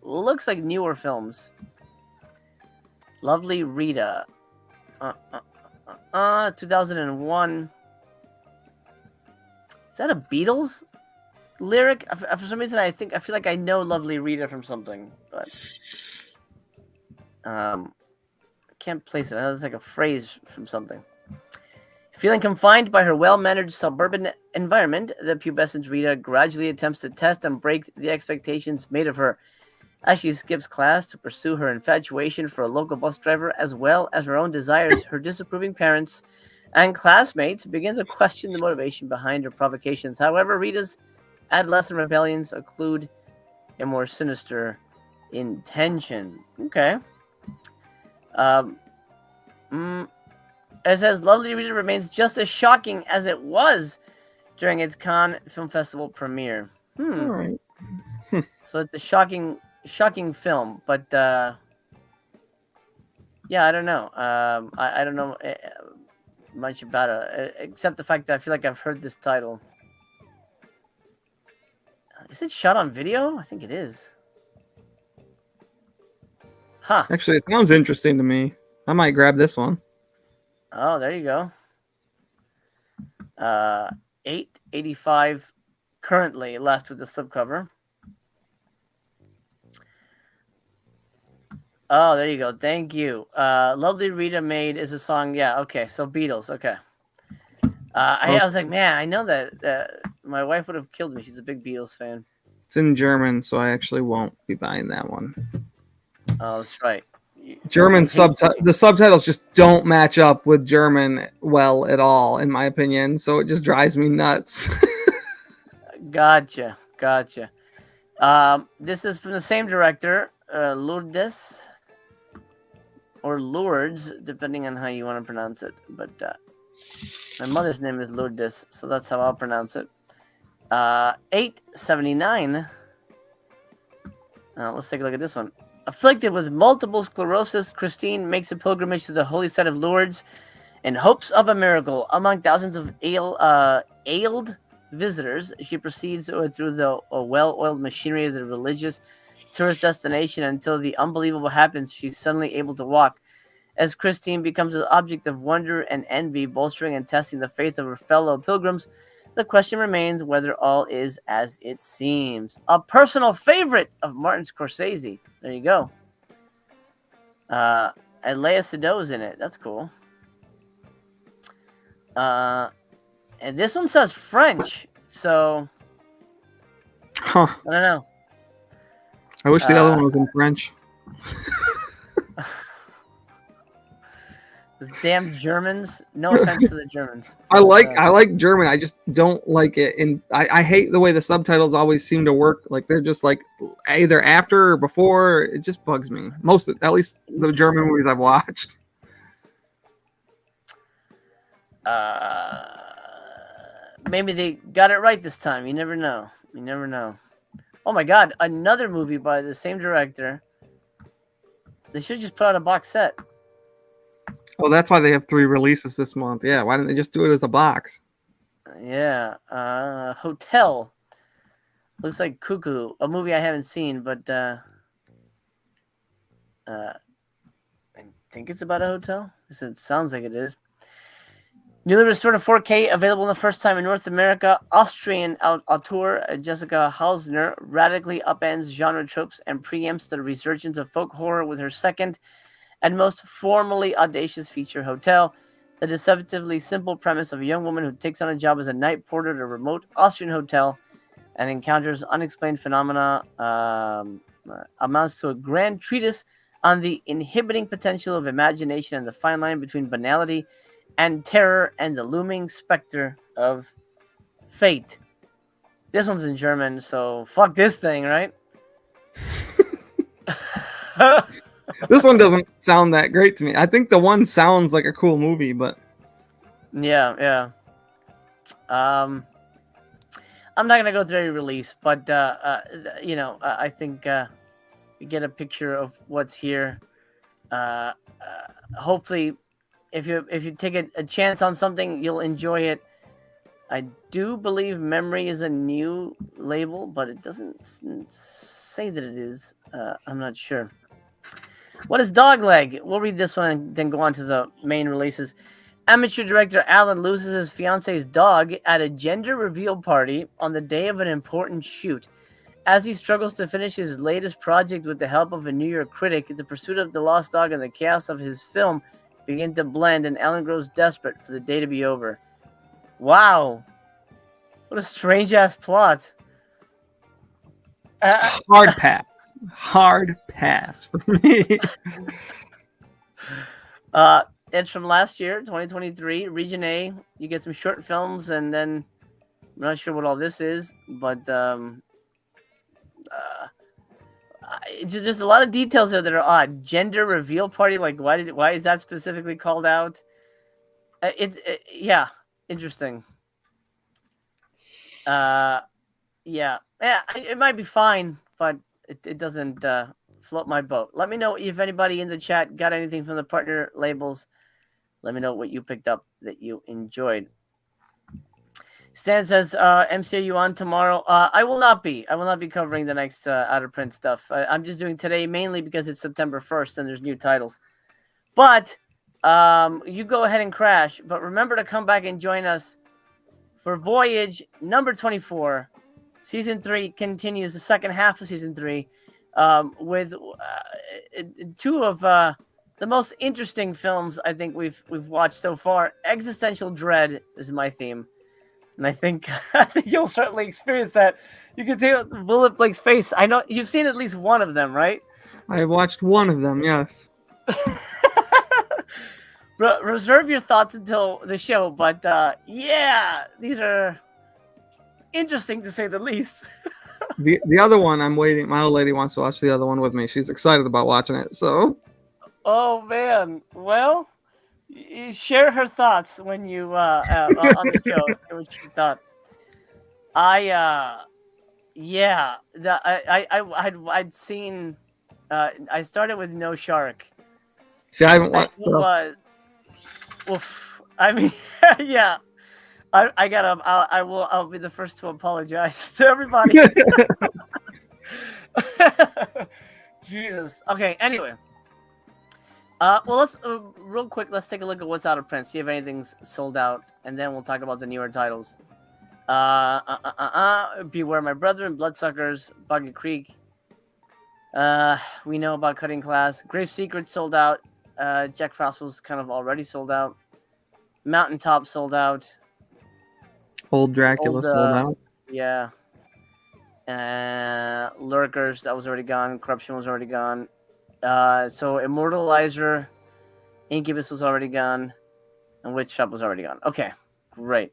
Speaker 3: looks like newer films. Lovely Rita, 2001. Is that a Beatles lyric? For some reason, I feel like I know Lovely Rita from something, but I can't place it. I know it's like a phrase from something. Feeling confined by her well-managed suburban environment, the pubescent Rita gradually attempts to test and break the expectations made of her. As she skips class to pursue her infatuation for a local bus driver, as well as her own desires, her disapproving parents and classmates begin to question the motivation behind her provocations. However, Rita's adolescent rebellions include a more sinister intention. Okay. It says Lovely Rita remains just as shocking as it was during its Cannes Film Festival premiere.
Speaker 4: All right.
Speaker 3: So it's a shocking film, but yeah, I don't know. I don't know much about it, except the fact that I feel like I've heard this title. Is it shot on video? I think it is. Huh.
Speaker 4: Actually, it sounds interesting to me. I might grab this one.
Speaker 3: Oh, there you go. $8.85 currently left with the slipcover. Oh, there you go. Thank you. Lovely Rita Made is a song. Yeah, okay. So Beatles. Okay. I was like, man, I know that my wife would have killed me. She's a big Beatles fan.
Speaker 4: It's in German, so I actually won't be buying that one.
Speaker 3: Oh, that's right.
Speaker 4: German the subtitles just don't match up with German well at all, in my opinion. So it just drives me nuts.
Speaker 3: Gotcha. This is from the same director, Lourdes, or Lourdes, depending on how you want to pronounce it. But my mother's name is Lourdes, so that's how I'll pronounce it. $8.79. Let's take a look at this one. Afflicted with multiple sclerosis, Christine makes a pilgrimage to the holy site of Lourdes in hopes of a miracle. Among thousands of ailed visitors, she proceeds through the well-oiled machinery of the religious tourist destination until the unbelievable happens. She's suddenly able to walk. As Christine becomes an object of wonder and envy, bolstering and testing the faith of her fellow pilgrims, the question remains whether all is as it seems. A personal favorite of Martin Scorsese. There you go. And Lea Seydoux in it. That's cool. And this one says French, so
Speaker 4: Huh.
Speaker 3: I don't know.
Speaker 4: I wish the other one was in French.
Speaker 3: The damn Germans. No offense to the Germans.
Speaker 4: I like German. I just don't like it, and I hate the way the subtitles always seem to work. Like they're just like either after or before. It just bugs me. At least the German movies I've watched.
Speaker 3: Maybe they got it right this time. You never know. You never know. Oh my God! Another movie by the same director. They should just put out a box set.
Speaker 4: Oh, that's why they have 3 releases this month. Yeah, why didn't they just do it as a box?
Speaker 3: Yeah. Hotel. Looks like Cuckoo, a movie I haven't seen, but I think it's about a hotel. It sounds like it is. Newly restored to 4K, available the first time in North America. Austrian auteur Jessica Hausner radically upends genre tropes and preempts the resurgence of folk horror with her second and most formally audacious feature, Hotel. The deceptively simple premise of a young woman who takes on a job as a night porter at a remote Austrian hotel and encounters unexplained phenomena amounts to a grand treatise on the inhibiting potential of imagination and the fine line between banality and terror and the looming specter of fate. This one's in German, so fuck this thing, right?
Speaker 4: This one doesn't sound that great to me. I think the one sounds like a cool movie, but
Speaker 3: yeah. I'm not gonna go through every release, but I think you get a picture of what's here. Hopefully, if you take a chance on something, you'll enjoy it. I do believe Memory is a new label, but it doesn't say that it is. I'm not sure. What is Dogleg? We'll read this one and then go on to the main releases. Amateur director Alan loses his fiance's dog at a gender reveal party on the day of an important shoot. As he struggles to finish his latest project with the help of a New York critic, the pursuit of the lost dog and the chaos of his film begin to blend, and Alan grows desperate for the day to be over. Wow. What a strange-ass plot.
Speaker 4: hard pass. Hard pass for me.
Speaker 3: It's from last year, 2023, Region A. You get some short films, and then I'm not sure what all this is, but just a lot of details there that are odd. Gender reveal party, like why is that specifically called out? Yeah, interesting. It might be fine, but it doesn't float my boat. Let me know if anybody in the chat got anything from the partner labels. Let me know what you picked up that you enjoyed. Stan says, MC, are you on tomorrow? I will not be. I will not be covering the next out of print stuff. I'm just doing today mainly because it's September 1st and there's new titles. But you go ahead and crash. But remember to come back and join us for Voyage number 24. Season 3 continues, the second half of Season 3, with 2 of the most interesting films I think we've watched so far. Existential dread is my theme. And I think you'll certainly experience that. You can tell Bullet Blake's face. I know you've seen at least one of them, right?
Speaker 4: I watched one of them, yes.
Speaker 3: Reserve your thoughts until the show, but yeah, these are interesting to say the least.
Speaker 4: The other one I'm waiting. My old lady wants to watch the other one with me. She's excited about watching it. So. Oh
Speaker 3: man, well. Share her thoughts when you on the show. See what she thought. I'd seen. I started with No Shark.
Speaker 4: See, I haven't watched.
Speaker 3: Oof. I mean, yeah. I'll be the first to apologize to everybody. Jesus. Okay. Anyway. Well, let's real quick. Let's take a look at what's out of print. See if anything's sold out, and then we'll talk about the newer titles. Beware My Brethren, Bloodsuckers, Buggy Creek. We know about Cutting Class. Grave Secret sold out. Jack Frost was kind of already sold out. Mountaintop sold out.
Speaker 4: Old Dracula sold out.
Speaker 3: Yeah. Lurkers, that was already gone. Corruption was already gone. So Immortalizer, Incubus was already gone, and Witch Shop was already gone. Okay, great.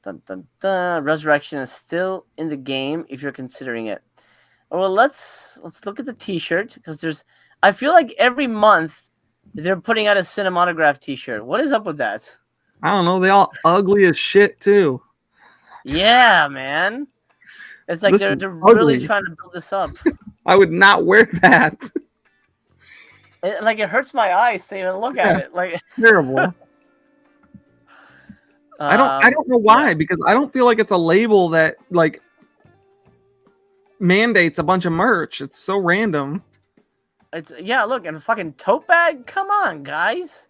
Speaker 3: Dun, dun, dun. Resurrection is still in the game if you're considering it. Well, let's look at the T-shirt because there's. I feel like every month they're putting out a Cinematograph T-shirt. What is up with that?
Speaker 4: I don't know. They all ugly as shit too.
Speaker 3: Yeah, man. It's like
Speaker 4: This
Speaker 3: they're
Speaker 4: is
Speaker 3: really
Speaker 4: ugly.
Speaker 3: trying to build this up.
Speaker 4: I would not wear that.
Speaker 3: It hurts my eyes to even look at
Speaker 4: Yeah.
Speaker 3: it. Like
Speaker 4: Terrible. I don't know why,
Speaker 3: yeah.
Speaker 4: because I don't feel like it's a label that like mandates a bunch of merch. It's so random.
Speaker 3: It's look, and a fucking tote bag. Come on, guys.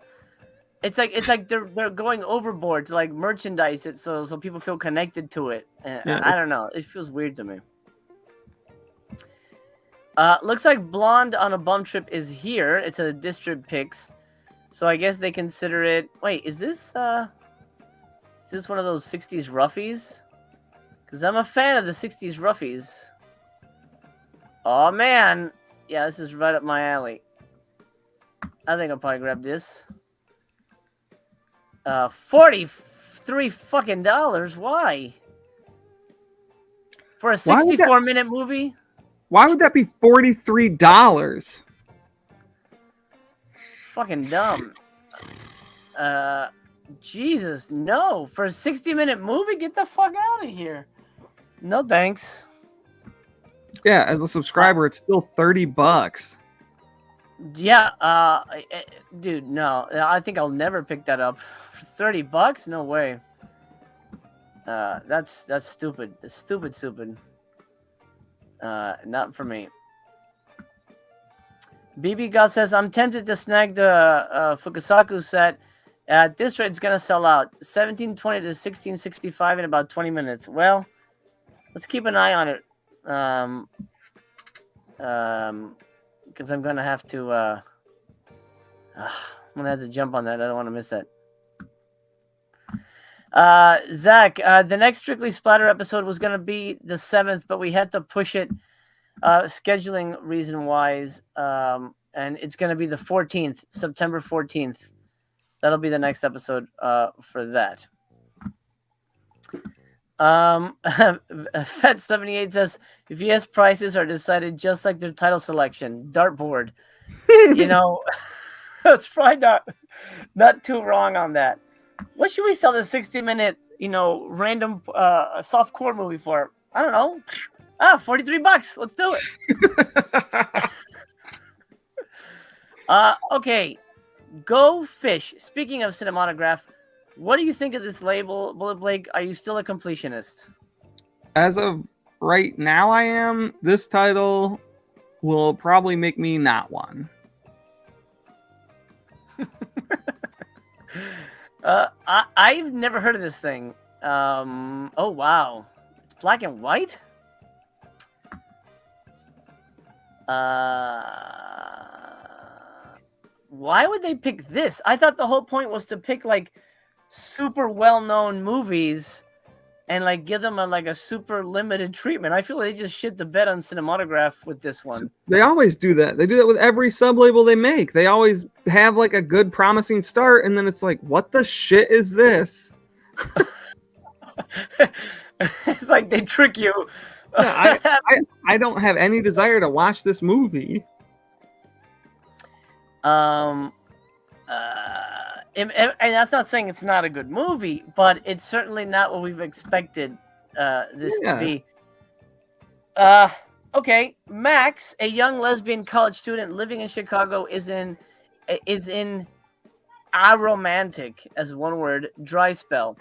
Speaker 3: It's like they're going overboard to like merchandise it so people feel connected to it. And
Speaker 4: Yeah.
Speaker 3: I don't know. It feels weird to me. Looks like Blonde on a Bum Trip is here. It's a district picks. So I guess they consider it. Wait, is this one of those 60s roughies? Because I'm a fan of the 60s roughies. Oh man. Yeah, this is right up my alley. I think I'll probably grab this. $43 fucking dollars. Why? For a 64-minute movie?
Speaker 4: Why would that be $43?
Speaker 3: Fucking dumb. Jesus, no. For a 60-minute movie? Get the fuck out of here. No thanks.
Speaker 4: Yeah, as a subscriber, it's still $30.
Speaker 3: Yeah, dude, no. I think I'll never pick that up. For $30? No way. That's stupid. It's stupid. Not for me. BB God says, I'm tempted to snag the Fukasaku set. At this rate, it's going to sell out. 1720 to 1665 in about 20 minutes. Well, let's keep an eye on it. Because I'm going to have to... I'm going to have to jump on that. I don't want to miss that. Zach, the next Strictly Splatter episode was going to be the 7th, but we had to push it scheduling reason wise. And it's going to be the 14th, September 14th. That'll be the next episode for that. Fet78 says, VS prices are decided just like their title selection, dartboard. You know, that's probably not too wrong on that. What should we sell this 60-minute, random softcore movie for? I don't know. $43. Let's do it. Okay. Go Fish. Speaking of Cinematograph, what do you think of this label, Bullet Blake? Are you still a completionist?
Speaker 4: As of right now, I am. This title will probably make me not one.
Speaker 3: I've never heard of this thing. Oh wow, it's black and white. Why would they pick this? I thought the whole point was to pick like super well-known movies and like give them a super limited treatment. I feel like they just shit the bed on Cinematograph with this one.
Speaker 4: They always do that. They do that with every sub-label they make. They always have like a good promising start, and then it's like, what the shit is this?
Speaker 3: It's like they trick you.
Speaker 4: Yeah, I don't have any desire to watch this movie.
Speaker 3: And that's not saying it's not a good movie, but it's certainly not what we've expected this to be. Okay, Max, a young lesbian college student living in Chicago, is in aromantic, as one word, dry spell.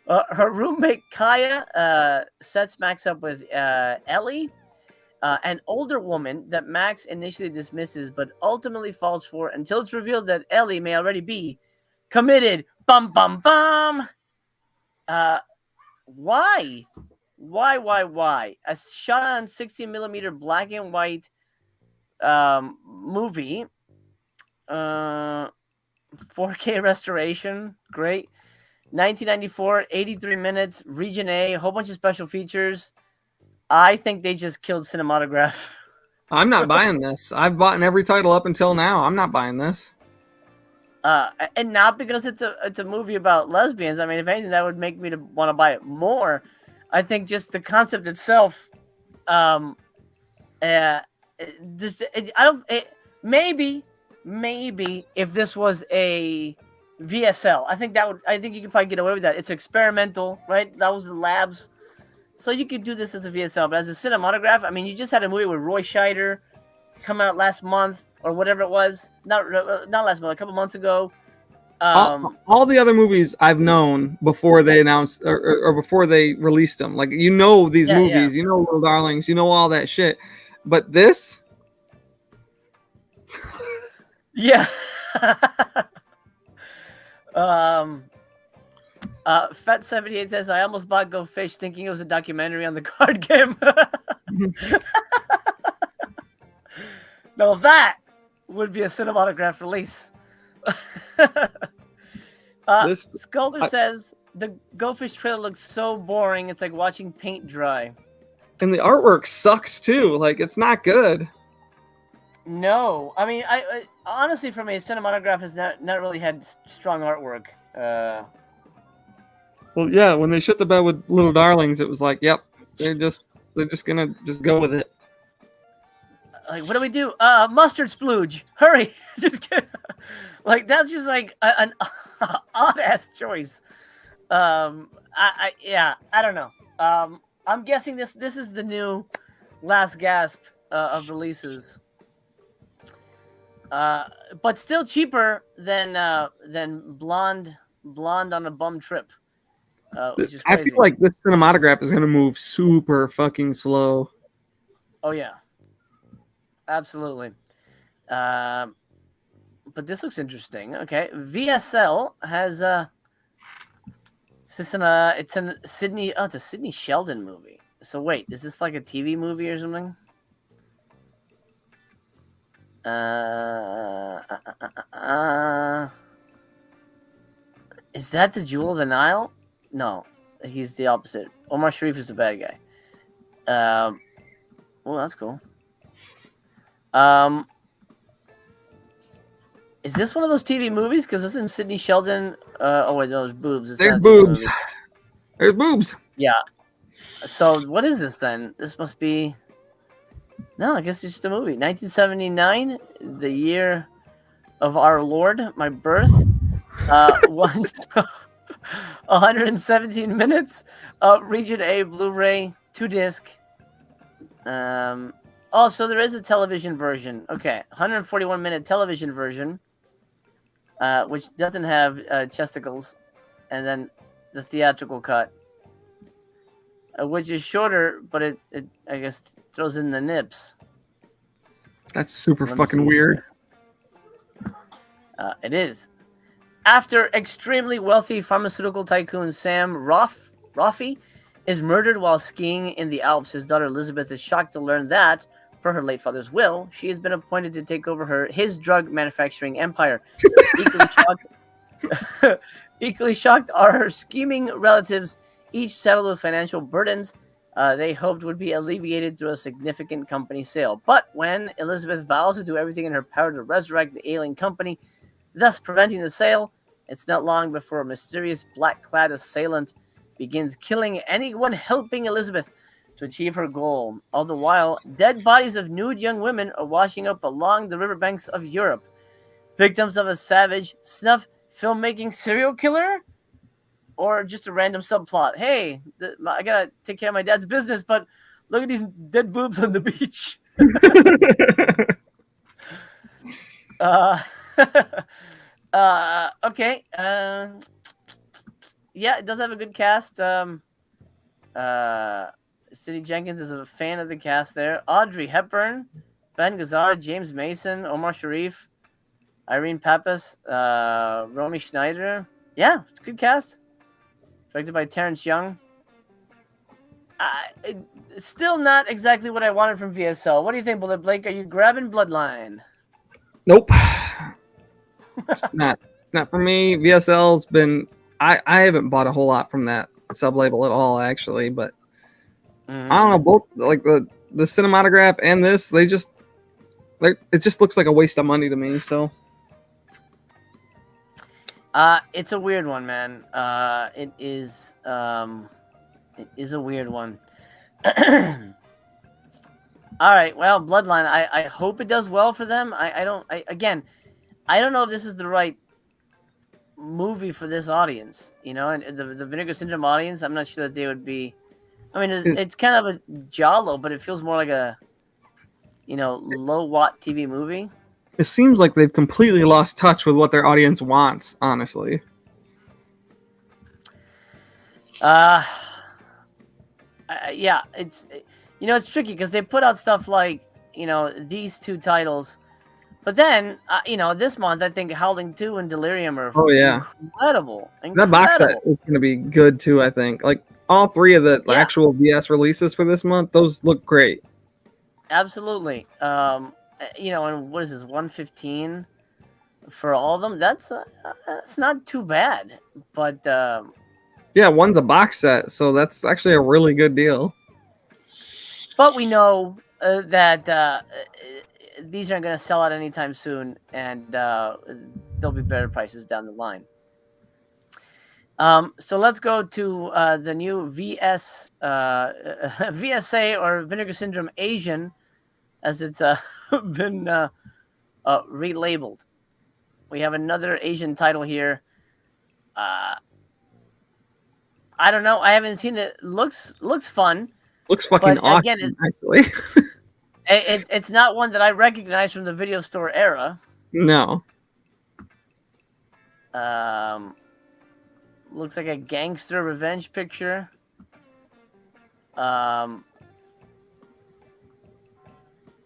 Speaker 3: Her roommate Kaya sets Max up with Ellie, an older woman that Max initially dismisses but ultimately falls for until it's revealed that Ellie may already be committed. Bum, bum, bum. Why? A shot on 60mm black and white movie. 4K restoration. Great. 1994, 83 minutes, Region A, a whole bunch of special features. I think they just killed cinematograph.
Speaker 4: I'm not buying this. I've bought every title up until now. I'm not buying this.
Speaker 3: And not because it's a movie about lesbians. I mean, if anything, that would make me to want to buy it more. I think just the concept itself, maybe if this was a VSL, I think you could probably get away with that. It's experimental, right? That was the labs, so you could do this as a VSL. But as a cinematograph, I mean, you just had a movie with Roy Scheider come out last month or whatever it was. Not last month, a couple months ago.
Speaker 4: All the other movies I've known before they announced or before they released them. Like, these movies,
Speaker 3: yeah.
Speaker 4: you know Little Darlings, you know all that shit. But this,
Speaker 3: yeah. Fet78 says, I almost bought Go Fish thinking it was a documentary on the card game. No, that would be a cinematograph release. Skulder says, the Go Fish trailer looks so boring, it's like watching paint dry.
Speaker 4: And the artwork sucks too. Like, it's not good.
Speaker 3: No, I mean, I honestly, for me, cinematograph has not really had strong artwork.
Speaker 4: Well, yeah, when they shut the bed with Little Darlings, it was like, yep, they're just gonna go with it.
Speaker 3: Like, what do we do? Mustard splooge, hurry! Just kidding. Like, that's just like an odd ass choice. I don't know. I'm guessing this is the new last gasp of releases. But still cheaper than Blonde on a Bum Trip. Which is crazy.
Speaker 4: I feel like this cinematograph is gonna move super fucking slow.
Speaker 3: Oh yeah, absolutely. But this looks interesting. Okay, VSL has it's a Sydney Sheldon movie. So wait, is this like a TV movie or something? Is that the Jewel of the Nile? No, he's the opposite. Omar Sharif is the bad guy. Well, that's cool. Is this one of those TV movies? Because this is Sydney Sheldon. Oh wait, no, there's boobs.
Speaker 4: There's boobs. There's boobs.
Speaker 3: Yeah. So what is this then? This must be. No, I guess it's just a movie. 1979, the year of our Lord, my birth. 117 minutes. Region A, Blu-ray, 2-disc. So there is a television version. Okay, 141-minute television version, which doesn't have chesticles, and then the theatrical cut, which is shorter, but it I guess throws in the nips.
Speaker 4: That's super fucking weird.
Speaker 3: It is. After extremely wealthy pharmaceutical tycoon Sam Rafi is murdered while skiing in the Alps, his daughter Elizabeth is shocked to learn that, per her late father's will, she has been appointed to take over his drug manufacturing empire. Equally shocked are her scheming relatives, each saddled with financial burdens they hoped would be alleviated through a significant company sale. But when Elizabeth vows to do everything in her power to resurrect the ailing company, thus preventing the sale, it's not long before a mysterious black-clad assailant begins killing anyone helping Elizabeth to achieve her goal. All the while, dead bodies of nude young women are washing up along the riverbanks of Europe. Victims of a savage snuff filmmaking serial killer? Or just a random subplot. Hey, I gotta take care of my dad's business, but look at these dead boobs on the beach. Okay. Yeah, it does have a good cast. Sidney Jenkins is a fan of the cast there. Audrey Hepburn, Ben Gazzara, James Mason, Omar Sharif, Irene Pappas, Romy Schneider. Yeah, it's a good cast. Directed by Terrence Young. It's still not exactly what I wanted from VSL. What do you think, Bullet Blake? Are you grabbing Bloodline?
Speaker 4: Nope. It's not for me. VSL's been I haven't bought a whole lot from that sub label at all, actually, but
Speaker 3: Mhm.
Speaker 4: I don't know, both like the cinematograph and this, it just looks like a waste of money to me. So
Speaker 3: It's a weird one, man. It is a weird one. All right, well, Bloodline. I hope it does well for them. I don't know if this is the right movie for this audience. You know, and the Vinegar Syndrome audience, I'm not sure that they would be. I mean, it's kind of a giallo, but it feels more like a, low watt TV movie.
Speaker 4: it seems like they've completely lost touch with what their audience wants, honestly.
Speaker 3: Yeah, it's tricky because they put out stuff like these two titles, but then this month I think Howling 2 and Delirium are incredible.
Speaker 4: That box set is going to be good too. I think like all three of the actual VS releases for this month, those look great.
Speaker 3: Absolutely. And what is this, 115 for all of them? That's not too bad, but
Speaker 4: yeah, one's a box set, so that's actually a really good deal.
Speaker 3: But we know that these aren't going to sell out anytime soon, and there'll be better prices down the line. So let's go to the new VSA or Vinegar Syndrome Asian, as it's been relabeled. We have another Asian title here. I don't know. I haven't seen it. Looks fun.
Speaker 4: Looks fucking awesome, again, actually.
Speaker 3: It's not one that I recognize from the video store era.
Speaker 4: No.
Speaker 3: Looks like a gangster revenge picture. Yeah,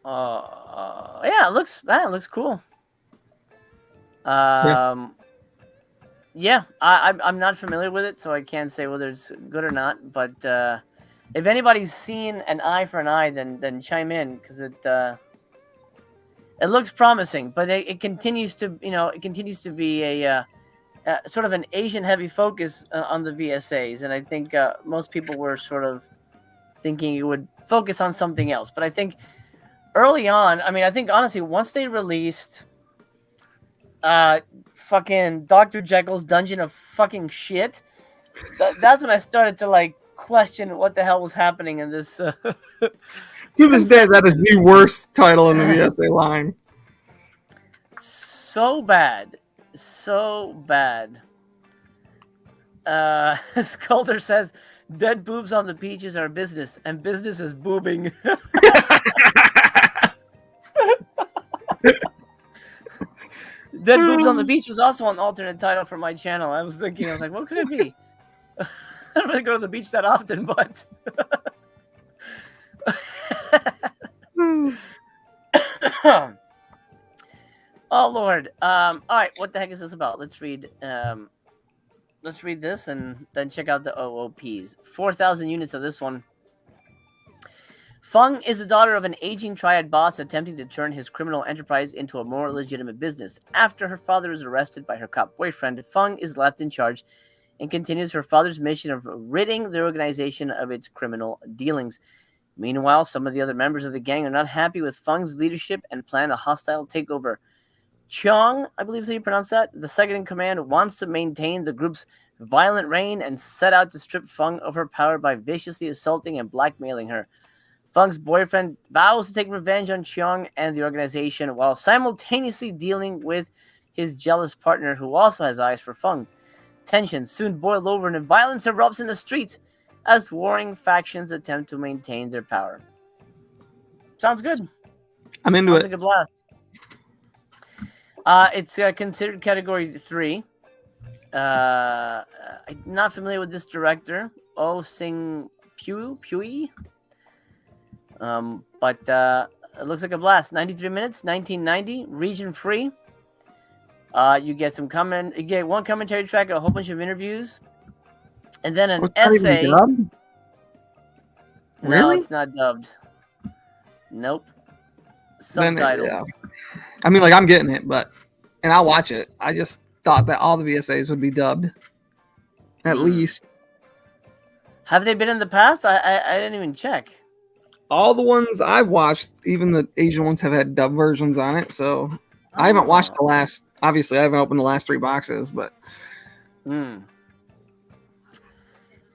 Speaker 3: it looks cool. Yeah, I'm not familiar with it, so I can't say whether it's good or not. But if anybody's seen An Eye for an Eye, then chime in, because it looks promising. But it continues to be a sort of an Asian heavy focus on the VSAs, and I think most people were sort of thinking it would focus on something else. But I think early on, I think honestly, once they released fucking Dr. Jekyll's Dungeon of fucking shit, that's when I started to like question what the hell was happening in this. To
Speaker 4: this day, that is the worst title in the VSA line.
Speaker 3: So bad. Sculptor says, "Dead boobs on the beaches are business, and business is boobing." Dead Boobs on the Beach was also an alternate title for my channel. I was like, what could it be? I don't really go to the beach that often, but oh Lord. All right, what the heck is this about? Let's read this and then check out the OOPs. 4,000 units of this one. Feng is the daughter of an aging triad boss attempting to turn his criminal enterprise into a more legitimate business. After her father is arrested by her cop boyfriend, Feng is left in charge and continues her father's mission of ridding the organization of its criminal dealings. Meanwhile, some of the other members of the gang are not happy with Feng's leadership and plan a hostile takeover. Cheong, I believe is how you pronounce that, the second in command, wants to maintain the group's violent reign and set out to strip Feng of her power by viciously assaulting and blackmailing her. Feng's boyfriend vows to take revenge on Cheong and the organization while simultaneously dealing with his jealous partner who also has eyes for Feng. Tensions soon boil over and violence erupts in the streets as warring factions attempt to maintain their power. Sounds good.
Speaker 4: I'm into it.
Speaker 3: Sounds like a blast. It's considered Category 3. I'm not familiar with this director. Oh Sing Pui. But it looks like a blast. 93 minutes, 1990, region free. You get you get one commentary track, a whole bunch of interviews, and then an essay.
Speaker 4: Really?
Speaker 3: No, it's not dubbed. Nope. Subtitled.
Speaker 4: Yeah. I'm getting it, and I'll watch it. I just thought that all the VSAs would be dubbed. at least.
Speaker 3: Have they been in the past? I didn't even check.
Speaker 4: All the ones I've watched, even the Asian ones, have had dub versions on it. So I haven't watched the last. Obviously, I haven't opened the last 3 boxes, but.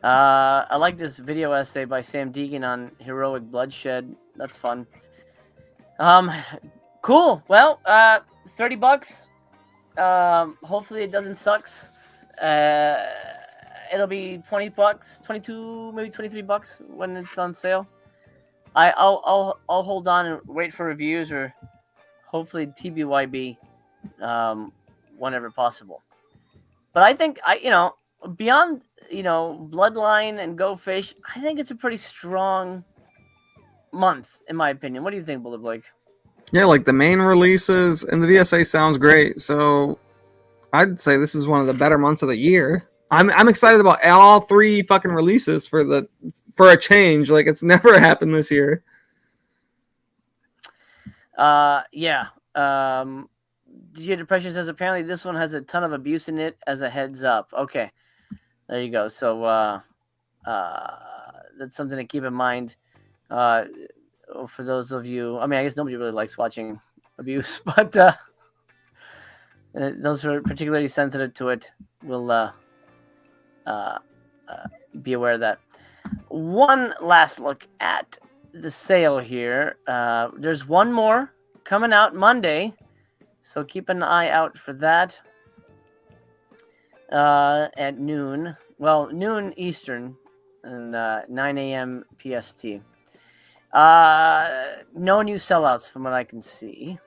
Speaker 3: I like this video essay by Sam Deegan on heroic bloodshed. That's fun. Cool. Well, $30. Hopefully it doesn't sucks. It'll be $20, 22, maybe $23 when it's on sale. I'll hold on and wait for reviews or hopefully TBYB, whenever possible. But I think beyond Bloodline and Go Fish, I think it's a pretty strong month in my opinion. What do you think, Bullet Blake?
Speaker 4: Yeah, like the main releases and the VSA sounds great. So I'd say this is one of the better months of the year. I'm excited about all 3 fucking releases for a change. Like it's never happened this year.
Speaker 3: Yeah. DJ Depression says apparently this one has a ton of abuse in it as a heads up. Okay. There you go. So that's something to keep in mind. For those of you, I mean, I guess nobody really likes watching abuse, but those who are particularly sensitive to it will be aware of that. One last look at the sale here. There's one more coming out Monday, so keep an eye out for that at noon. Well, noon Eastern and 9 a.m. PST. No new sellouts from what I can see.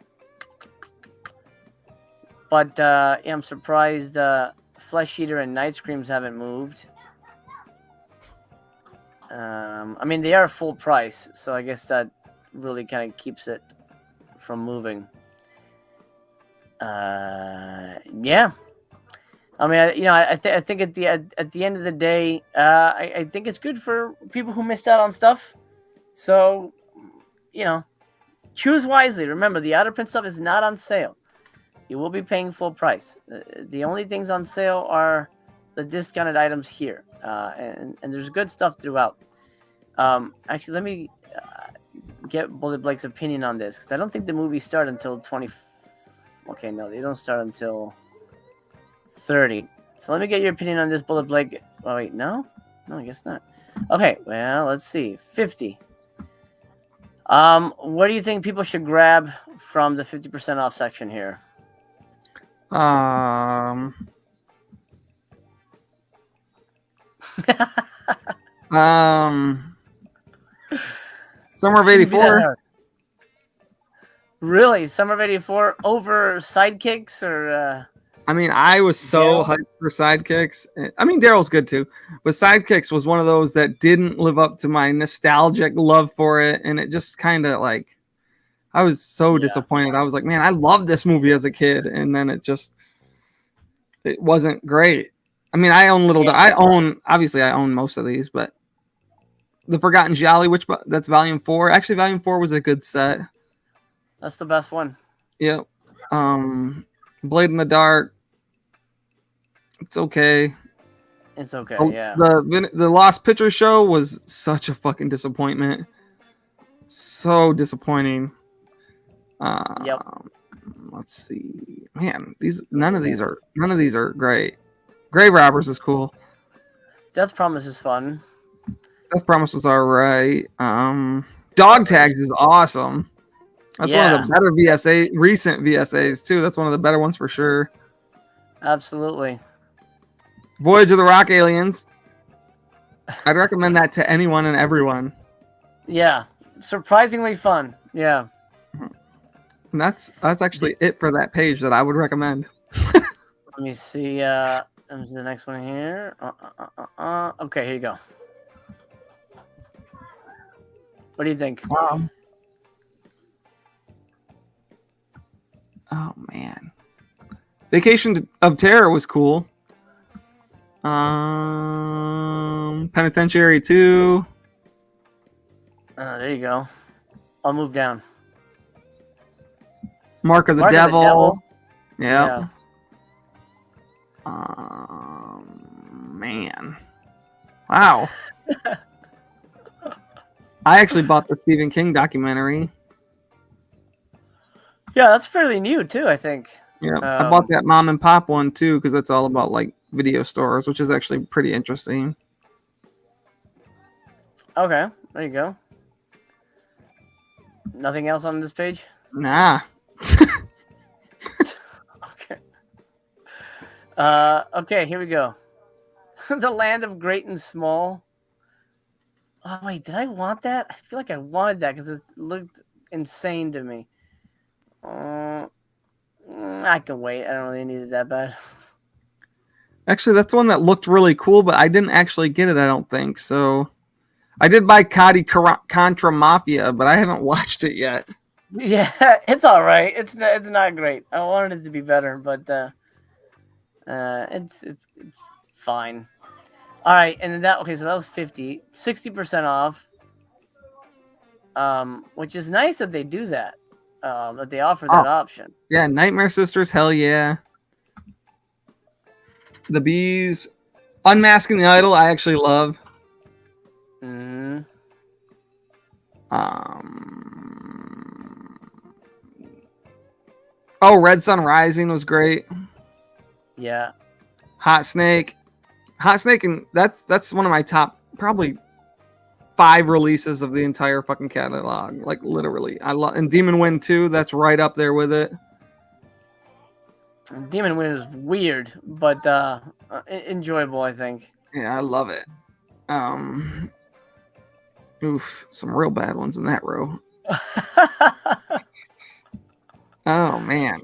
Speaker 3: But yeah, I'm surprised Flesh Eater and Night Screams haven't moved. I mean, they are full price, so I guess that really kind of keeps it from moving. Yeah. I mean, I think at the end of the day, I think it's good for people who missed out on stuff. So, choose wisely. Remember, the Outer Print stuff is not on sale. You will be paying full price. The only things on sale are the discounted items here, and there's good stuff throughout. Actually, let me get Bullet Blake's opinion on this because I don't think the movies start until 20. Okay, no, they don't start until 30. So let me get your opinion on this, Bullet Blake. Oh wait, no, I guess not. Okay, well, let's see, 50. What do you think people should grab from the 50% off section here?
Speaker 4: Summer of '84.
Speaker 3: Really, Summer of '84 over Sidekicks or?
Speaker 4: I mean, I was so hyped for Sidekicks. I mean, Daryl's good too, but Sidekicks was one of those that didn't live up to my nostalgic love for it, and it just kind of like, I was so disappointed. I was like, man, I loved this movie as a kid, and then it wasn't great. I mean, I own most of these, but the Forgotten Jolly, that's Volume 4. Actually, Volume 4 was a good set.
Speaker 3: That's the best one.
Speaker 4: Yep. Blade in the Dark. It's okay.
Speaker 3: It's okay, yeah.
Speaker 4: The Lost Picture Show was such a fucking disappointment. So disappointing.
Speaker 3: Yep.
Speaker 4: Let's see. Man, none of these are great. Grave Robbers is cool.
Speaker 3: Death Promise is fun.
Speaker 4: Death Promise was alright. Dog Tags is awesome. That's one of the better recent VSAs too. That's one of the better ones for sure.
Speaker 3: Absolutely.
Speaker 4: Voyage of the Rock Aliens. I'd recommend that to anyone and everyone.
Speaker 3: Yeah. Surprisingly fun. Yeah.
Speaker 4: And that's actually it for that page that I would recommend.
Speaker 3: Let me see. Let me see the next one here. Okay, here you go. What do you think?
Speaker 4: Oh man, Vacation of Terror was cool. Penitentiary 2.
Speaker 3: There you go. I'll move down.
Speaker 4: Mark of the Devil. Yeah. man. Wow. I actually bought the Stephen King documentary.
Speaker 3: Yeah, that's fairly new too, I think.
Speaker 4: Yeah, I bought that mom and pop one too because it's all about like video stores, which is actually pretty interesting.
Speaker 3: Okay, there you go. Nothing else on this page?
Speaker 4: Nah.
Speaker 3: Okay. Okay, here we go. The Land of Great and Small. Oh wait, did I want that? I feel like I wanted that because it looked insane to me. I can wait. I don't really need it that bad.
Speaker 4: Actually, that's one that looked really cool, but I didn't actually get it, I don't think. So I did buy Cadi Contra Mafia, but I haven't watched it yet.
Speaker 3: Yeah, it's all right. It's not great. I wanted it to be better, but it's fine. All right, and then that so that was 60% off. Which is nice that they do that. That they offer that option.
Speaker 4: Yeah, Nightmare Sisters, hell yeah. The Bees, Unmasking the Idol, I actually love.
Speaker 3: Mm-hmm.
Speaker 4: Red Sun Rising was great.
Speaker 3: Yeah.
Speaker 4: Hot Snake, and that's one of my top probably 5 releases of the entire fucking catalog. Like literally, I love. And Demon Wind 2, that's right up there with it.
Speaker 3: Demon Wind is weird, but enjoyable, I think.
Speaker 4: Yeah, I love it. Oof, some real bad ones in that row. Oh man.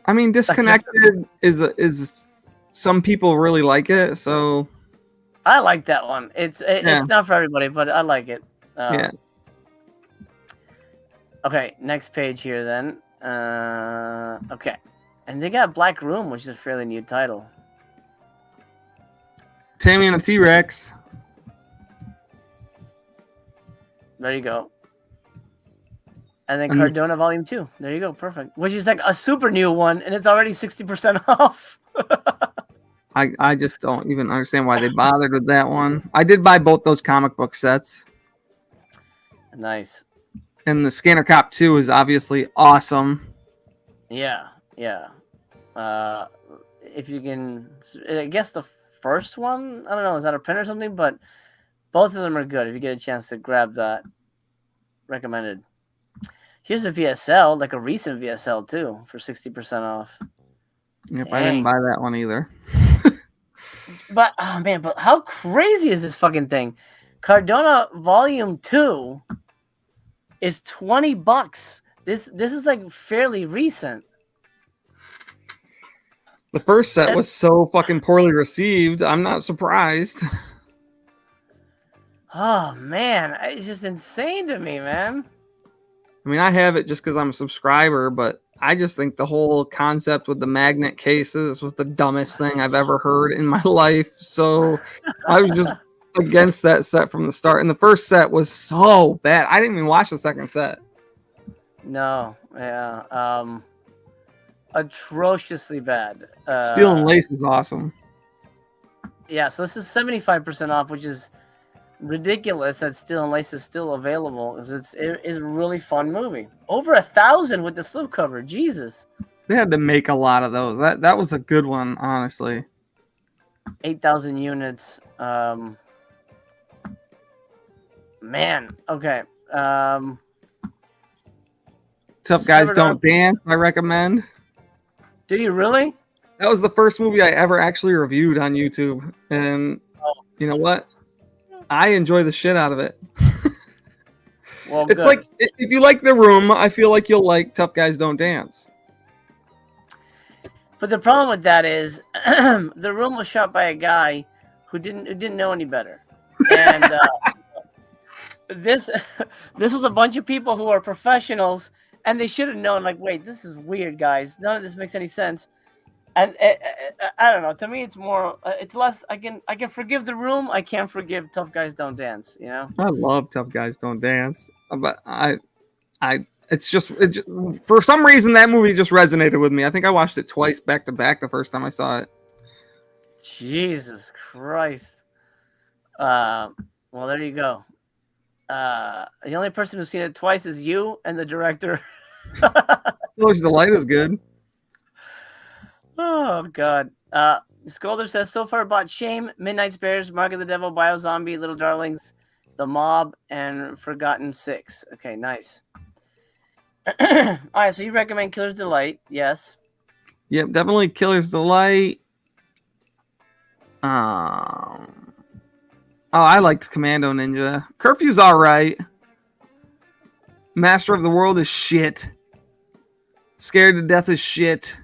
Speaker 4: I mean, Disconnected is some people really like it, so
Speaker 3: I like that one. It's not for everybody, but I like it.
Speaker 4: Yeah.
Speaker 3: Okay, next page here then. Okay, and they got Black Room, which is a fairly new title.
Speaker 4: Tammy and the T-Rex.
Speaker 3: There you go. And then Cardona Volume 2. There you go. Perfect. Which is like a super new one, and it's already 60% off.
Speaker 4: I just don't even understand why they bothered with that one. I did buy both those comic book sets.
Speaker 3: Nice.
Speaker 4: And the Scanner Cop 2 is obviously awesome.
Speaker 3: Yeah, yeah. If you can, I guess the first one, I don't know, is that a print or something? But both of them are good. If you get a chance to grab that, recommended. Here's a VSL, like a recent VSL too, for 60% off.
Speaker 4: Yep, I didn't buy that one either.
Speaker 3: But oh man, but how crazy is this fucking thing? Cardona Volume 2 is $20. This is like fairly recent.
Speaker 4: The first set was so fucking poorly received. I'm not surprised.
Speaker 3: Oh man, it's just insane to me, man.
Speaker 4: I mean, I have it just because I'm a subscriber, but I just think the whole concept with the magnet cases was the dumbest thing I've ever heard in my life. So I was just against that set from the start. And the first set was so bad. I didn't even watch the second set.
Speaker 3: No, yeah. Atrociously bad.
Speaker 4: Steel and Lace is awesome.
Speaker 3: Yeah, so this is 75% off, which is ridiculous that Steel and Lace is still available, because it is a really fun movie. Over 1,000 with the slipcover. Jesus.
Speaker 4: They had to make a lot of those. That was a good one, honestly.
Speaker 3: 8,000 units. Man. Okay.
Speaker 4: Tough Guys Don't Dance, I recommend.
Speaker 3: Do you really?
Speaker 4: That was the first movie I ever actually reviewed on YouTube. And you know what? I enjoy the shit out of it.
Speaker 3: Well,
Speaker 4: it's good. Like, if you like The Room, I feel like you'll like Tough Guys Don't Dance.
Speaker 3: But the problem with that is The Room was shot by a guy who didn't know any better. And this was a bunch of people who are professionals, and they should have known, like, wait, this is weird, guys. None of this makes any sense. And I don't know. To me, it's more. It's less. I can forgive The Room. I can't forgive Tough Guys Don't Dance. You know.
Speaker 4: I love Tough Guys Don't Dance, but it's just for some reason that movie just resonated with me. I think I watched it twice back to back the first time I saw it.
Speaker 3: Jesus Christ. Well, there you go. The only person who's seen it twice is you and the director.
Speaker 4: Killers Delight is good.
Speaker 3: Oh God. Scolder says so far bought Shame, Midnight Bears, Mark of the Devil, Biozombie, Little Darlings, The Mob, and Forgotten Six. Okay, nice. All right, so you recommend Killer's Delight? Yes.
Speaker 4: Yep, definitely Killer's Delight. I liked Commando Ninja. Curfew's all right. Master of the World is shit. Scared to Death is shit.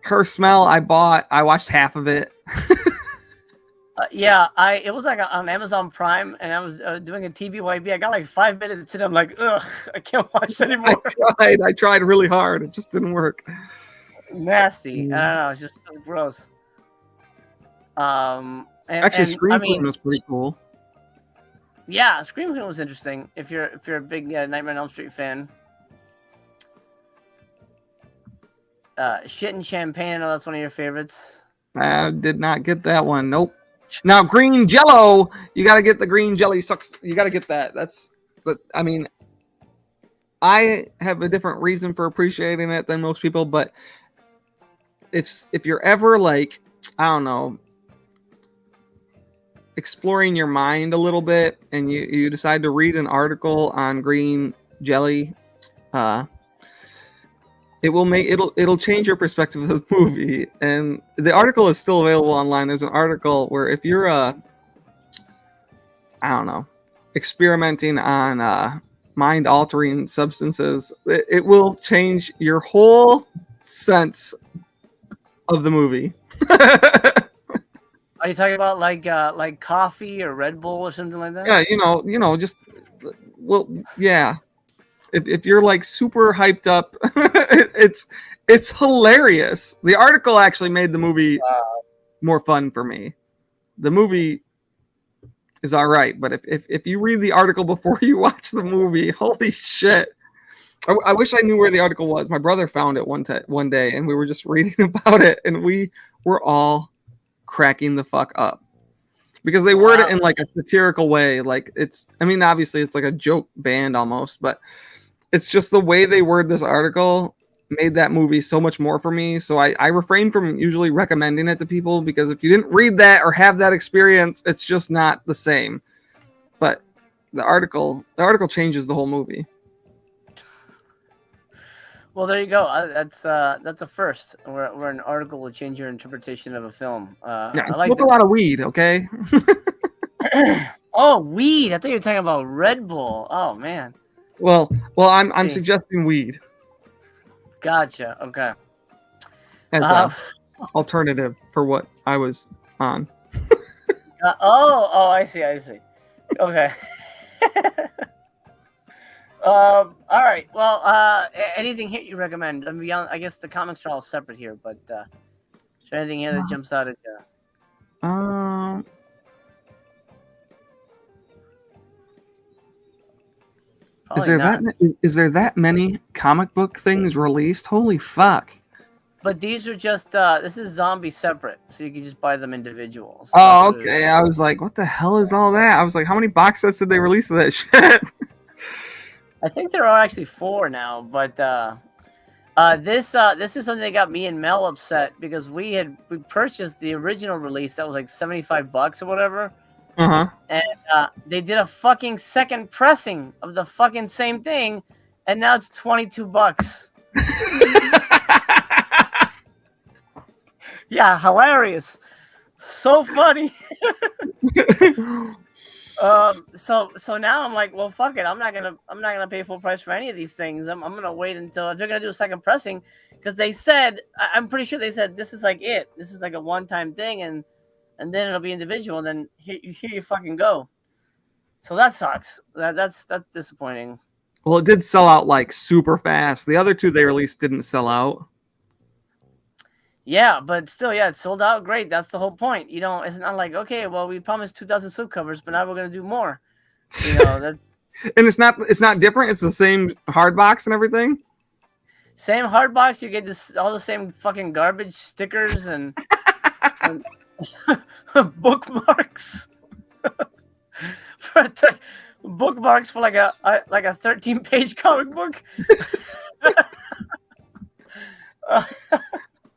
Speaker 4: Her Smell, I watched half of it.
Speaker 3: Yeah, it was like on Amazon Prime, and I was doing a TVYB. I got like 5 minutes in. I'm like, ugh, I can't watch anymore.
Speaker 4: I tried really hard. It just didn't work.
Speaker 3: Nasty. I don't know. It's just gross.
Speaker 4: Actually, Scream Queen was pretty cool.
Speaker 3: Yeah, Scream Queen was interesting. If you're a big Nightmare on Elm Street fan. Shit and Champagne. I know that's one of your favorites.
Speaker 4: I did not get that one. Nope. Now, green Jello, you got to get the green jelly sucks. You got to get that. I mean, I have a different reason for appreciating it than most people, but if you're ever like, I don't know, exploring your mind a little bit, and you decide to read an article on green jelly, it'll change your perspective of the movie. And the article is still available online. There's an article where if you're I don't know, experimenting on mind altering substances, it will change your whole sense of the movie.
Speaker 3: Are you talking about like coffee or Red Bull or something like that?
Speaker 4: Yeah, just yeah. If you're like super hyped up, it's hilarious. The article actually made the movie more fun for me. The movie is all right, but if you read the article before you watch the movie, holy shit! I wish I knew where the article was. My brother found it one day, and we were just reading about it, and we were all cracking the fuck up. Because they word it in like a satirical way. Like obviously it's like a joke band almost, but it's just the way they word this article made that movie so much more for me. So I refrain from usually recommending it to people, because if you didn't read that or have that experience, it's just not the same. But the article changes the whole movie.
Speaker 3: Well, there you go. That's a first. Where an article will change your interpretation of a film.
Speaker 4: Yeah,
Speaker 3: I like
Speaker 4: smoke a lot of weed, okay?
Speaker 3: Oh, weed! I thought you were talking about Red Bull. Oh man.
Speaker 4: Well, I'm suggesting weed.
Speaker 3: Gotcha. Okay.
Speaker 4: As an alternative for what I was on.
Speaker 3: I see. Okay. All right. Well, anything here you recommend? I mean, I guess the comics are all separate here, but is there anything here that jumps out at you?
Speaker 4: Is there that many comic book things released? Holy fuck!
Speaker 3: But these are just this is zombie separate, so you can just buy them individual. So
Speaker 4: oh, okay. I was like, what the hell is all that? I was like, how many box sets did they release of that shit?
Speaker 3: I think there are actually 4 now, but this is something that got me and Mel upset, because we purchased the original release that was like $75 or whatever.
Speaker 4: Uh-huh.
Speaker 3: And they did a fucking second pressing of the fucking same thing, and now it's $22. Yeah, hilarious. So funny. So now I'm like, well, fuck it. I'm not gonna pay full price for any of these things. I'm gonna wait until if they're gonna do a second pressing, because they said, I'm pretty sure they said this is like it. This is like a one-time thing, and then it'll be individual. And then here you fucking go. So that sucks. That's disappointing.
Speaker 4: Well, it did sell out like super fast. The other 2 they released didn't sell out.
Speaker 3: Yeah, but still, yeah, it's sold out. Great. That's the whole point. It's not like, okay, well, we promised 2,000 slipcovers, but now we're gonna do more.
Speaker 4: And it's not different. It's the same hard box and everything.
Speaker 3: Same hard box. You get this all the same fucking garbage stickers and bookmarks. Bookmarks for like a 13-page comic book.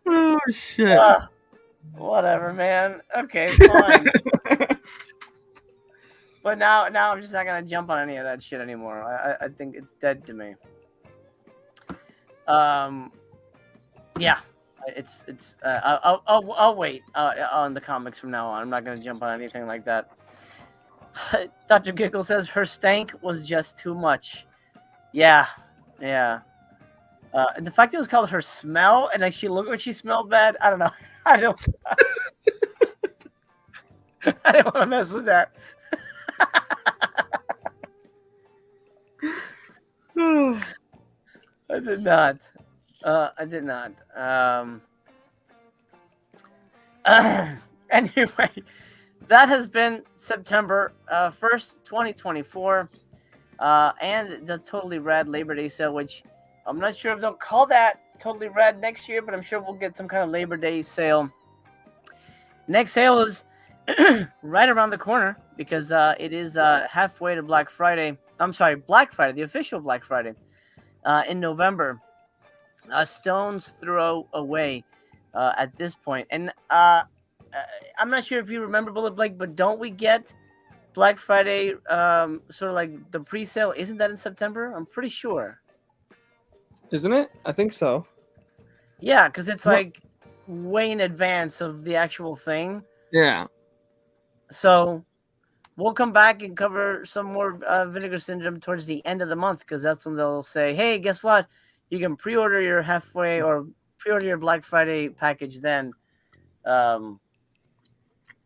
Speaker 4: Oh shit.
Speaker 3: Whatever, man. Okay, fine. But now I'm just not gonna jump on any of that shit anymore. I think it's dead to me. Yeah, it's I'll wait on the comics from now on. I'm not gonna jump on anything like that. Dr. Giggles says her stank was just too much. Yeah. And the fact it was called her smell, and like she looked like she smelled bad. I don't know. I don't want to mess with that. I did not. Anyway, that has been September 1st, 2024, and the Totally Rad Labor Day sale, which I'm not sure if they'll call that Totally Rad next year, but I'm sure we'll get some kind of Labor Day sale. Next sale is right around the corner because it is halfway to Black Friday. I'm sorry, Black Friday, the official Black Friday in November. Stone's throw away at this point. And I'm not sure if you remember, Bullet Blake, but don't we get Black Friday sort of like the pre-sale? Isn't that in September? I'm pretty sure.
Speaker 4: Isn't it? I think so.
Speaker 3: Yeah, because it's like way in advance of the actual thing.
Speaker 4: Yeah.
Speaker 3: So we'll come back and cover some more Vinegar Syndrome towards the end of the month, because that's when they'll say, hey, guess what? You can pre-order your halfway or pre-order your Black Friday package then. And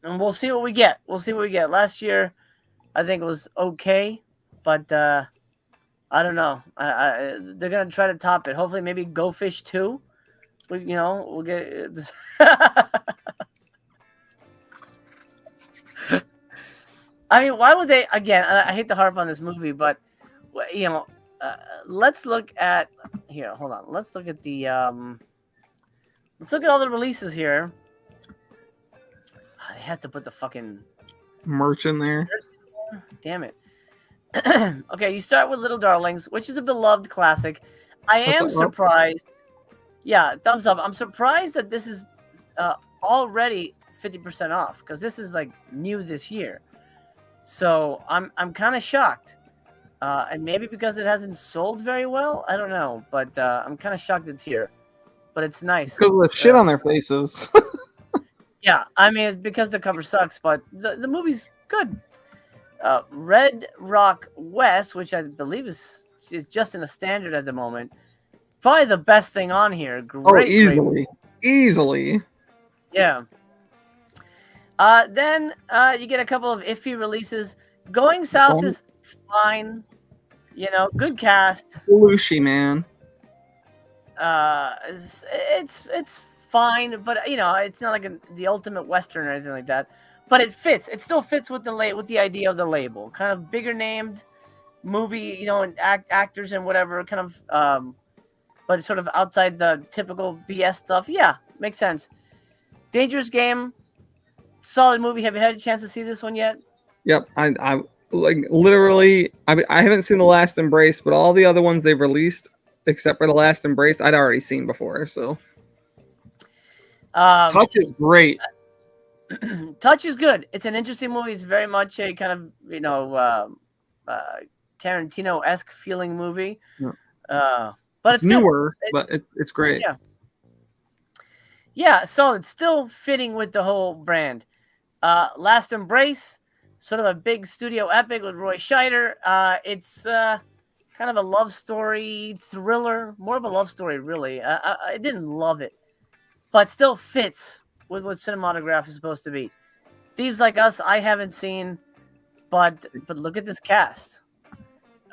Speaker 3: we'll see what we get. Last year, I think it was okay, but I don't know. They're going to try to top it. Hopefully, maybe Go Fish 2. We'll get this. I mean, why would they? Again, I hate to harp on this movie, but let's look at here. Hold on. Let's look at the. Let's look at all the releases here. They had to put the fucking
Speaker 4: merch in there.
Speaker 3: Damn it. Okay, you start with Little Darlings, which is a beloved classic. I am surprised. Yeah, thumbs up. I'm surprised that this is already 50% off, because this is like new this year. So I'm kind of shocked, and maybe because it hasn't sold very well. I don't know, but I'm kind of shocked it's here. But it's nice
Speaker 4: because of the shit on their faces.
Speaker 3: Yeah, I mean it's because the cover sucks, but the movie's good. Red Rock West, which I believe is just in a standard at the moment. Probably the best thing on here. Great,
Speaker 4: easily.
Speaker 3: Yeah. Then you get a couple of iffy releases. Going South is fine. Good cast.
Speaker 4: Belushi, man.
Speaker 3: It's fine, but it's not like the ultimate Western or anything like that. But it fits. It still fits with the idea of the label. Kind of bigger named movie, and actors and whatever. Kind of, but sort of outside the typical BS stuff. Yeah, makes sense. Dangerous Game, solid movie. Have you had a chance to see this one yet?
Speaker 4: Yep, I like literally. I haven't seen The Last Embrace, but all the other ones they've released, except for The Last Embrace, I'd already seen before. So, Touch is great.
Speaker 3: Touch is good. It's an interesting movie. It's very much a kind of Tarantino-esque feeling movie.
Speaker 4: Yeah.
Speaker 3: But it's
Speaker 4: newer, but it's great.
Speaker 3: Yeah. Yeah, so it's still fitting with the whole brand. Last Embrace, sort of a big studio epic with Roy Scheider. It's kind of a love story thriller, more of a love story, really. I didn't love it, but still fits with what cinematograph is supposed to be. Thieves Like Us, I haven't seen, but look at this cast.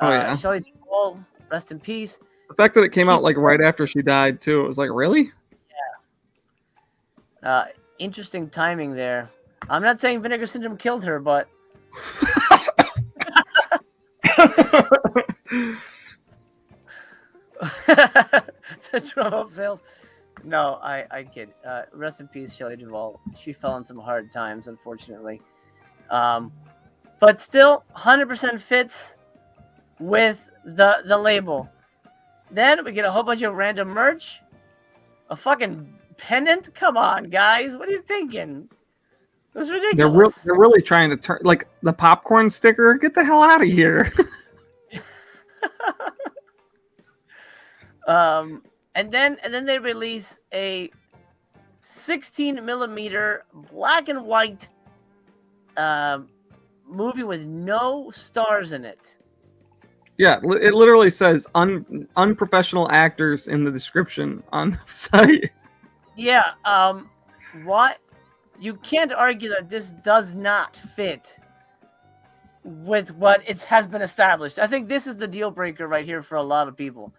Speaker 3: Shelley Duvall, rest in peace.
Speaker 4: The fact that it came out like right after she died too, it was like, really?
Speaker 3: Yeah. Interesting timing there. I'm not saying Vinegar Syndrome killed her, but drum up sales. No, I kid. Rest in peace, Shelley Duvall. She fell in some hard times, unfortunately. But still, 100% fits with the label. Then we get a whole bunch of random merch. A fucking pendant? Come on, guys. What are you thinking? It was ridiculous.
Speaker 4: They're really trying to turn like the popcorn sticker. Get the hell out of here.
Speaker 3: And then they release a 16 millimeter black and white movie with no stars in it.
Speaker 4: Yeah, it literally says unprofessional actors in the description on the site.
Speaker 3: Yeah, what? You can't argue that this does not fit with what it has been established. I think this is the deal breaker right here for a lot of people.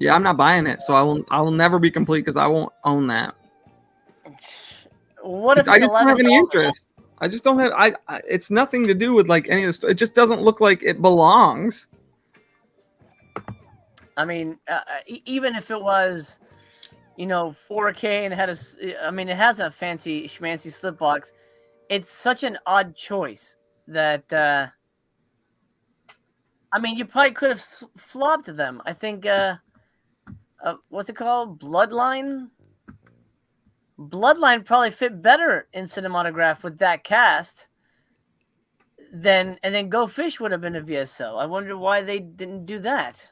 Speaker 4: Yeah, I'm not buying it, so I will never be complete because I won't own that.
Speaker 3: What if
Speaker 4: I just don't have any
Speaker 3: $11?
Speaker 4: interest? I just don't have. It's nothing to do with like any of the stuff. It just doesn't look like it belongs.
Speaker 3: I mean, even if it was, 4K and it has a fancy schmancy slip box. It's such an odd choice that, you probably could have flopped them. I think, what's it called? Bloodline? Bloodline probably fit better in cinematograph with that cast and then Go Fish would have been a VSL. I wonder why they didn't do that.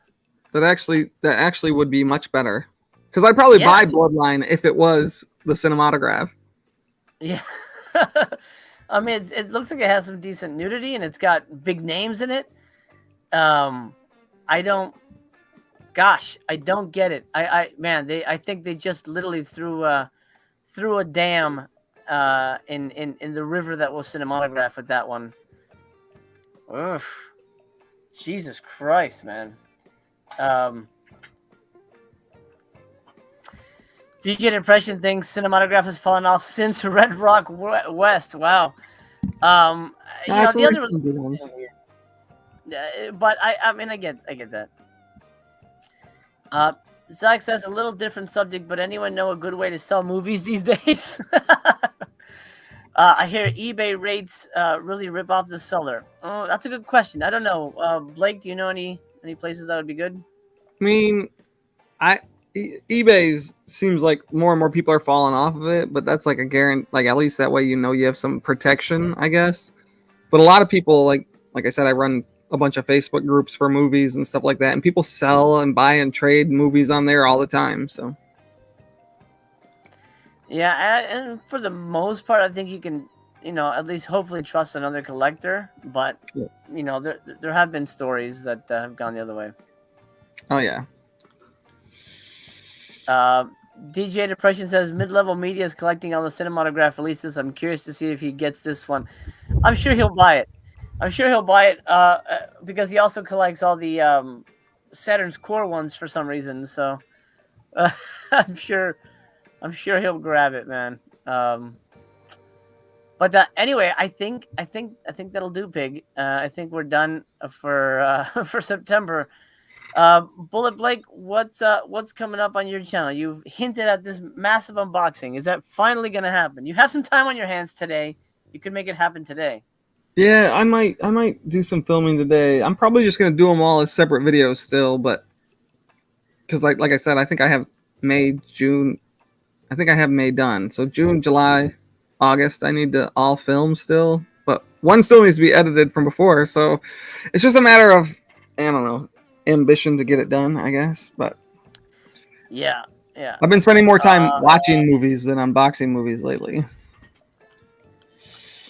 Speaker 4: That actually would be much better. Because I'd probably buy Bloodline if it was the cinematograph.
Speaker 3: Yeah. It looks like it has some decent nudity and it's got big names in it. I don't get it. I think they just literally threw a dam in the river that was cinematograph with that one. Ugh. Jesus Christ, man. DJ Depression thinks cinematograph has fallen off since Red Rock West. Wow. The other ones. But I get that. Zach says a little different subject, but anyone know a good way to sell movies these days? I hear eBay rates really rip off the seller. Oh, that's a good question. I don't know. Blake, do you know any places that would be good?
Speaker 4: I mean, eBay seems like more and more people are falling off of it, but that's like a guarantee. Like at least that way you have some protection, I guess. But a lot of people, like I said, I run a bunch of Facebook groups for movies and stuff like that, and people sell and buy and trade movies on there all the time. So
Speaker 3: yeah, and for the most part, I think you can, at least hopefully trust another collector. But there have been stories that have gone the other way.
Speaker 4: Oh yeah.
Speaker 3: DJ Depression says mid-level media is collecting all the cinematograph releases. I'm curious to see if he gets this one. I'm sure he'll buy it. Because he also collects all the Saturn's core ones for some reason. So I'm sure he'll grab it, man. But anyway, I think that'll do, Pig. I think we're done for September. Bullet Blake, what's coming up on your channel? You've hinted at this massive unboxing. Is that finally going to happen? You have some time on your hands today. You could make it happen today.
Speaker 4: Yeah, I might do some filming today. I'm probably just gonna do them all as separate videos still, but because like I said, I think I have May, June. I think I have May done. So June, July, August, I need to all film still, but one still needs to be edited from before. So it's just a matter of, I don't know, ambition to get it done, I guess. But
Speaker 3: yeah.
Speaker 4: I've been spending more time watching movies than unboxing movies lately.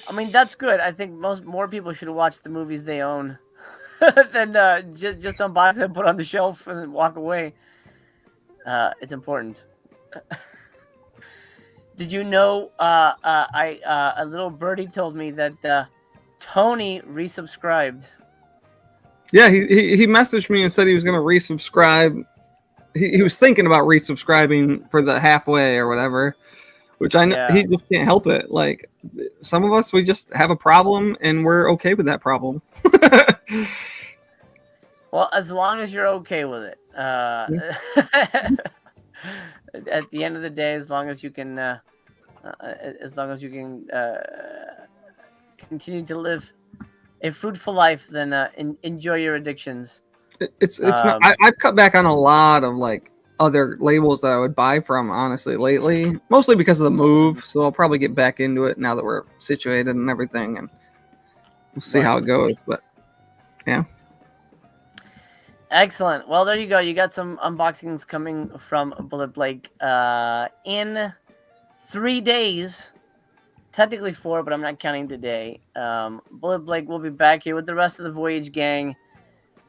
Speaker 3: I mean, that's good. I think more people should watch the movies they own than just unbox it and put it on the shelf and then walk away. It's important. Did you know? A little birdie told me that Tony resubscribed.
Speaker 4: Yeah, he messaged me and said he was going to resubscribe. He was thinking about resubscribing for the halfway or whatever. Which I know he just can't help it. Like some of us, we just have a problem and we're okay with that problem.
Speaker 3: Well, as long as you're okay with it. At the end of the day, as long as you can, continue to live a fruitful life, then enjoy your addictions.
Speaker 4: It's not. I've cut back on a lot of like other labels that I would buy from, honestly, lately, mostly because of the move. So I'll probably get back into it now that we're situated and everything, and we'll see how it goes. But yeah.
Speaker 3: Excellent. Well, there you go. You got some unboxings coming from Bullet Blake in 3 days. Technically 4, but I'm not counting today. Bullet Blake will be back here with the rest of the Voyage gang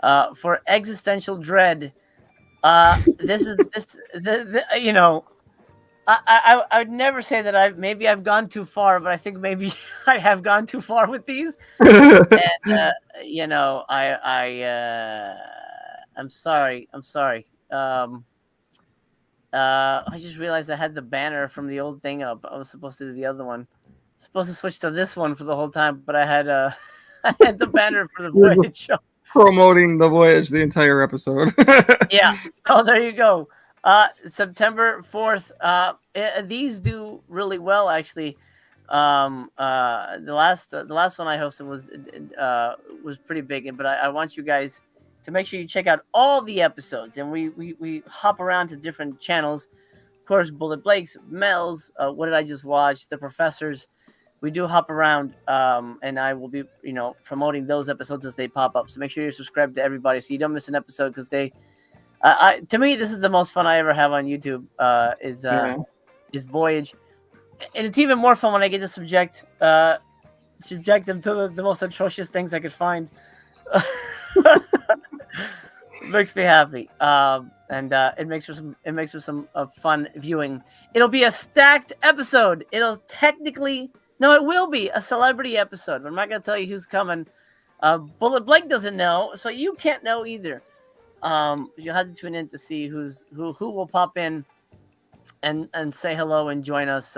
Speaker 3: for Existential Dread. This is you know, I would never say that I've gone too far, but I think maybe I have gone too far with these. And you know, I'm sorry. I just realized I had the banner from the old thing up. I was supposed to do the other one. Supposed to switch to this one for the whole time, but I had the banner for the Voyage show.
Speaker 4: Promoting the Voyage the entire episode.
Speaker 3: Yeah. Oh, there you go. September 4th. These do really well, actually. The last one I hosted was pretty big, but I want you guys to make sure you check out all the episodes, and we hop around to different channels. Of course, Bullet Blake's, Mel's, What Did I Just Watch, The Professors. We do hop around, and I will be, promoting those episodes as they pop up. So make sure you're subscribed to everybody so you don't miss an episode, because to me, this is the most fun I ever have on YouTube. Is Voyage, and it's even more fun when I get to subject them to the most atrocious things I could find. Makes me happy, and it makes for some fun viewing. It'll be a stacked episode. It will be a celebrity episode, but I'm not gonna tell you who's coming. Bullet Blake doesn't know, so you can't know either. You'll have to tune in to see who will pop in and say hello and join us.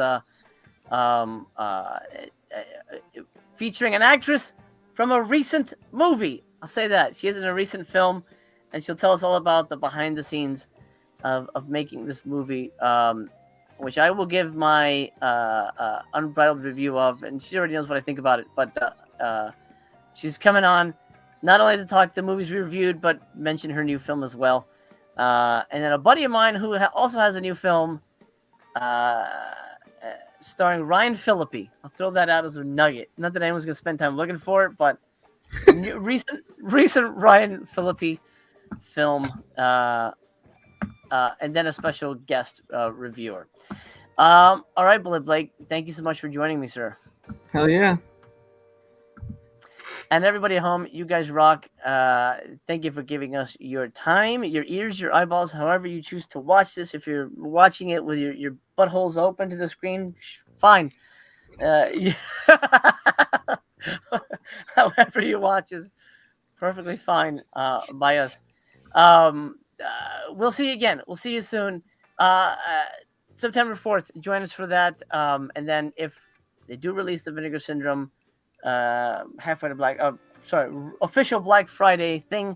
Speaker 3: Featuring an actress from a recent movie. I'll say that. She is in a recent film, and she'll tell us all about the behind the scenes of making this movie, which I will give my unbridled review of, and she already knows what I think about it. But she's coming on not only to talk the movies we reviewed, but mention her new film as well. And then a buddy of mine who also has a new film starring Ryan Phillippe. I'll throw that out as a nugget. Not that anyone's going to spend time looking for it, but recent Ryan Phillippe film, and then a special guest reviewer. All right, Bullet Blake, thank you so much for joining me, sir.
Speaker 4: Hell yeah.
Speaker 3: And everybody at home, you guys rock. Thank you for giving us your time, your ears, your eyeballs, however you choose to watch this. If you're watching it with your buttholes open to the screen, fine. However you watch is perfectly fine by us. We'll see you again. We'll see you soon. September 4th, join us for that. And then if they do release the Vinegar Syndrome official Black Friday thing,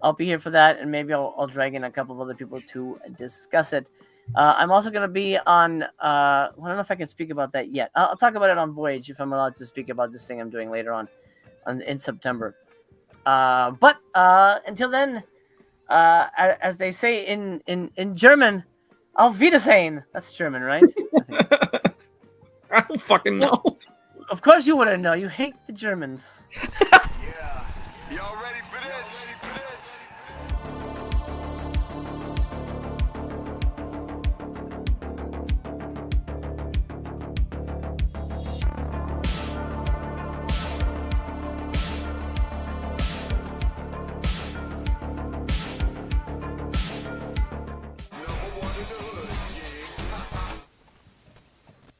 Speaker 3: I'll be here for that, and maybe I'll drag in a couple of other people to discuss it. I'm also going to be on I don't know if I can speak about that yet. I'll talk about it on Voyage if I'm allowed to speak about this thing I'm doing later on in September. But until then, as they say in German, Auf Wiedersehen. That's German, right?
Speaker 4: I don't fucking know.
Speaker 3: Of course you wouldn't know. You hate the Germans.
Speaker 1: Yeah. Y'all ready for this?